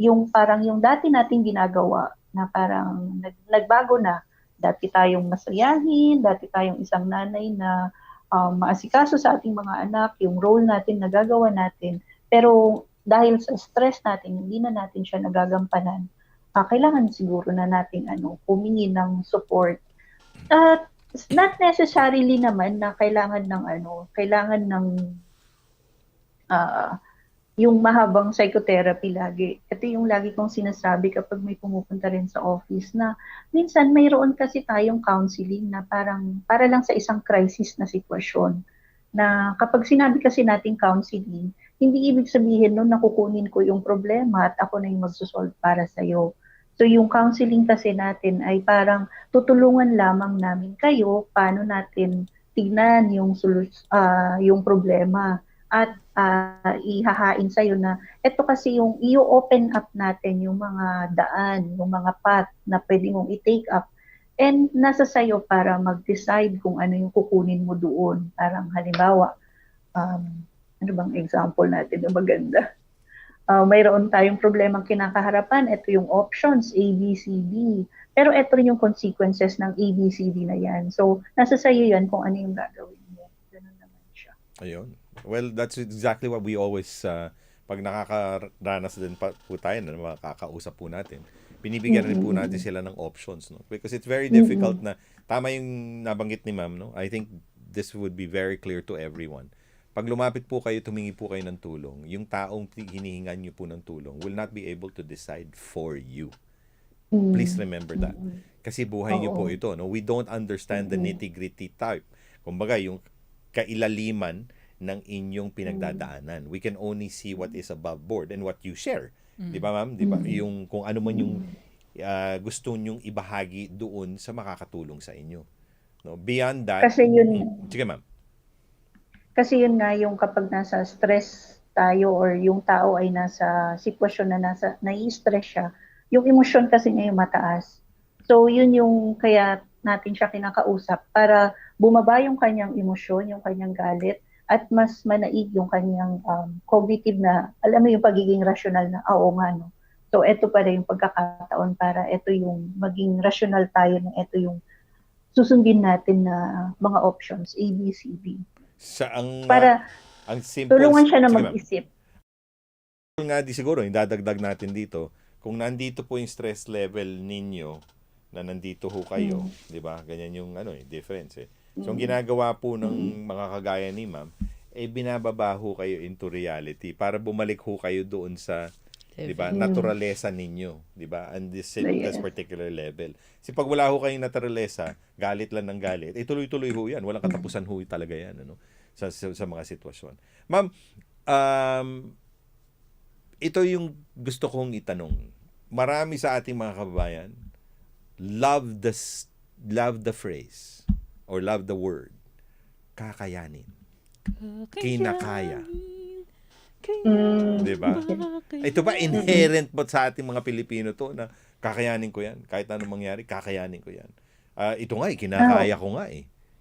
S12: Yung parang yung dati nating ginagawa na parang nagbago na. Dati tayong masayahin, dati tayong isang nanay na maasikaso sa ating mga anak, yung role natin nagagawa natin. Pero dahil sa stress natin, hindi na natin siya nagagampanan. Kailangan siguro na natin humingi ng support. Not necessarily naman na kailangan ng yung mahabang psychotherapy lagi. Ito yung lagi kong sinasabi kapag may pumupunta rin sa office na minsan mayroon kasi tayong counseling na parang para lang sa isang crisis na sitwasyon. Na kapag sinabi kasi nating counseling, hindi ibig sabihin nun na kukunin ko yung problema at ako na yung magsosolve para sa'yo. So yung counseling kasi natin ay parang tutulungan lamang namin kayo paano natin tignan yung problema at ihahain sa'yo na ito kasi yung i-open up natin yung mga daan, yung mga path na pwede mong i-take up. And nasa sa'yo para mag-decide kung ano yung kukunin mo doon. Parang halimbawa, ano bang example natin na maganda? Mayroon tayong problemang kinakaharapan, ito yung options, A, B, C, D. Pero ito rin yung consequences ng A, B, C, D na yan. So, nasa sa'yo yan kung ano yung gagawin mo. Ganun naman siya.
S4: Ayun. Well, that's exactly what we always, pag nakakaranas din po tayo na makakausap po natin, binibigyan rin po natin sila ng options, no? Because it's very difficult na, tama yung nabanggit ni ma'am, no? I think this would be very clear to everyone. Pag lumapit po kayo, tumingi po kayo ng tulong, yung taong hinihingan nyo po ng tulong will not be able to decide for you. Please remember that. Kasi buhay nyo po ito, no? We don't understand the nitty-gritty type. Kumbaga, yung kailaliman ng inyong pinagdadaanan. We can only see what is above board and what you share. Di ba, ma'am? Di ba? Yung kung ano man yung gusto nyong ibahagi doon sa makakatulong sa inyo. No? Beyond that,
S12: Kasi yun,
S4: sige ma'am.
S12: Kasi yun nga yung kapag nasa stress tayo or yung tao ay nasa sitwasyon na nai-stress siya, yung emosyon kasi niya yung mataas. So yun yung kaya natin siya kinakausap para bumaba yung kanyang emosyon, yung kanyang galit, at mas manaig yung kanyang cognitive na, alam mo yung pagiging rational na, oo nga no. So eto pala yung pagkakataon para eto yung maging rational tayo na eto yung susundin natin na mga options, A, B, C, D.
S4: Sa
S12: Para
S4: ang simple,
S12: tulungan siya na
S4: sige, ma'am.
S12: mag-isip.
S4: Nga siguro, idadagdag natin dito, kung nandito po yung stress level ninyo, na nandito ho kayo, di ba? Ganyan yung difference eh. So, ang ginagawa po ng mga kagaya ni ma'am, binababa ho kayo into reality para bumalik ho kayo doon sa, di ba, naturalesa ninyo, di ba? And this particular level. Kasi pag wala ho kayong naturalesa, galit lang ng galit, tuloy-tuloy ho yan. Walang katapusan ho talaga yan, sa mga sitwasyon. Ma'am, ito yung gusto kong itanong. Marami sa ating mga kababayan love the phrase or love the word kakayanin. Kinakaya. Diba? Ito ba inherent ba sa ating mga Pilipino to na kakayanin ko yan? Kahit anong mangyari, kakayanin ko yan. Ito nga kinakaya ko nga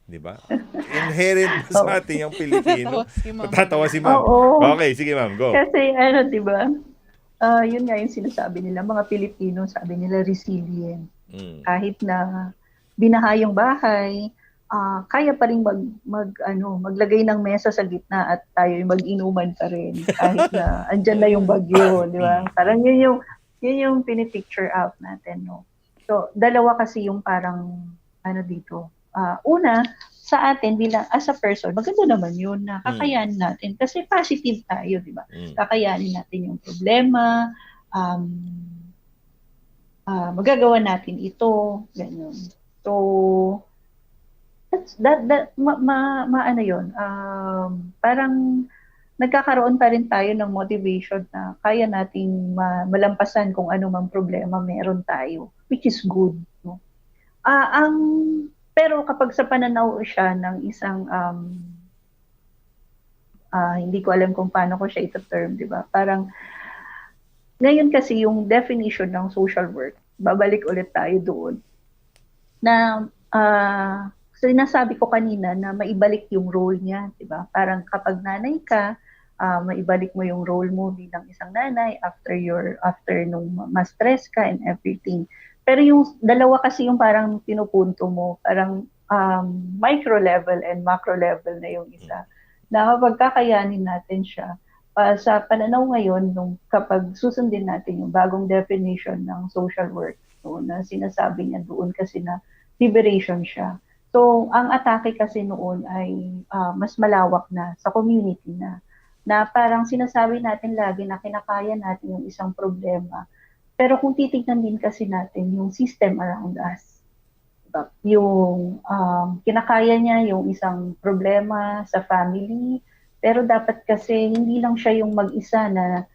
S4: Di ba? Inherent ba sa ating yung Pilipino? Tatawa si ma'am. Okay, sige ma'am, go.
S12: Kasi di ba? Yun nga yung sinasabi nila, mga Pilipino, sabi nila resilient. Kahit na binaha yung bahay, kaya pa rin maglagay ng mesa sa gitna at tayo mag-inuman pa rin kahit na andyan na yung bagyo, di ba? Parang yun yung pinipicture out natin, no? So, dalawa kasi yung parang dito. Una, sa atin bilang as a person, maganda naman yun na kakayanin natin kasi positive tayo, di ba? Kakayanin natin yung problema, magagawa natin ito, ganyan. So, maano yun, parang nagkakaroon pa rin tayo ng motivation na kaya nating malampasan kung ano mang problema meron tayo, which is good. No? Pero kapag sa pananaw siya ng isang, hindi ko alam kung paano ko siya ito-term, di ba? Parang, ngayon kasi yung definition ng social work, babalik ulit tayo doon, na sinasabi ko kanina na maibalik yung role niya, di ba? Parang kapag nanay ka, maibalik mo yung role mo bilang isang nanay after nung ma-stress ka and everything. Pero yung dalawa kasi yung parang pinupunto mo, parang micro level and macro level na yung isa. Na kapag kakayanin natin siya, sa pananaw ngayon, kapag susundin natin yung bagong definition ng social work, so, na sinasabi niya doon kasi na liberation siya. So, ang atake kasi noon ay mas malawak na sa community na parang sinasabi natin lagi na kinakaya natin yung isang problema. Pero kung titignan din kasi natin yung system around us, diba? Yung kinakaya niya yung isang problema sa family, pero dapat kasi hindi lang siya yung mag-isa na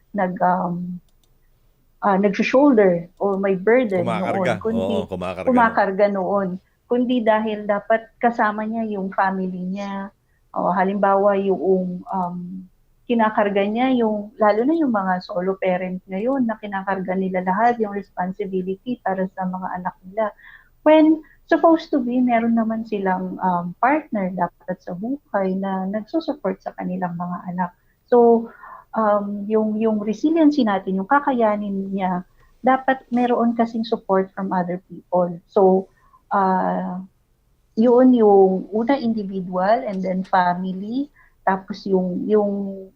S12: nag-shoulder or may burden noon, kundi kumakarga noon. Kundi dahil dapat kasama niya yung family niya. Halimbawa yung kinakarga niya lalo na yung mga solo parent ngayon na kinakarga nila lahat yung responsibility para sa mga anak nila. When supposed to be, meron naman silang partner dapat sa buhay na nagsusupport sa kanilang mga anak. So, yung resiliency natin, yung kakayanin niya, dapat meron kasing support from other people. So, yun yung una individual and then family, tapos yung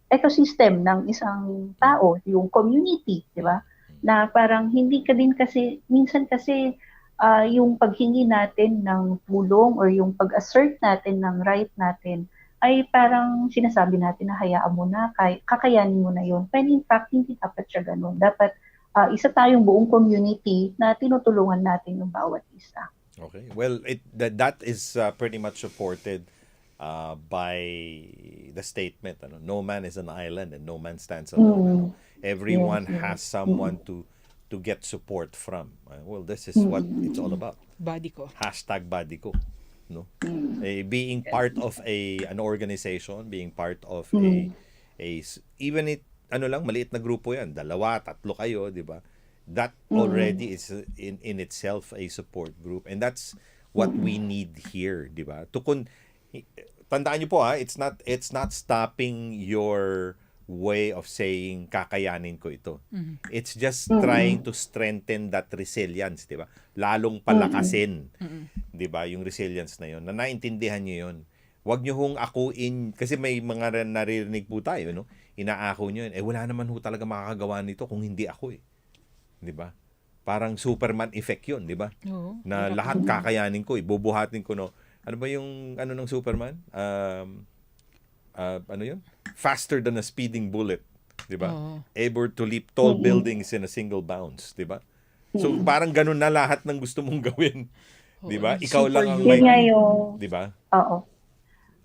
S12: ecosystem ng isang tao, yung community, di ba? Na parang hindi ka din kasi, minsan kasi yung paghingi natin ng tulong or yung pag-assert natin ng right natin ay parang sinasabi natin na hayaan mo na, kakayanin mo na yun. Pero in fact, hindi dapat siya ganun. Dapat isa tayong buong community na tinutulungan natin yung bawat isa.
S4: Okay. Well, that is pretty much supported by the statement, no man is an island and no man stands alone. Everyone has someone to to get support from. Well, this is what it's all about.
S1: Body ko.
S4: #body ko, no? Being part of an organization, being part of even ano lang, maliit na grupo yan, 2, 3 kayo, di ba? That already is in itself a support group, and that's what we need here, di ba? Tandaan niyo po it's not stopping your way of saying kakayanin ko ito. It's just trying to strengthen that resilience, 'di ba? Lalong palakasin, 'di ba? Yung resilience na 'yon. Na naintindihan niyo 'yon. Huwag niyo hong akuin kasi may mga naririnig po tayo, no? Inaako niyo 'yon. Wala naman ho talaga makakagawa nito kung hindi ako 'Di ba? Parang Superman effect 'yon, 'di ba? Na lahat kakayanin ko, bubuhatin ko, no. Ano ba yung ng Superman? Ano yun? Faster than a speeding bullet, 'di ba? Able to leap tall buildings in a single bounce, 'di ba? So parang ganun na lahat ng gusto mong gawin, 'di ba? Ikaw lang ang may, 'di ba?
S12: Oo.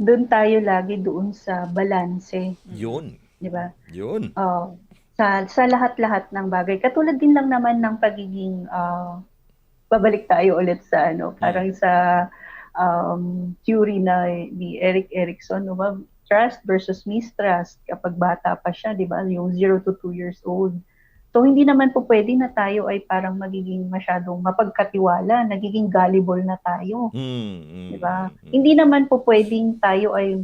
S12: Doon tayo lagi doon sa balanse.
S4: 'Yun.
S12: 'Di ba?
S4: 'Yun.
S12: Sa lahat-lahat ng bagay. Katulad din lang naman ng pagiging babalik tayo ulit sa parang sa theory na ni Eric Erikson, no ba? Trust versus mistrust kapag bata pa siya, di ba? Yung 0 to 2 years old. So, hindi naman po pwede na tayo ay parang magiging masyadong mapagkatiwala, nagiging gullible na tayo. Di ba? Hindi naman po pwedeng tayo ay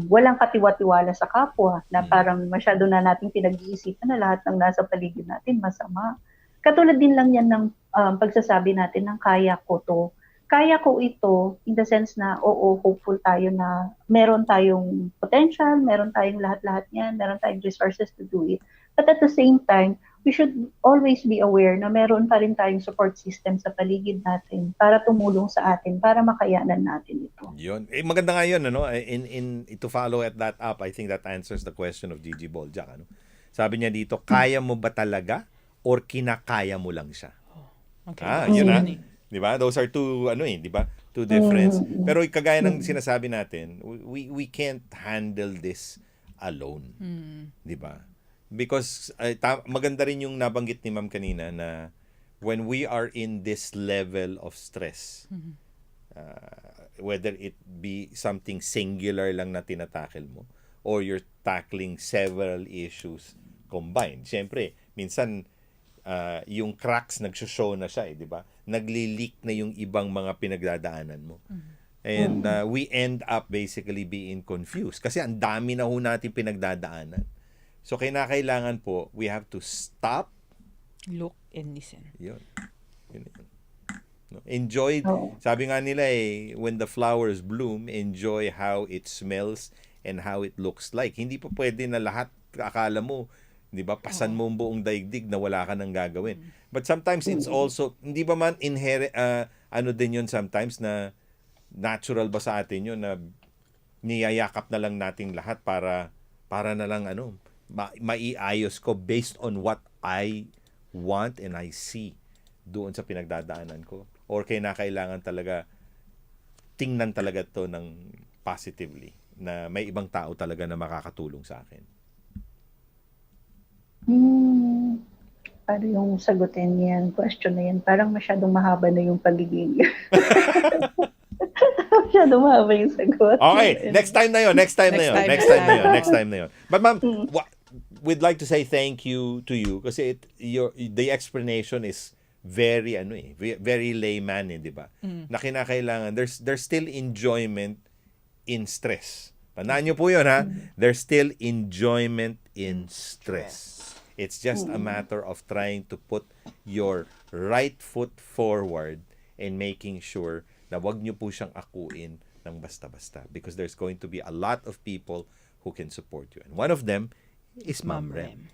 S12: walang katiwa-tiwala sa kapwa, na parang masyado na nating pinag-iisipan na lahat ng nasa paligid natin masama. Katulad din lang yan ng pagsasabi natin ng kaya ko to. Kaya ko ito in the sense na hopeful tayo na meron tayong potential, meron tayong lahat-lahat niyan, meron tayong resources to do it. But at the same time, we should always be aware na meron pa rin tayong support system sa paligid natin para tumulong sa atin, para makayanan natin ito.
S4: Yun. Maganda nga yun, ano? To follow at that up, I think that answers the question of Gigi Boljak. Ano? Sabi niya dito, kaya mo ba talaga or kinakaya mo lang siya?
S1: Okay.
S4: Yun na. Di ba? Those are two, di ba? Two difference. Pero kagaya ng sinasabi natin, we can't handle this alone. Di ba? Because maganda rin yung nabanggit ni Ma'am kanina na when we are in this level of stress, whether it be something singular lang na tinatackle mo or you're tackling several issues combined. Siyempre, minsan yung cracks nagsho-show na siya, di ba? Nagli-leak na yung ibang mga pinagdadaanan mo. And we end up basically being confused kasi ang dami na ho natin pinagdadaanan. So kailangan po, we have to stop,
S1: look and listen.
S4: Yun. No? Enjoy, sabi nga nila when the flowers bloom, enjoy how it smells and how it looks like. Hindi pa pwede na lahat akala mo, di ba, pasan mo ang buong daigdig na wala ka nang gagawin. But sometimes it's also, hindi ba man inherent, din yun sometimes na natural ba sa atin yun na niyayakap na lang nating lahat para na lang maiayos ko based on what I want and I see doon sa pinagdadaanan ko. Or kailangan talaga tingnan talaga to ng positively na may ibang tao talaga na makakatulong sa akin.
S12: Paano yung sagutin yan? Question na yan. Parang masyadong mahaba na yung pagiging. Masyadong mahaba yung sagot.
S4: Okay, next time na yun. But ma'am, we'd like to say thank you to you kasi the explanation is very very layman, di ba? Na kinakailangan there's still enjoyment in stress. Tandaan niyo po 'yon, ha? There's still enjoyment in stress. It's just a matter of trying to put your right foot forward and making sure na wag niyo po siyang akuin ng basta-basta because there's going to be a lot of people who can support you. And one of them is Ma'am Rem.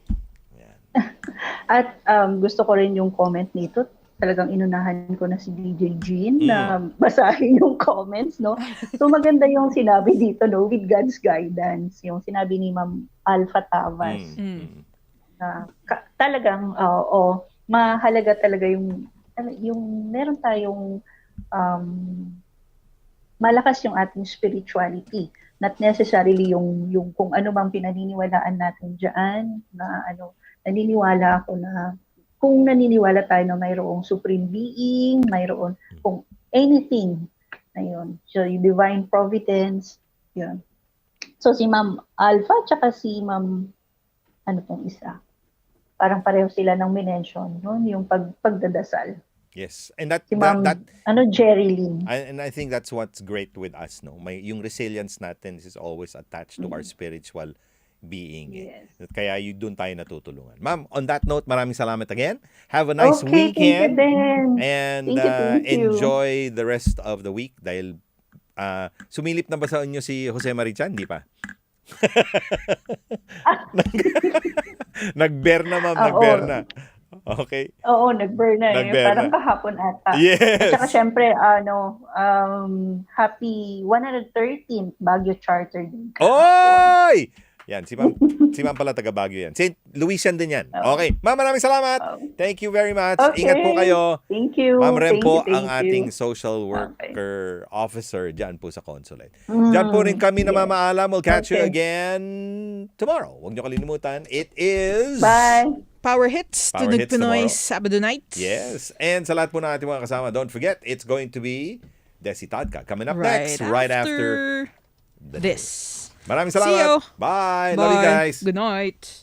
S12: At gusto ko rin yung comment nito. Talagang inunahan ko na si DJ Jean na basahin yung comments, no? So maganda yung sinabi dito, no? With God's guidance. Yung sinabi ni Ma'am Alpha Tavas. Talagang, mahalaga talaga yung meron tayong malakas yung ating spirituality. Not necessarily yung kung ano bang pinaniniwalaan natin diyan na naniniwala ako na kung naniniwala tayo na mayroong supreme being, mayroon kung anything na yun. So, yung divine providence, yun. So, si Ma'am Alpha tsaka si Ma'am, ano pong isa? Parang pareho sila ng minention, no? Yung pagdadasal.
S4: Yes. And that,
S12: Si Ma'am,
S4: that
S12: Jerry Lynn.
S4: and I think that's what's great with us, no? Yung resilience natin is always attached to our spiritual being.
S12: Yes.
S4: Kaya doon tayo natutulungan. Ma'am, on that note, maraming salamat again. Have a nice
S12: Okay,
S4: weekend.
S12: thank you din.
S4: And
S12: Thank you.
S4: enjoy the rest of the week dahil sumilip na ba sa inyo si Jose Marichan? Hindi pa. Nag-bear na, ma'am. Nag-bear na. Okay.
S12: Oo, nag-burn na.
S4: Nag-bear
S12: Parang
S4: na.
S12: kahapon ata.
S4: Yes.
S12: At saka syempre, happy 113th Baguio Charter Day.
S4: Oy! Yan, si ma'am pala taga Baguio yan. St. Lucian din yan. Okay. Ma'am, maraming salamat. Thank you very much.
S12: Okay.
S4: Ingat po kayo.
S12: Thank you.
S4: Ma'am Rem
S12: Thank
S4: po
S12: you,
S4: ang
S12: thank
S4: ating
S12: you.
S4: social worker officer dyan po sa consulate. Dyan po rin kami namamaalam. We'll catch you again tomorrow. Huwag niyo kalimutan. It is...
S12: Bye.
S1: Power Hits,
S4: Power
S1: Tunog
S4: Hits
S1: Pinoy,
S4: tomorrow.
S1: Sabado night.
S4: Yes. And sa lahat po ng ating mga kasama, don't forget, it's going to be Desi Tadka coming up
S1: Right
S4: next, right after
S1: this.
S4: Maraming
S1: See
S4: salamat.
S1: you.
S4: Bye. Love you guys.
S1: Good night.